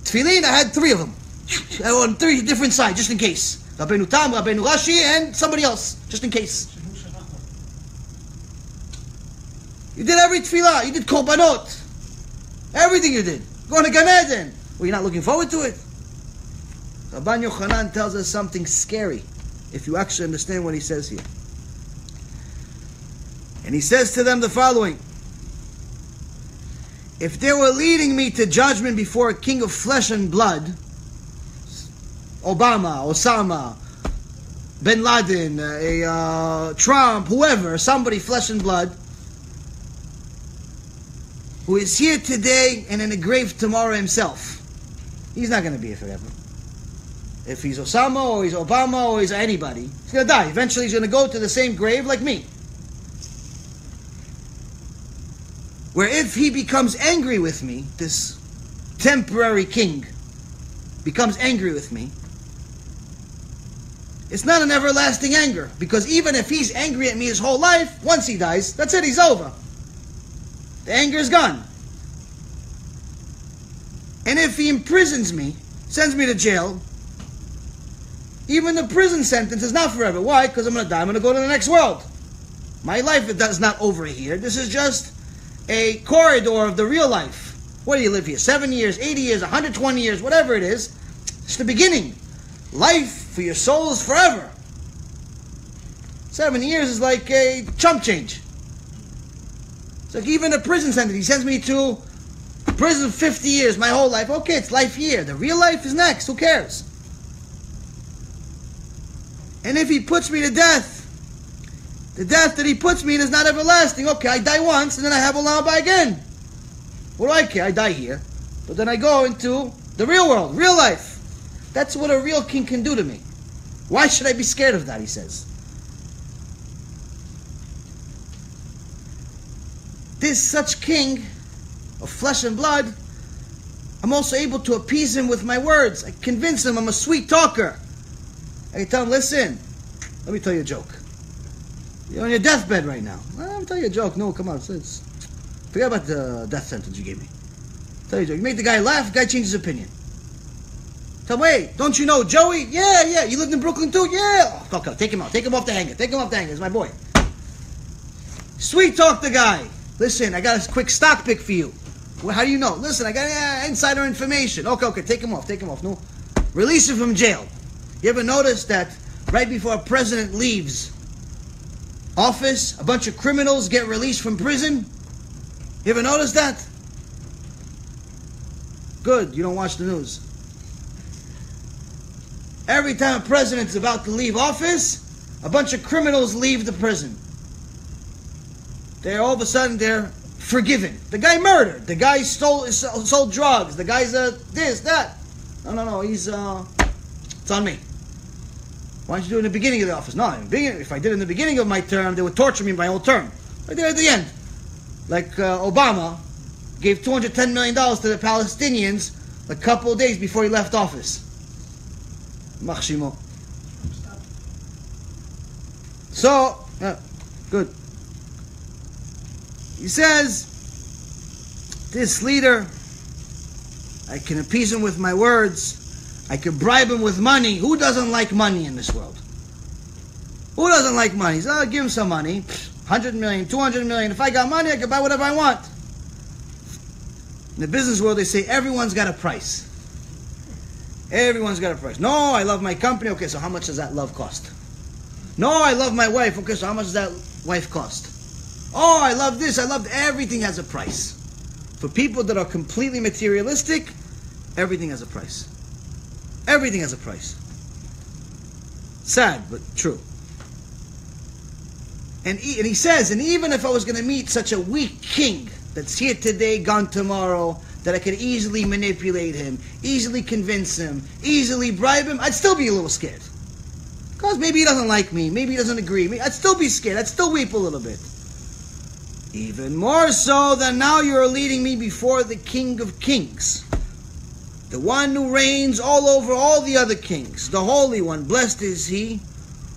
Tefillin, I had 3 of them. On 3 different sides, just in case. Rabbeinu Tam, Rabbeinu Rashi, and somebody else, just in case. You did every tefillah, you did korbanot. Everything you did. Going to Gan Eden. Well, you're not looking forward to it? Rabban Yochanan tells us something scary, if you actually understand what he says here. And he says to them the following: if they were leading me to judgment before a king of flesh and blood, Obama, Osama, Bin Laden, Trump, whoever, somebody flesh and blood, who is here today and in the grave tomorrow himself, he's not going to be here forever. If he's Osama or he's Obama or he's anybody, he's going to die. Eventually he's going to go to the same grave like me. Where if he becomes angry with me, this temporary king becomes angry with me, it's not an everlasting anger. Because even if he's angry at me his whole life, once he dies, that's it, he's over. The anger is gone. And if he imprisons me, sends me to jail, even the prison sentence is not forever. Why? Because I'm going to die, I'm going to go to the next world. My life is not over here. This is just a corridor of the real life. What do you live here? 7 years, 80 years, 120 years, whatever it is. It's the beginning. Life for your soul is forever. 7 years is like a chump change. It's like even a prison sentence. He sends me to prison 50 years, my whole life. Okay, it's life here. The real life is next. Who cares? And if he puts me to death, the death that he puts me in is not everlasting. Okay, I die once and then I have Olam Haba again. What do I care? I die here. But then I go into the real world, real life. That's what a real king can do to me. Why should I be scared of that, he says. This such king of flesh and blood, I'm also able to appease him with my words. I convince him I'm a sweet talker. I can tell him, listen, let me tell you a joke. You're on your deathbed right now. I'll tell you a joke. No, come on. Forget about the death sentence you gave me. I'll tell you a joke. You make the guy laugh, the guy changes his opinion. Tell him, hey, don't you know Joey? Yeah. You lived in Brooklyn too? Yeah. Oh, okay, take him out. Take him off the hanger. Take him off the hanger. He's my boy. Sweet talk the guy. Listen, I got a quick stock pick for you. Well, how do you know? Listen, I got insider information. Okay, take him off. No. Release him from jail. You ever notice that right before a president leaves office, a bunch of criminals get released from prison? You ever notice that? Good, you don't watch the news. Every time a president's about to leave office, a bunch of criminals leave the prison. All of a sudden they're forgiven. The guy murdered. The guy sold drugs. The guy's this, that. No, he's it's on me. Why don't you do it in the beginning of the office? No, if I did it in the beginning of my term, they would torture me my whole term. Right there at the end. Like Obama gave $210 million to the Palestinians a couple of days before he left office. Machshimo. So, good. He says, this leader, I can appease him with my words. I can bribe him with money. Who doesn't like money in this world? Who doesn't like money? So I'll give him some money. 100 million, 200 million. If I got money, I can buy whatever I want. In the business world, they say everyone's got a price. Everyone's got a price. No, I love my company. Okay, so how much does that love cost? No, I love my wife. Okay, so how much does that wife cost? Oh, I love this. I love everything has a price. For people that are completely materialistic, everything has a price. Everything has a price. Sad, but true. And he says, and even if I was going to meet such a weak king that's here today, gone tomorrow, that I could easily manipulate him, easily convince him, easily bribe him, I'd still be a little scared. Because maybe he doesn't like me, maybe he doesn't agree. I'd still be scared, I'd still weep a little bit. Even more so than now you're leading me before the King of Kings, the one who reigns all over all the other kings, the Holy One, blessed is he,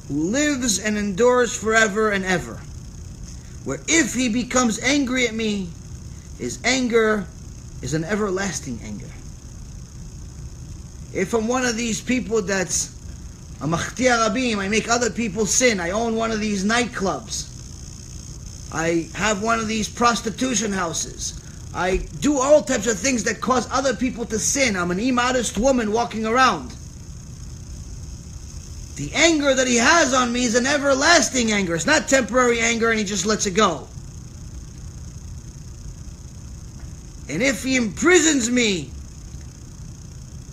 who lives and endures forever and ever. Where if he becomes angry at me, his anger is an everlasting anger. If I'm one of these people that's a machtia rabim, I make other people sin, I own one of these nightclubs, I have one of these prostitution houses, I do all types of things that cause other people to sin, I'm an immodest woman walking around, the anger that he has on me is an everlasting anger. It's not temporary anger and he just lets it go. And if he imprisons me,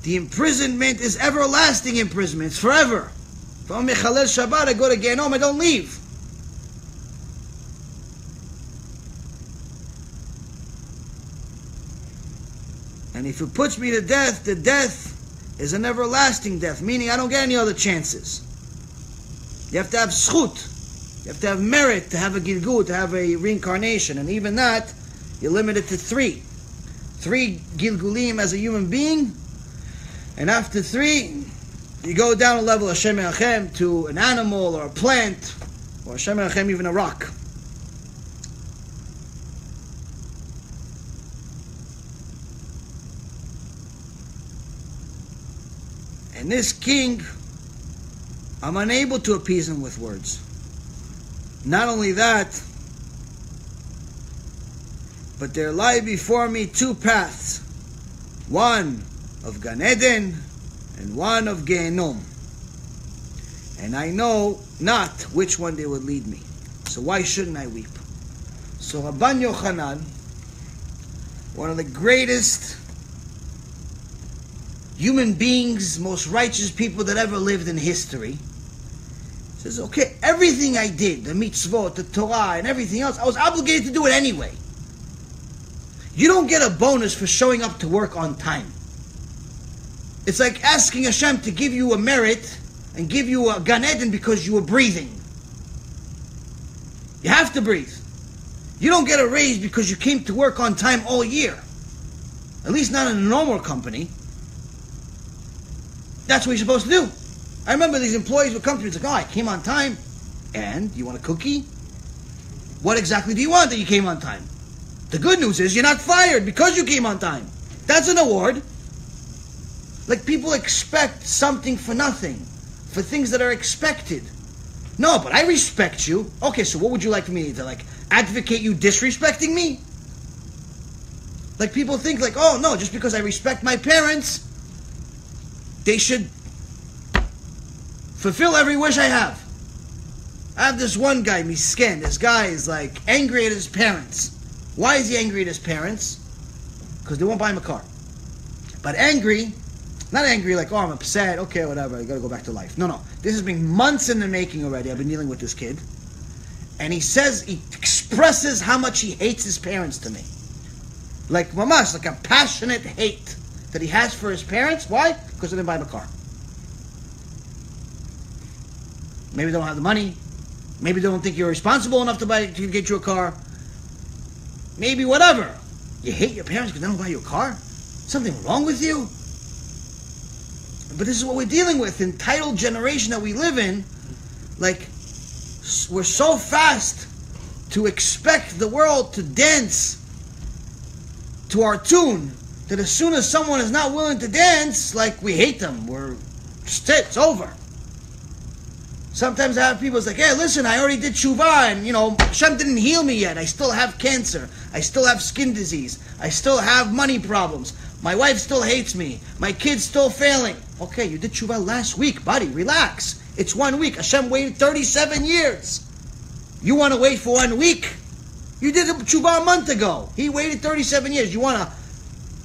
the imprisonment is everlasting imprisonment. It's forever. If I'm mechalel Shabbat, I go to Gehenom, I don't leave. And if he puts me to death, the death is an everlasting death, meaning I don't get any other chances. You have to have zchut, you have to have merit to have a gilgul, to have a reincarnation, and even that, you're limited to 3. 3 gilgulim as a human being, and after 3, you go down a level of Hashem Erachem to an animal or a plant, or Hashem Erachem even a rock. And this king, I'm unable to appease him with words. Not only that, but there lie before me 2 paths. One of Gan Eden and one of Gehenom. And I know not which one they would lead me. So why shouldn't I weep? So Rabban Yochanan, one of the greatest human beings, most righteous people that ever lived in history, says, okay, everything I did, the mitzvot, the Torah, and everything else, I was obligated to do it anyway. You don't get a bonus for showing up to work on time. It's like asking Hashem to give you a merit and give you a Gan Eden because you were breathing. You have to breathe. You don't get a raise because you came to work on time all year. At least not in a normal company. That's what you're supposed to do. I remember these employees would come to me and say, oh, I came on time. And you want a cookie? What exactly do you want that you came on time? The good news is you're not fired because you came on time. That's an award. Like people expect something for nothing, for things that are expected. No, but I respect you. Okay, so what would you like me to advocate you disrespecting me? Like people think like, oh no, just because I respect my parents, they should fulfill every wish I have. I have this one guy, misken. This guy is like angry at his parents. Why is he angry at his parents? Because they won't buy him a car. But angry, not angry like, oh, I'm upset, okay, whatever, I gotta go back to life. No. This has been months in the making already. I've been dealing with this kid. And he says, he expresses how much he hates his parents to me. Like, mamash, like a passionate hate that he has for his parents. Why? Because they didn't buy him a car. Maybe they don't have the money. Maybe they don't think you're responsible enough to get you a car. Maybe whatever. You hate your parents because they don't buy you a car? Something wrong with you? But this is what we're dealing with. Entitled generation that we live in, like, we're so fast to expect the world to dance to our tune that as soon as someone is not willing to dance, like, we hate them. It's over. Sometimes I have people say, hey, listen, I already did tshuva and, Hashem didn't heal me yet. I still have cancer. I still have skin disease. I still have money problems. My wife still hates me. My kid's still failing. Okay, you did tshuva last week, buddy. Relax. It's 1 week. Hashem waited 37 years. You want to wait for 1 week? You did tshuva a month ago. He waited 37 years. You want to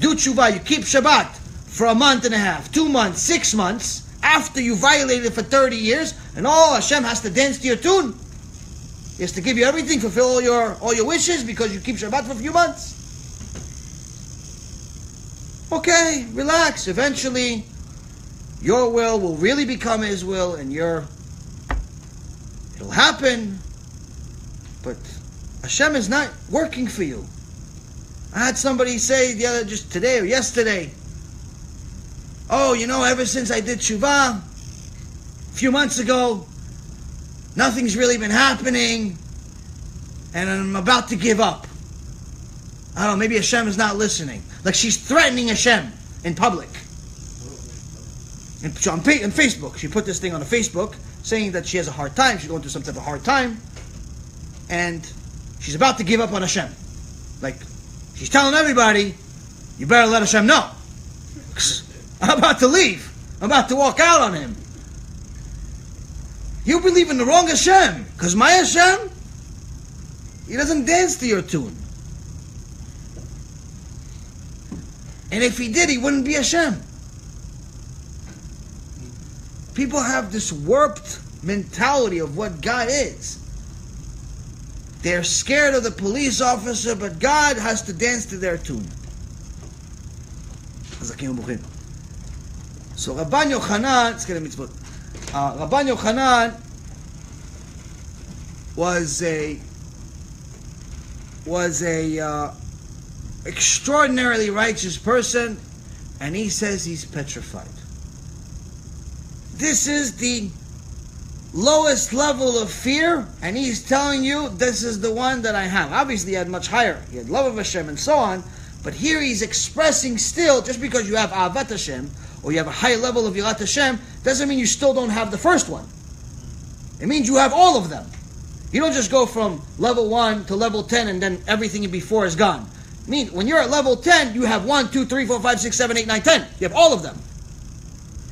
do tshuva. You keep Shabbat for a month and a half, 2 months, 6 months. After you violated it for 30 years, and Hashem has to dance to your tune. He has to give you everything, fulfill all your wishes because you keep Shabbat for a few months. Okay, relax. Eventually, your will really become His will, and it'll happen. But Hashem is not working for you. I had somebody say just today or yesterday, oh, you know, ever since I did tshuva, a few months ago, nothing's really been happening, and I'm about to give up. I don't know, maybe Hashem is not listening. Like she's threatening Hashem in public. And on Facebook, she put this thing on Facebook, saying that she has a hard time, she's going through some type of hard time, and she's about to give up on Hashem. Like, she's telling everybody, you better let Hashem know. I'm about to leave. I'm about to walk out on him. You believe in the wrong Hashem. Because my Hashem, he doesn't dance to your tune. And if he did, he wouldn't be Hashem. People have this warped mentality of what God is. They're scared of the police officer, but God has to dance to their tune. So Rabbi Yochanan, Rabbi Yochanan was a extraordinarily righteous person, and he says he's petrified. This is the lowest level of fear, and he's telling you this is the one that I have. Obviously, he had much higher. He had love of Hashem and so on, but here he's expressing still, just because you have Ahavat Hashem, or you have a high level of Yirat Hashem, doesn't mean you still don't have the first one. It means you have all of them. You don't just go from level 1 to level 10 and then everything before is gone. I mean, when you're at level 10, you have 1, 2, 3, 4, 5, 6, 7, 8, 9, 10. You have all of them.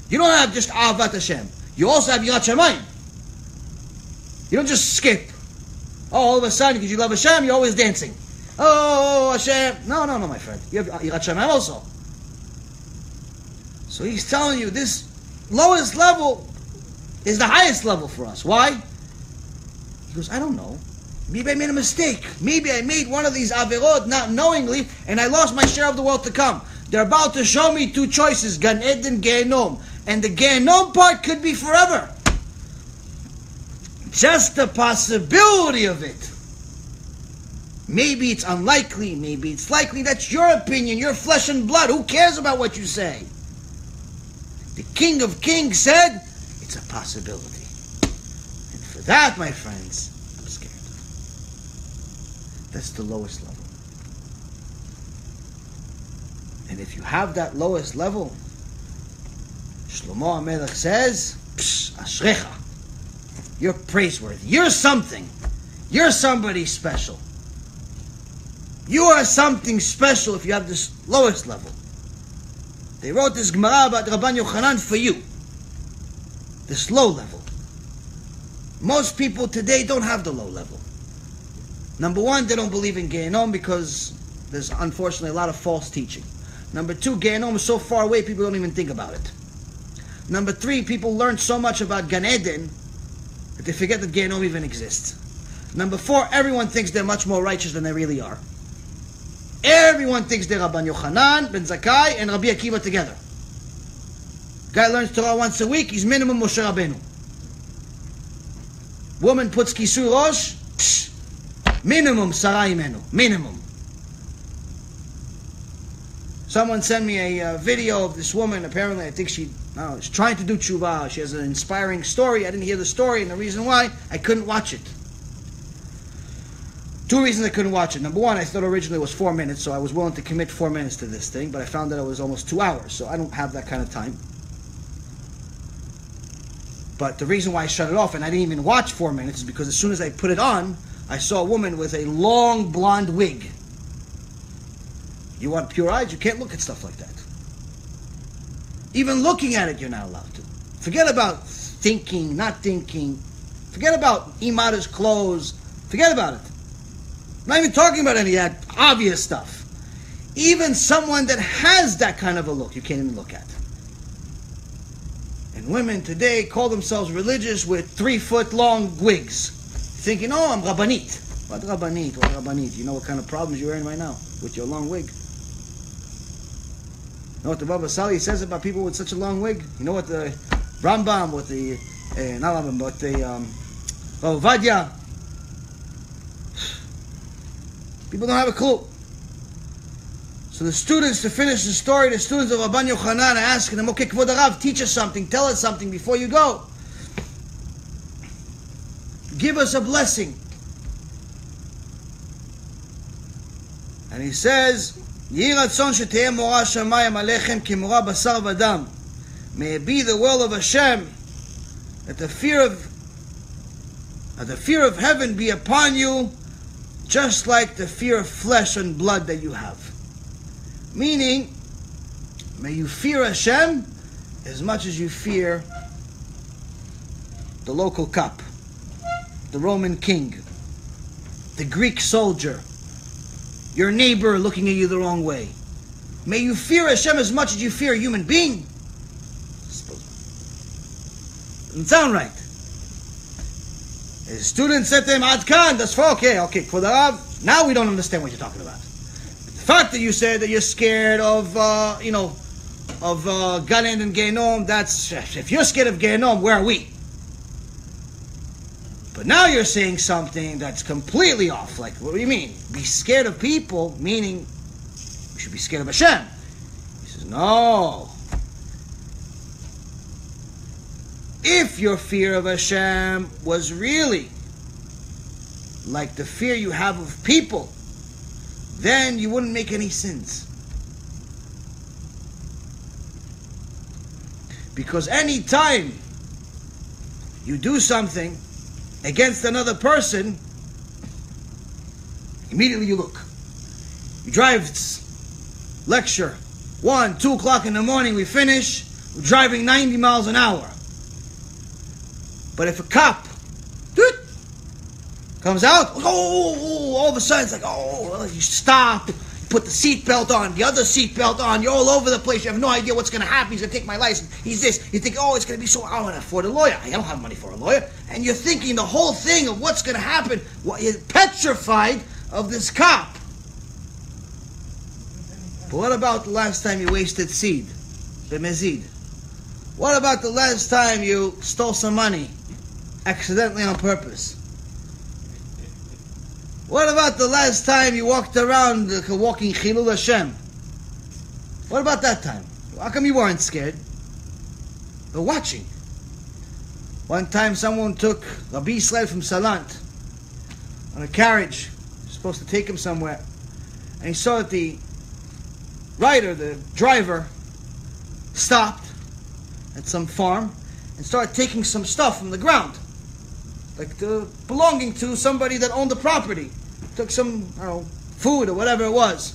You don't have just Ahavat Hashem. You also have Yirat Shamayim. You don't just skip. Oh, all of a sudden, because you love Hashem, you're always dancing. Oh, Hashem. No, my friend. You have Yirat Shamayim also. So he's telling you this lowest level is the highest level for us. Why? He goes, I don't know. Maybe I made a mistake. Maybe I made one of these averot not knowingly, and I lost my share of the world to come. They're about to show me two choices, Gan Eden, Gehenom. And the Gehenom part could be forever. Just the possibility of it. Maybe it's unlikely, maybe it's likely. That's your opinion, your flesh and blood. Who cares about what you say? The King of Kings said, it's a possibility. And for that, my friends, I'm scared. That's the lowest level. And if you have that lowest level, Shlomo HaMelech says, Ashrecha, you're praiseworthy. You're something. You're somebody special. You are something special if you have this lowest level. They wrote this Gemara about Rabbi Yochanan for you. This low level. Most people today don't have the low level. Number one, they don't believe in Gehenom because there's unfortunately a lot of false teaching. Number two, Gehenom is so far away people don't even think about it. Number three, people learn so much about Gan Eden that they forget that Gehenom even exists. Number four, everyone thinks they're much more righteous than they really are. Everyone thinks they're Rabban Yochanan, Ben Zakkai, and Rabbi Akiva together. Guy learns Torah once a week, he's minimum Moshe Rabbeinu. Woman puts Kisur Rosh, minimum Sarah Imenu. Minimum. Someone sent me a video of this woman, apparently, I think she's trying to do tshuva. She has an inspiring story. I didn't hear the story, and the reason why, I couldn't watch it. Two reasons I couldn't watch it. Number one, I thought originally it was 4 minutes, so I was willing to commit 4 minutes to this thing, but I found that it was almost 2 hours, so I don't have that kind of time. But the reason why I shut it off, and I didn't even watch 4 minutes, is because as soon as I put it on, I saw a woman with a long blonde wig. You want pure eyes? You can't look at stuff like that. Even looking at it, you're not allowed to. Forget about thinking, not thinking. Forget about Imada's clothes. Forget about it. I'm not even talking about any of that obvious stuff. Even someone that has that kind of a look, you can't even look at. And women today call themselves religious with 3-foot long wigs. Thinking, oh, I'm Rabbanit. What Rabbanit? What Rabbanit? You know what kind of problems you're in right now with your long wig? You know what the Baba Sali says about people with such a long wig? You know what the Rambam, what the, not Rambam, but the Vadia. People don't have a clue. So the students, to finish the story, the students of Rabban Yochanan are asking him, okay, Kvod Harav, teach us something, tell us something before you go. Give us a blessing. And he says, Yehi ratzon sheteheh morah shamayim alechem kimorah basar v'dam. May it be the will of Hashem that the fear of heaven be upon you, just like the fear of flesh and blood that you have. Meaning, may you fear Hashem as much as you fear the local cop, the Roman king, the Greek soldier, your neighbor looking at you the wrong way. May you fear Hashem as much as you fear a human being. Doesn't sound right. His student said to him, Adkan, that's for okay, Kvod Harav, now we don't understand what you're talking about. The fact that you said that you're scared of, Gan Eden and Gehenom, that's, if you're scared of Gehenom, where are we? But now you're saying something that's completely off. Like, what do you mean? Be scared of people, meaning you should be scared of Hashem. He says, no. If your fear of Hashem was really like the fear you have of people, then you wouldn't make any sins. Because any time you do something against another person, immediately you look. You drive, lecture, 1, 2 o'clock in the morning, we finish, we're driving 90 miles an hour. But if a cop comes out, all of a sudden it's like, you stop, you put the seatbelt on, the other seatbelt on, you're all over the place, you have no idea what's going to happen, he's going to take my license, he's this, you think, it's going to be so, I want to afford a lawyer, I don't have money for a lawyer, and you're thinking the whole thing of what's going to happen, you're petrified of this cop. But what about the last time you wasted seed, bemezid? What about the last time you stole some money, accidentally on purpose? What about the last time you walked around walking Chilul Hashem? What about that time? How come you weren't scared? They're watching. One time someone took Rabbi Yisrael from Salant on a carriage. He was supposed to take him somewhere. And he saw that the rider, the driver, stopped at some farm and started taking some stuff from the ground, like belonging to somebody that owned the property. Took some, food or whatever it was.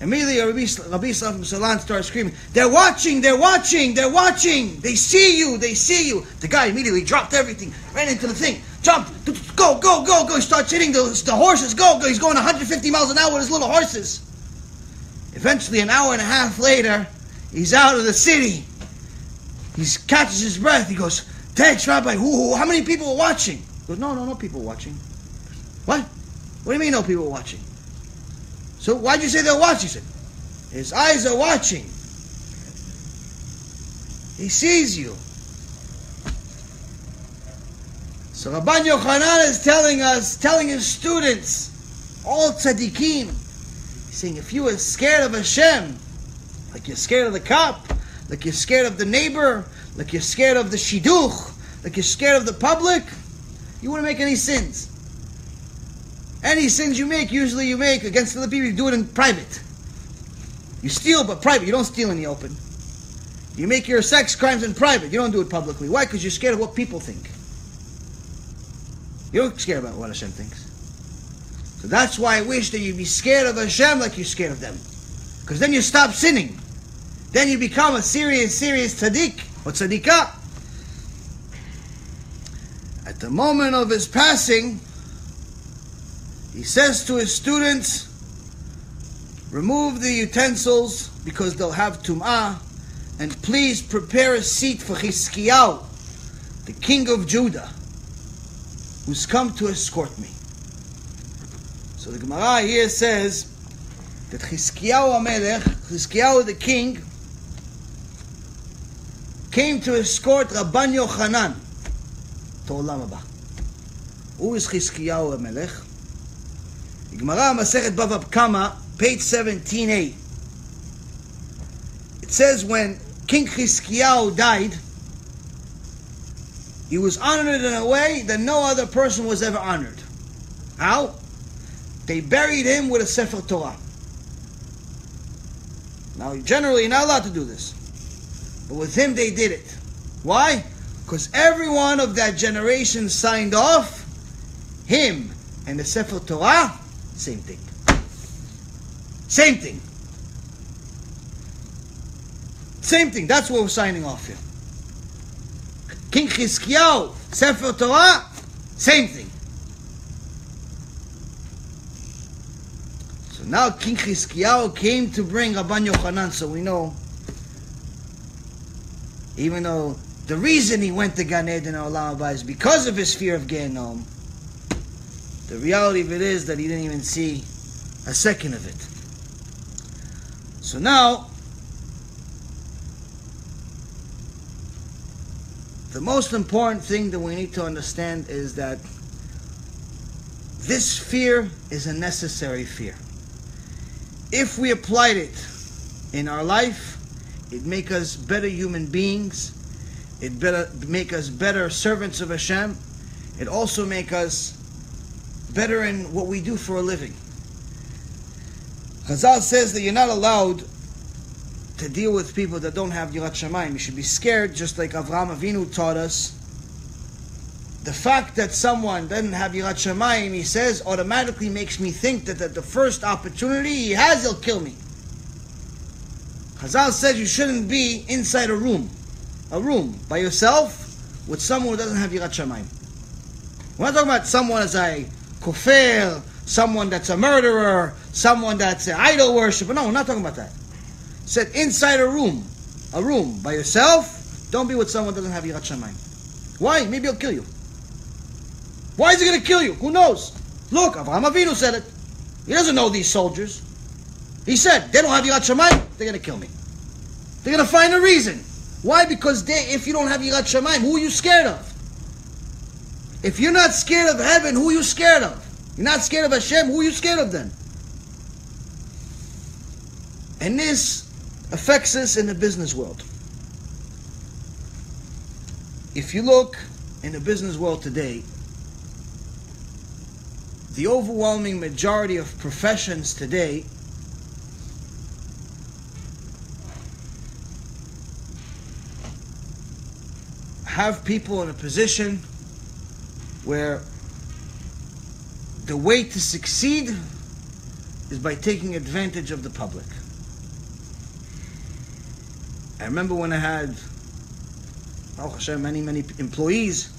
Immediately Rabbi Yisrael from Salant started screaming, they're watching, they're watching, they're watching, they see you, they see you. The guy immediately dropped everything, ran into the thing, jumped, go, go, go, go. He starts hitting the horses, go, go. He's going 150 miles an hour with his little horses. Eventually, an hour and a half later, he's out of the city. He catches his breath. He goes, thanks, Rabbi, how many people are watching? He goes, no people watching. What? What do you mean no people are watching? So why'd you say they're watching? He said, his eyes are watching. He sees you. So Rabban Yochanan is telling his students, all tzaddikim, he's saying, if you are scared of Hashem, like you're scared of the cop, like you're scared of the neighbor, like you're scared of the shidduch, like you're scared of the public, you wouldn't make any sins. Any sins you make, usually you make against other people, you do it in private. You steal, but private. You don't steal in the open. You make your sex crimes in private. You don't do it publicly. Why? Because you're scared of what people think. You're not scared about what Hashem thinks. So that's why I wish that you'd be scared of Hashem like you're scared of them. Because then you stop sinning. Then you become a serious tzaddik or tzaddikah. At the moment of his passing, he says to his students, remove the utensils because they'll have tum'ah, and please prepare a seat for Chizkiyahu, the king of Judah, who's come to escort me. So the Gemara here says that Chizkiyahu the king, came to escort Rabban Yochanan to Olam Haba. Who is Chizkiyahu HaMelech? The Gemara Masechet Bava Kama page 17a. It says when King Chizkiyahu died, he was honored in a way that no other person was ever honored. How? They buried him with a Sefer Torah. Now, generally, you're not allowed to do this. But with him, they did it. Why? Because everyone of that generation signed off. Him and the Sefer Torah, same thing. Same thing. Same thing. That's what we're signing off here. King Chizkiyahu, Sefer Torah, same thing. So now King Chizkiyahu came to bring Rabban Yochanan, so we know, even though the reason he went to Gan Eden or Olam Haba is because of his fear of Gehenom, the reality of it is that he didn't even see a second of it. So now, the most important thing that we need to understand is that this fear is a necessary fear. If we applied it in our life, it'd make us better human beings. It'd make us better servants of HaShem. It'd also make us better in what we do for a living. Chazal says that you're not allowed to deal with people that don't have Yirat Shamayim. You should be scared, just like Avraham Avinu taught us. The fact that someone doesn't have Yirat Shamayim, he says, automatically makes me think that at the first opportunity he has, he'll kill me. Chazal says you shouldn't be inside a room by yourself with someone who doesn't have Yirat Shamayim. We're not talking about someone as a kofir, someone that's a murderer, someone that's an idol worshiper. No, we're not talking about that. It said inside a room by yourself. Don't be with someone who doesn't have Yirat Shamayim. Why? Maybe he'll kill you. Why is he going to kill you? Who knows? Look, Avraham Avinu said it. He doesn't know these soldiers. He said, they don't have Yirat Shamayim, they're going to kill me. They're going to find a reason. Why? Because if you don't have Yirat Shamayim, who are you scared of? If you're not scared of heaven, who are you scared of? You're not scared of HaShem, who are you scared of then? And this affects us in the business world. If you look in the business world today, the overwhelming majority of professions today have people in a position where the way to succeed is by taking advantage of the public. I remember when I had, oh HaShem, many employees,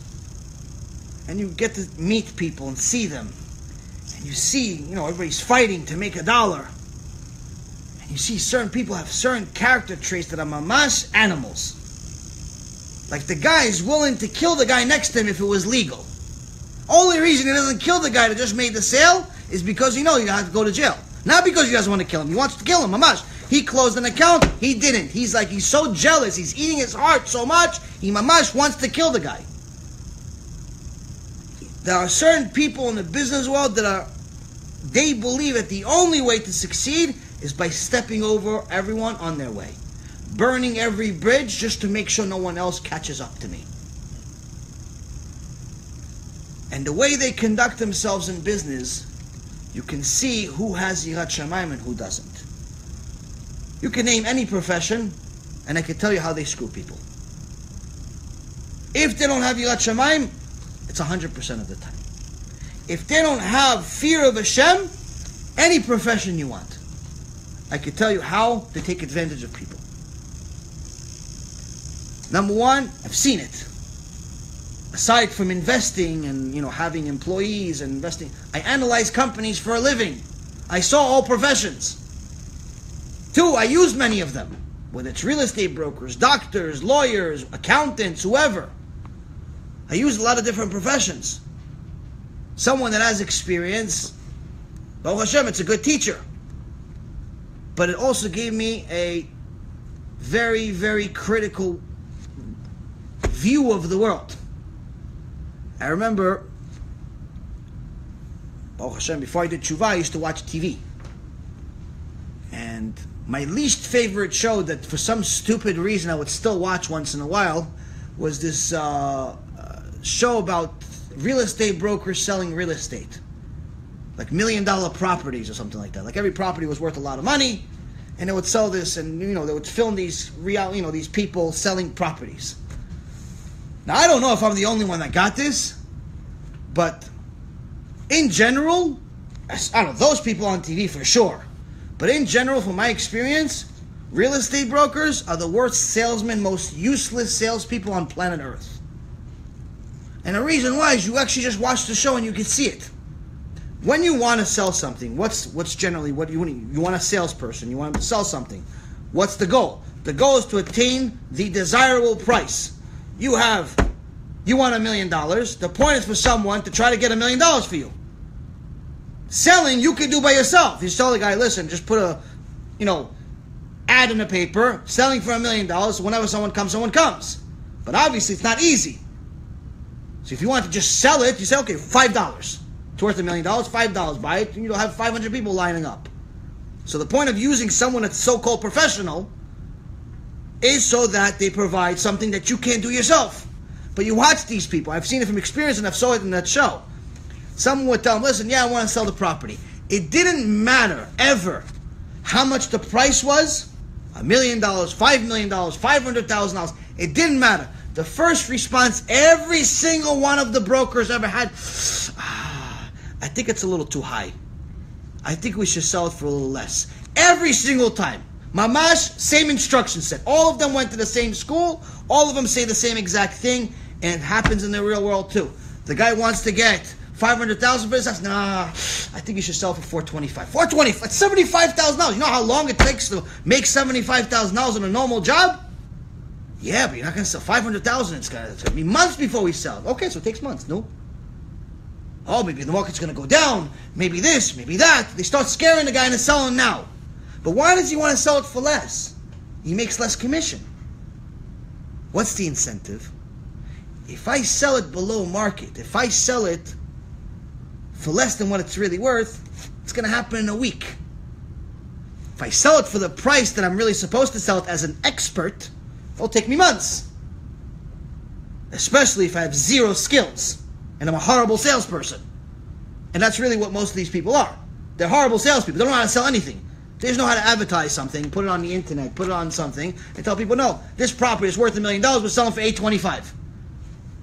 and you get to meet people and see them, and you see, everybody's fighting to make $1, and you see certain people have certain character traits that are mamash animals. Like the guy is willing to kill the guy next to him if it was legal. Only reason he doesn't kill the guy that just made the sale is because you have to go to jail. Not because he doesn't want to kill him. He wants to kill him, mamash. He closed an account, he didn't. He's so jealous, he's eating his heart so much, he mamash wants to kill the guy. There are certain people in the business world they believe that the only way to succeed is by stepping over everyone on their way. Burning every bridge just to make sure no one else catches up to me. And the way they conduct themselves in business, you can see who has Yirat Shamayim and who doesn't. You can name any profession, and I can tell you how they screw people. If they don't have Yirat Shamayim, it's 100% of the time. If they don't have fear of HaShem, any profession you want, I can tell you how they take advantage of people. Number one, I've seen it. Aside from investing and having employees and investing, I analyze companies for a living. I saw all professions. 2, I used many of them, whether it's real estate brokers, doctors, lawyers, accountants, whoever. I used a lot of different professions. Someone that has experience, Baruch Hashem, it's a good teacher. But it also gave me a very, very critical view of the world. I remember, Baruch Hashem, before I did tshuva, I used to watch TV. And my least favorite show that for some stupid reason I would still watch once in a while was this show about real estate brokers selling real estate. Like $1 million properties or something like that. Like every property was worth a lot of money, and they would sell this, and they would film these these people selling properties. Now I don't know if I'm the only one that got this, but in general, I don't know, those people on TV for sure. But in general, from my experience, real estate brokers are the worst salesmen, most useless salespeople on planet Earth. And the reason why is you actually just watch the show and you can see it. When you want to sell something, what's generally what you want a salesperson, you want them to sell something. What's the goal? The goal is to attain the desirable price. You want $1 million. The point is for someone to try to get $1 million for you. Selling, you can do by yourself. You tell the guy, listen, just put a, ad in the paper, selling for $1 million, so whenever someone comes. But obviously it's not easy. So if you want to just sell it, you say, okay, $5. It's worth $1 million, $5, buy it, and you'll have 500 people lining up. So the point of using someone that's so-called professional is so that they provide something that you can't do yourself. But you watch these people. I've seen it from experience and I've saw it in that show. Someone would tell them, listen, I want to sell the property. It didn't matter ever how much the price was, $1 million, $5 million, $500,000. It didn't matter. The first response every single one of the brokers ever had, I think it's a little too high. I think we should sell it for a little less. Every single time. Mamash, same instruction set. All of them went to the same school. All of them say the same exact thing. And it happens in the real world too. The guy wants to get $500,000 for this. Nah, I think you should sell for $425,000. $425,000. It's $75,000. You know how long it takes to make $75,000 on a normal job? Yeah, but you're not going to sell $500,000. It's going to be months before we sell. Okay, so it takes months. No. Oh, maybe the market's going to go down. Maybe this, maybe that. They start scaring the guy into selling now. But why does he want to sell it for less? He makes less commission. What's the incentive? If I sell it below market, if I sell it for less than what it's really worth, it's going to happen in a week. If I sell it for the price that I'm really supposed to sell it as an expert, it'll take me months. Especially if I have zero skills and I'm a horrible salesperson. And that's really what most of these people are. They're horrible salespeople. They don't know how to sell anything. They just know how to advertise something, put it on the internet, put it on something, and tell people, no, this property is worth $1 million, we're selling for $825.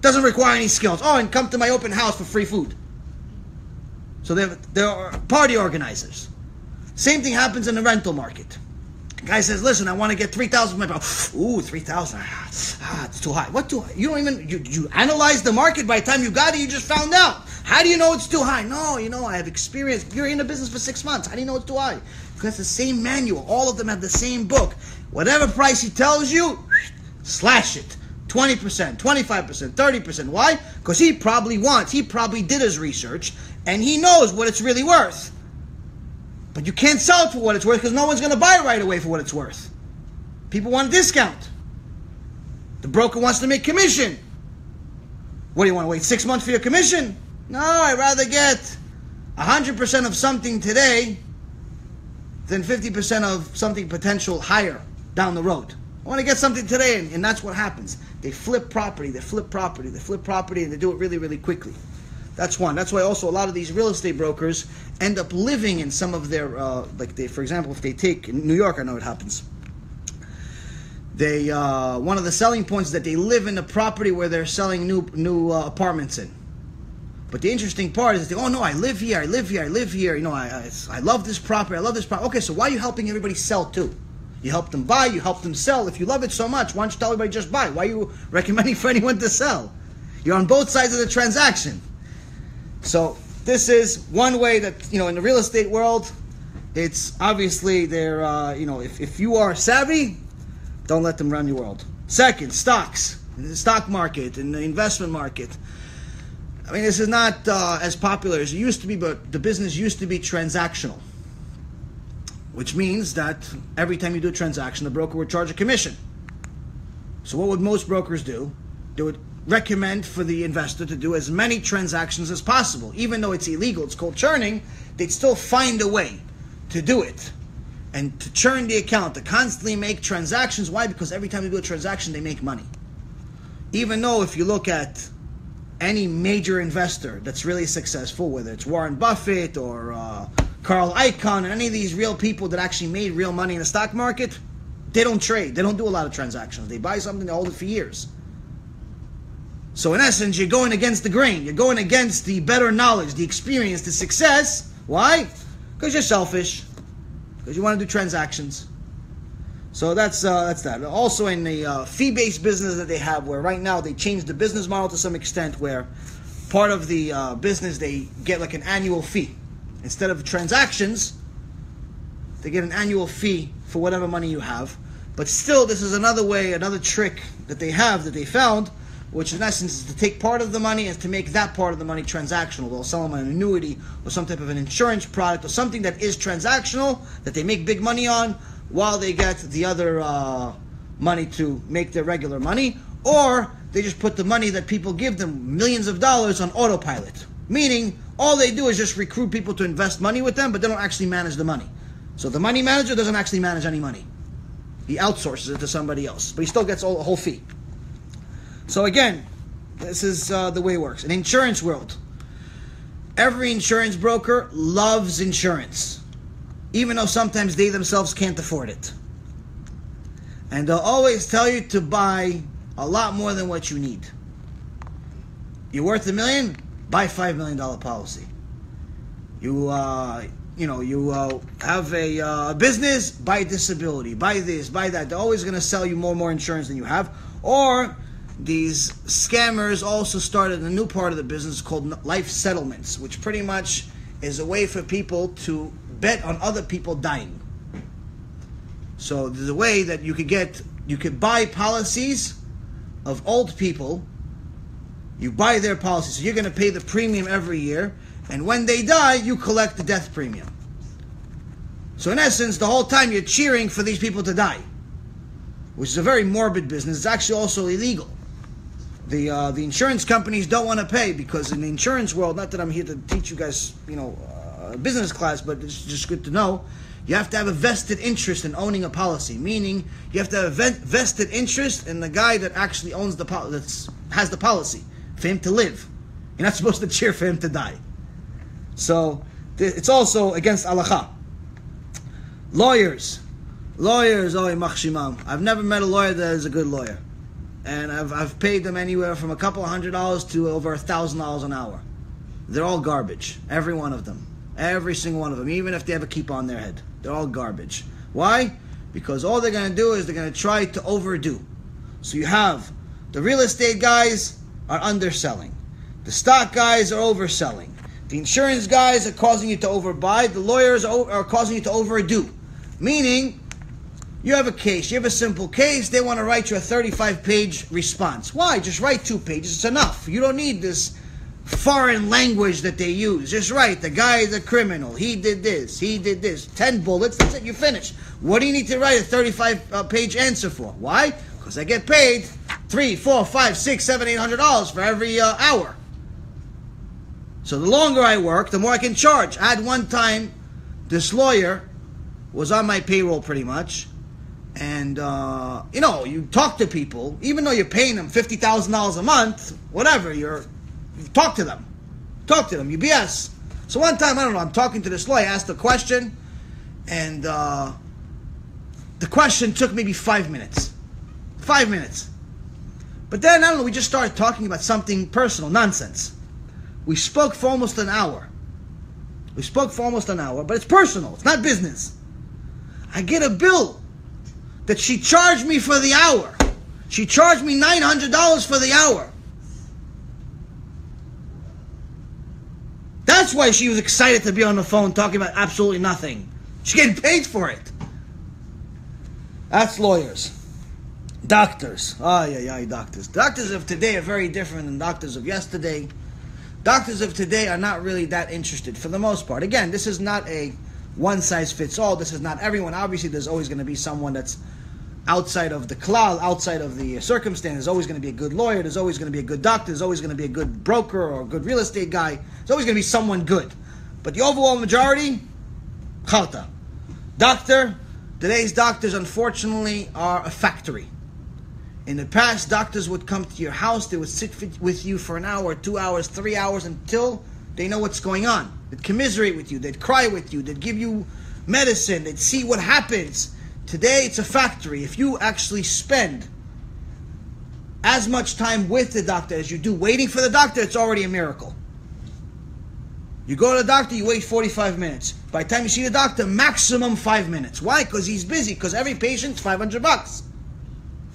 Doesn't require any skills. Oh, and come to my open house for free food. So they're party organizers. Same thing happens in the rental market. The guy says, listen, I want to get $3,000 for my property. Ooh, $3,000. It's too high. What too high? You don't even, you analyze the market. By the time you got it, you just found out. How do you know it's too high? No, I have experience. You're in the business for 6 months. How do you know it's too high? Because it's the same manual. All of them have the same book. Whatever price he tells you, slash it. 20%, 25%, 30%. Why? Because he probably did his research, and he knows what it's really worth. But you can't sell it for what it's worth because no one's going to buy it right away for what it's worth. People want a discount. The broker wants to make commission. What do you want to wait 6 months for your commission? No, I'd rather get 100% of something today than 50% of something potential higher down the road. I want to get something today, and that's what happens. They flip property, and they do it really, really quickly. That's one. That's why also a lot of these real estate brokers end up living in some of their, for example, if they take, in New York, I know it happens. They, one of the selling points is that they live in the property where they're selling new apartments in. But the interesting part is that oh no, I live here. I love this property. Okay, so why are you helping everybody sell too? You help them buy, you help them sell. If you love it so much, why don't you tell everybody just buy? Why are you recommending for anyone to sell? You're on both sides of the transaction. So this is one way that, in the real estate world, it's obviously they're, if you are savvy, don't let them run your world. Second, stocks, the stock market and the investment market. I mean, this is not as popular as it used to be, but the business used to be transactional, which means that every time you do a transaction, the broker would charge a commission. So what would most brokers do? They would recommend for the investor to do as many transactions as possible. Even though it's illegal, it's called churning, they'd still find a way to do it. and to churn the account, to constantly make transactions. Why? Because every time they do a transaction, they make money. Even though if you look at any major investor that's really successful, whether it's Warren Buffett or Carl Icahn, and any of these real people that actually made real money in the stock market, they don't trade. They don't do a lot of transactions. They buy something, they hold it for years. So in essence, you're going against the grain. You're going against the better knowledge, the experience, the success. Why? Because you're selfish. Because you want to do transactions. So that's that. Also in the fee-based business that they have, where right now they changed the business model to some extent, where part of the business they get like an annual fee. Instead of transactions, they get an annual fee for whatever money you have. But still, this is another way, another trick that they have, that they found, which in essence is to take part of the money and to make that part of the money transactional. They'll sell them an annuity or some type of an insurance product or something that is transactional, that they make big money on, while they get the other money to make their regular money. Or they just put the money that people give them, millions of dollars, on autopilot. Meaning, all they do is just recruit people to invest money with them, but they don't actually manage the money. So the money manager doesn't actually manage any money. He outsources it to somebody else, but he still gets a whole fee. So again, this is the way it works. In insurance world, every insurance broker loves insurance, even though sometimes they themselves can't afford it. And they'll always tell you to buy a lot more than what you need. You're worth $1 million? Buy $5 million policy. You have a business, buy disability, buy this, buy that. They're always going to sell you more and more insurance than you have. Or these scammers also started a new part of the business called life settlements, which pretty much is a way for people to bet on other people dying. So there's a way that you could buy policies of old people. You buy their policy, so you're going to pay the premium every year, and when they die, you collect the death premium. So in essence, the whole time you're cheering for these people to die, which is a very morbid business. It's actually also illegal. The insurance companies don't want to pay, because in the insurance world, not that I'm here to teach you guys, a business class, but it's just good to know, you have to have a vested interest in owning a policy, meaning you have to have a vested interest in the guy that actually owns the has the policy, for him to live. You're not supposed to cheer for him to die. So it's also against halakha. Lawyers, I've never met a lawyer that is a good lawyer, and I've paid them anywhere from a couple $100 to over $1,000 an hour. They're all garbage, every one of them, every single one of them. Even if they have a kippah on their head, they're all garbage. Why? Because all they're going to do is they're going to try to overdo. So you have the real estate guys are underselling, the stock guys are overselling, the insurance guys are causing you to overbuy, the lawyers are causing you to overdo. Meaning, you have a case, you have a simple case, they want to write you a 35-page response. Why? Just write 2 pages, it's enough. You don't need this foreign language that they use. Just write, the guy is a criminal, he did this, 10 bullets, that's it, you're finished. What do you need to write a 35-page answer for? Why? Because I get paid $300, $400, $500, $600, $700, $800 for every hour. So the longer I work, the more I can charge. I had one time, this lawyer was on my payroll pretty much, and you talk to people, even though you're paying them $50,000 a month, whatever, you talk to them, you BS. So one time, I'm talking to this lawyer, I asked a question, and the question took maybe 5 minutes. 5 minutes. But then, we just started talking about something personal, nonsense. We spoke for almost an hour. But it's personal, it's not business. I get a bill that she charged me for the hour. She charged me $900 for the hour. That's why she was excited to be on the phone talking about absolutely nothing. She's getting paid for it. That's lawyers. Doctors. Doctors. Doctors of today are very different than doctors of yesterday. Doctors of today are not really that interested, for the most part. Again, this is not a one-size-fits-all. This is not everyone. Obviously, there's always going to be someone that's outside of the klal, outside of the circumstance. There's always going to be a good lawyer. There's always going to be a good doctor. There's always going to be a good broker or a good real estate guy. There's always going to be someone good. But the overall majority, chalta. Doctor, Today's doctors, unfortunately, are a factory. In the past, doctors would come to your house, they would sit with you for an hour, 2 hours, 3 hours, until they know what's going on. They'd commiserate with you, they'd cry with you, they'd give you medicine, they'd see what happens. Today, it's a factory. If you actually spend as much time with the doctor as you do waiting for the doctor, it's already a miracle. You go to the doctor, you wait 45 minutes. By the time you see the doctor, maximum 5 minutes. Why? Because he's busy. Because every patient's $500.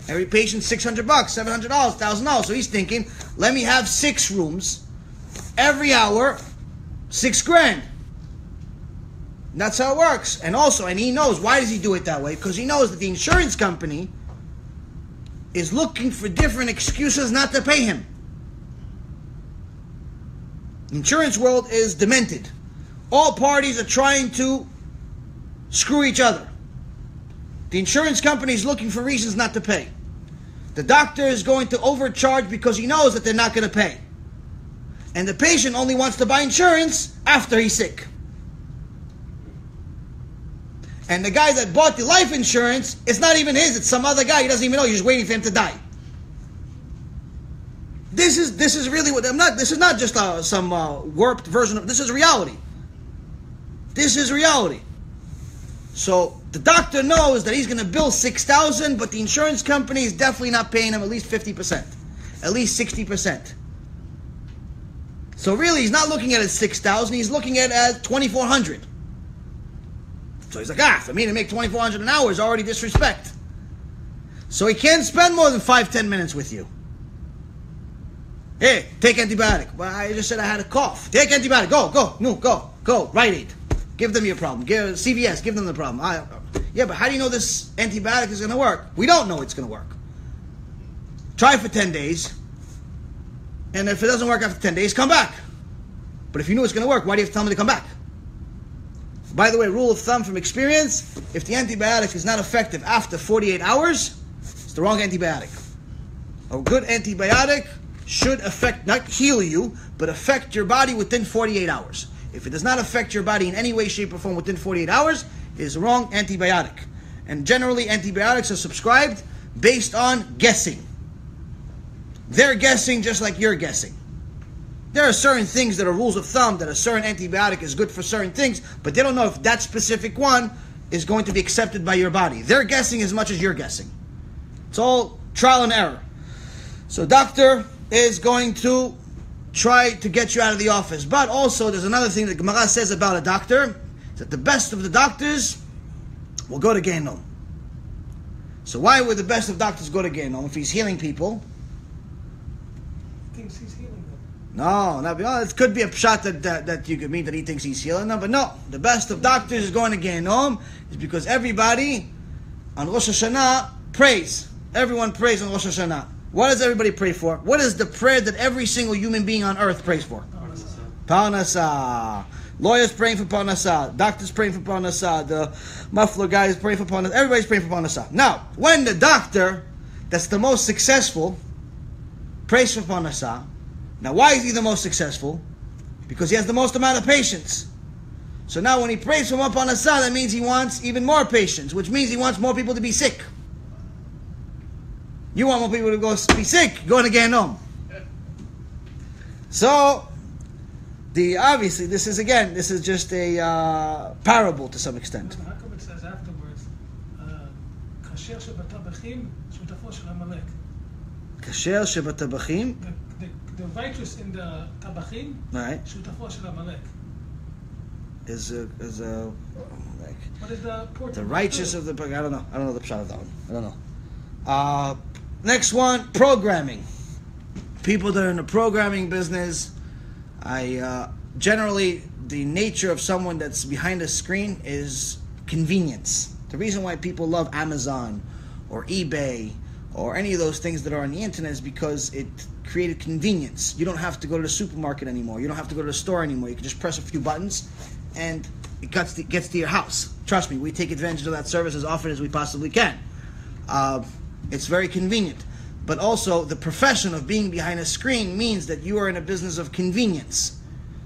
Every patient's $600, $700, $1,000. So he's thinking, let me have 6 rooms. Every hour, $6,000. And that's how it works. And also, and he knows, why does he do it that way? Because he knows that the insurance company is looking for different excuses not to pay him. The insurance world is demented. All parties are trying to screw each other. The insurance company is looking for reasons not to pay. The doctor is going to overcharge because he knows that they're not going to pay. And the patient only wants to buy insurance after he's sick. And the guy that bought the life insurance, it's not even his, it's some other guy. He doesn't even know, he's just waiting for him to die. This is really what this is not just some warped version of, this is reality. This is reality. So the doctor knows that he's going to bill $6,000, but the insurance company is definitely not paying him at least 50%, at least 60%. So really, he's not looking at it as $6,000, he's looking at it as $2,400. So he's like, for me to make $2,400 an hour is already disrespect. So he can't spend more than 5-10 minutes with you. Hey, take antibiotic. Well, I just said I had a cough. Take antibiotic. Go. Rite Aid. Give them your problem. CVS, give them the problem. Yeah, but how do you know this antibiotic is going to work? We don't know it's going to work. Try for 10 days. And if it doesn't work after 10 days, come back. But if you knew it's going to work, why do you have to tell me to come back? By the way, rule of thumb from experience, if the antibiotic is not effective after 48 hours, it's the wrong antibiotic. A good antibiotic should affect, not heal you, but affect your body within 48 hours. If it does not affect your body in any way, shape, or form within 48 hours, it is the wrong antibiotic. And generally, antibiotics are prescribed based on guessing. They're guessing just like you're guessing. There are certain things that are rules of thumb, that a certain antibiotic is good for certain things, but they don't know if that specific one is going to be accepted by your body. They're guessing as much as you're guessing. It's all trial and error. So doctor is going to try to get you out of the office. But also, there's another thing that Gemara says about a doctor, that the best of the doctors will go to Gehenom. So why would the best of doctors go to Gehenom? If he's healing people, Thinks he's healing them. No, it could be a pshat that you could mean that he thinks he's healing them, but no, the best of doctors is going to Gehenom is because everybody on Rosh Hashanah prays. Everyone prays on Rosh Hashanah. What does everybody pray for? What is the prayer that every single human being on earth prays for? Parnasah. Lawyers praying for Parnasah. Doctors praying for Parnasah. The muffler guys praying for Parnasah. Everybody's praying for Parnasah. Now, when the doctor that's the most successful prays for Parnasah, now why is he the most successful? Because he has the most amount of patients. So now when he prays for more Parnasah, that means he wants even more patients, which means he wants more people to be sick. You want more people to go be sick, go to Gehenom. So, obviously, this is just a parable to some extent. How come it says afterwards, kasher shebatabachim, shutafo shel Amalek? Kasher shebatabachim? The righteous in the tabachim, Right. shutafo shel Amalek. Is a What is the portrait? the righteous of the I don't know the pshat of that one. I don't know. Next one, programming. People that are in the programming business, generally the nature of someone that's behind a screen is convenience. The reason why people love Amazon or eBay or any of those things that are on the internet is because it created convenience. You don't have to go to the supermarket anymore. You don't have to go to the store anymore. You can just press a few buttons and it gets to your house. Trust me, we take advantage of that service as often as we possibly can. It's very convenient. But also, the profession of being behind a screen means that you are in a business of convenience.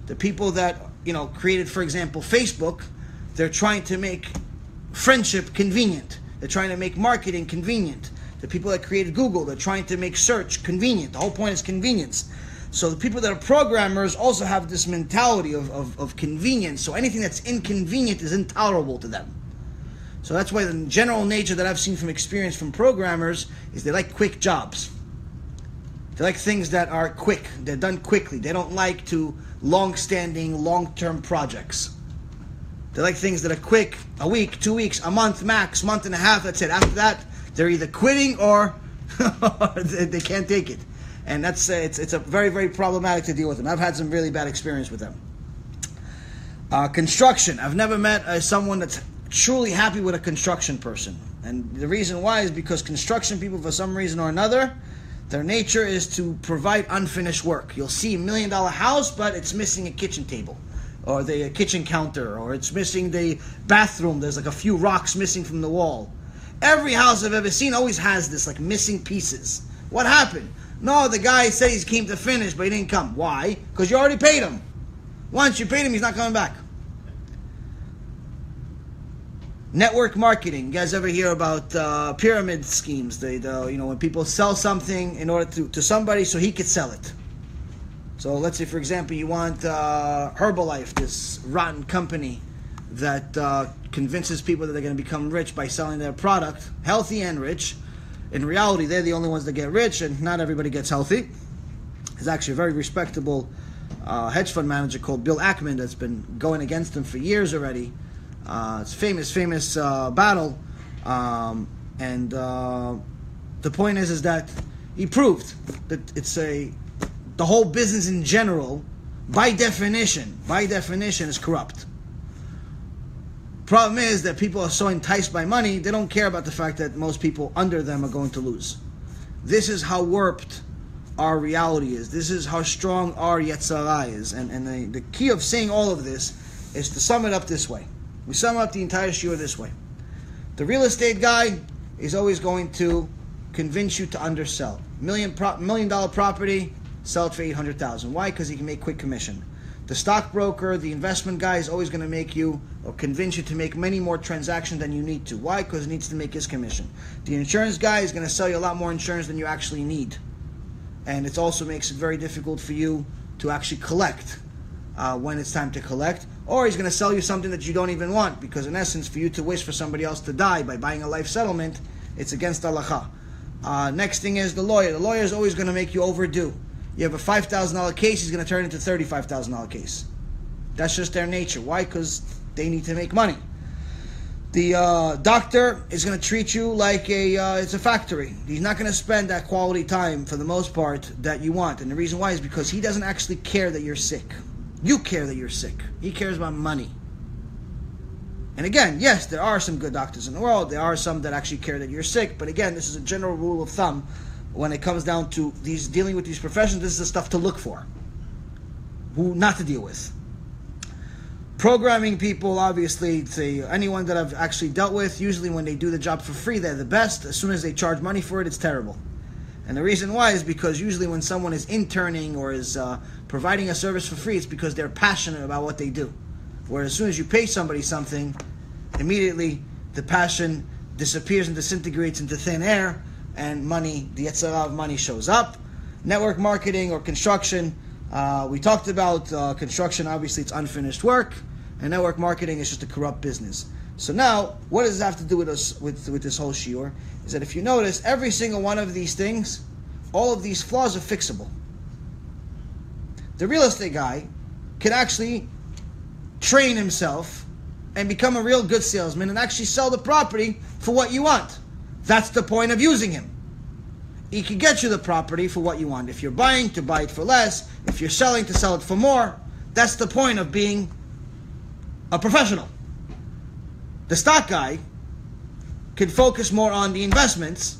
The people that, created, for example, Facebook, they're trying to make friendship convenient. They're trying to make marketing convenient. The people that created Google, they're trying to make search convenient. The whole point is convenience. So the people that are programmers also have this mentality of convenience. So anything that's inconvenient is intolerable to them. So that's why the general nature that I've seen from experience from programmers is they like quick jobs. They like things that are quick. They're done quickly. They don't like to long-standing, long-term projects. They like things that are quick, a week, 2 weeks, a month max, month and a half, that's it. After that, they're either quitting or they can't take it. And that's it's a very, very problematic to deal with them. I've had some really bad experience with them. Construction. I've never met someone that's truly happy with a construction person. And the reason why is because construction people, for some reason or another, their nature is to provide unfinished work. You'll see $1 million house, but it's missing a kitchen table, or the kitchen counter, or it's missing the bathroom. There's like a few rocks missing from the wall. Every house I've ever seen always has this, like missing pieces. What happened? No, the guy said he came to finish, but he didn't come. Why? Because you already paid him. Once you paid him, he's not coming back. Network marketing. You guys ever hear about pyramid schemes? When people sell something in order to somebody so he could sell it. So let's say, for example, you want Herbalife, this rotten company that convinces people that they're going to become rich by selling their product, healthy and rich. In reality, they're the only ones that get rich, and not everybody gets healthy. There's actually a very respectable hedge fund manager called Bill Ackman that's been going against them for years already. It's a famous battle, and the point is that he proved that the whole business in general, by definition, is corrupt. Problem is that people are so enticed by money, they don't care about the fact that most people under them are going to lose. This is how warped our reality is. This is how strong our Yetzirah is. And the key of saying all of this is to sum it up this way. We sum up the entire shiur this way. The real estate guy is always going to convince you to undersell. $1 million property, sell it for $800,000. Why? Because he can make quick commission. The stockbroker, the investment guy is always going to make you or convince you to make many more transactions than you need to. Why? Because he needs to make his commission. The insurance guy is going to sell you a lot more insurance than you actually need. And it also makes it very difficult for you to actually collect when it's time to collect. Or he's going to sell you something that you don't even want, because in essence, for you to wish for somebody else to die by buying a life settlement, it's against halakha. Next thing is the lawyer. The lawyer is always going to make you overdue. You have a $5,000 case, he's going to turn it into a $35,000 case. That's just their nature. Why? Because they need to make money. The doctor is going to treat you like it's a factory. He's not going to spend that quality time, for the most part, that you want. And the reason why is because he doesn't actually care that you're sick. You care that you're sick. He cares about money. And again, yes, there are some good doctors in the world. There are some that actually care that you're sick. But again, this is a general rule of thumb. When it comes down to dealing with these professions, this is the stuff to look for. Who not to deal with. Programming people, obviously, anyone that I've actually dealt with, usually when they do the job for free, they're the best. As soon as they charge money for it, it's terrible. And the reason why is because usually when someone is interning or is providing a service for free, it's because they're passionate about what they do. Whereas as soon as you pay somebody something, immediately the passion disappears and disintegrates into thin air, and money, the Yetzirah of money shows up. Network marketing or construction, we talked about construction, obviously it's unfinished work, and network marketing is just a corrupt business. So now, what does this have to do with us with this whole shiur? Is that if you notice, every single one of these things, all of these flaws are fixable. The real estate guy can actually train himself and become a real good salesman and actually sell the property for what you want. That's the point of using him. He can get you the property for what you want. If you're buying, to buy it for less. If you're selling, to sell it for more. That's the point of being a professional. The stock guy can focus more on the investments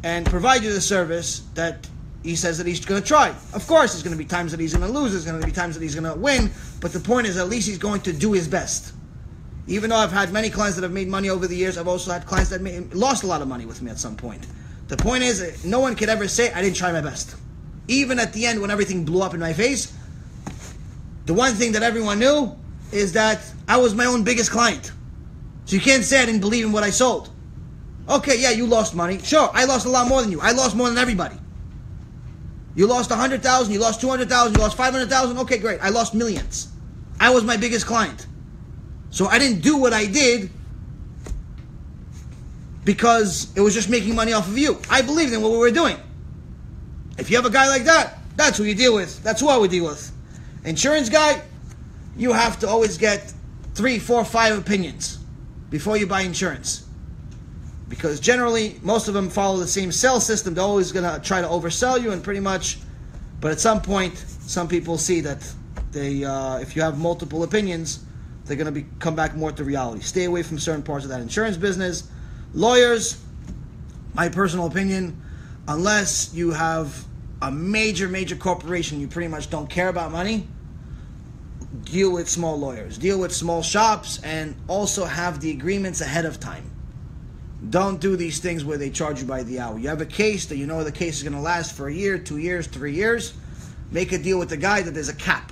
and provide you the service that he says that he's going to try. Of course, there's going to be times that he's going to lose. There's going to be times that he's going to win. But the point is, at least he's going to do his best. Even though I've had many clients that have made money over the years, I've also had clients that lost a lot of money with me at some point. The point is, no one could ever say, I didn't try my best. Even at the end, when everything blew up in my face, the one thing that everyone knew is that I was my own biggest client. So you can't say I didn't believe in what I sold. Okay, yeah, you lost money. Sure, I lost a lot more than you. I lost more than everybody. You lost 100,000, you lost 200,000, you lost 500,000. Okay, great. I lost millions. I was my biggest client. So I didn't do what I did because it was just making money off of you. I believed in what we were doing. If you have a guy like that, that's who you deal with. That's who I would deal with. Insurance guy, you have to always get 3, 4, 5 opinions before you buy insurance. Because generally, most of them follow the same sell system. They're always going to try to oversell you and pretty much, but at some point, some people see that they, if you have multiple opinions, they're going to come back more to reality. Stay away from certain parts of that insurance business. Lawyers, my personal opinion, unless you have a major corporation, you pretty much don't care about money, deal with small lawyers, deal with small shops, and also have the agreements ahead of time. Don't do these things where they charge you by the hour. You have a case that you know the case is going to last for a year, 2 years, 3 years. Make a deal with the guy that there's a cap.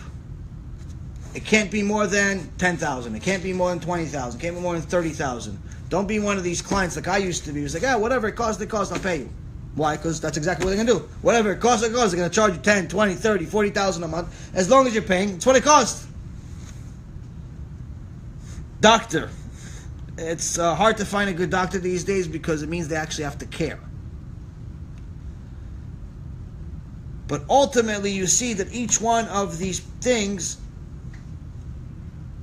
It can't be more than 10,000. It can't be more than 20,000. It can't be more than 30,000. Don't be one of these clients like I used to be. It was like, whatever it costs, I'll pay you. Why? Because that's exactly what they're going to do. Whatever it costs, they're going to charge you 10, 20, 30, 40,000 a month. As long as you're paying, it's what it costs. Doctor. It's hard to find a good doctor these days because it means they actually have to care. But ultimately, you see that each one of these things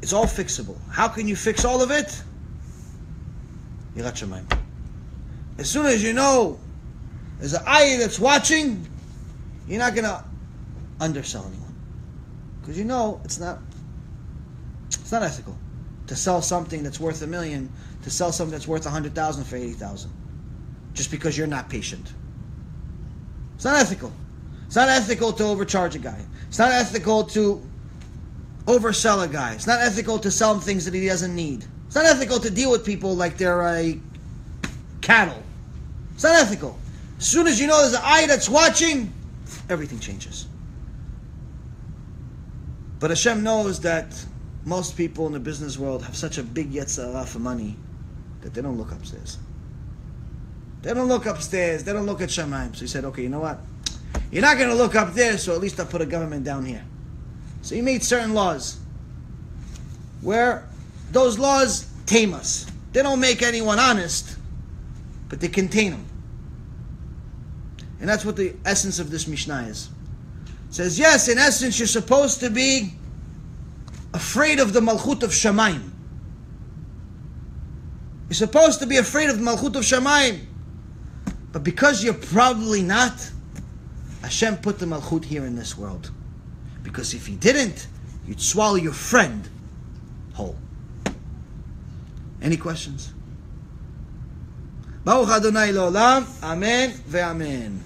is all fixable. How can you fix all of it? Yirat Shamayim. As soon as you know there's an eye that's watching, you're not going to undersell anyone. Because you know it's not ethical to sell something that's worth $1 million, to sell something that's worth 100,000 for 80,000, just because you're not patient. It's not ethical. It's not ethical to overcharge a guy. It's not ethical to oversell a guy. It's not ethical to sell him things that he doesn't need. It's not ethical to deal with people like they're a cattle. It's not ethical. As soon as you know there's an eye that's watching, everything changes. But Hashem knows that most people in the business world have such a big yetzirah for money that they don't look upstairs. They don't look upstairs. They don't look at Shamayim. So he said, okay, you know what? You're not going to look up there, so at least I'll put a government down here. So he made certain laws where those laws tame us. They don't make anyone honest, but they contain them. And that's what the essence of this Mishnah is. It says, yes, in essence, you're supposed to be afraid of the Malchut of Shamayim. You're supposed to be afraid of the Malchut of Shamayim. But because you're probably not, Hashem put the Malchut here in this world. Because if He didn't, you'd swallow your friend whole. Any questions? Baruch Adonai L'olam. Amen ve'amen.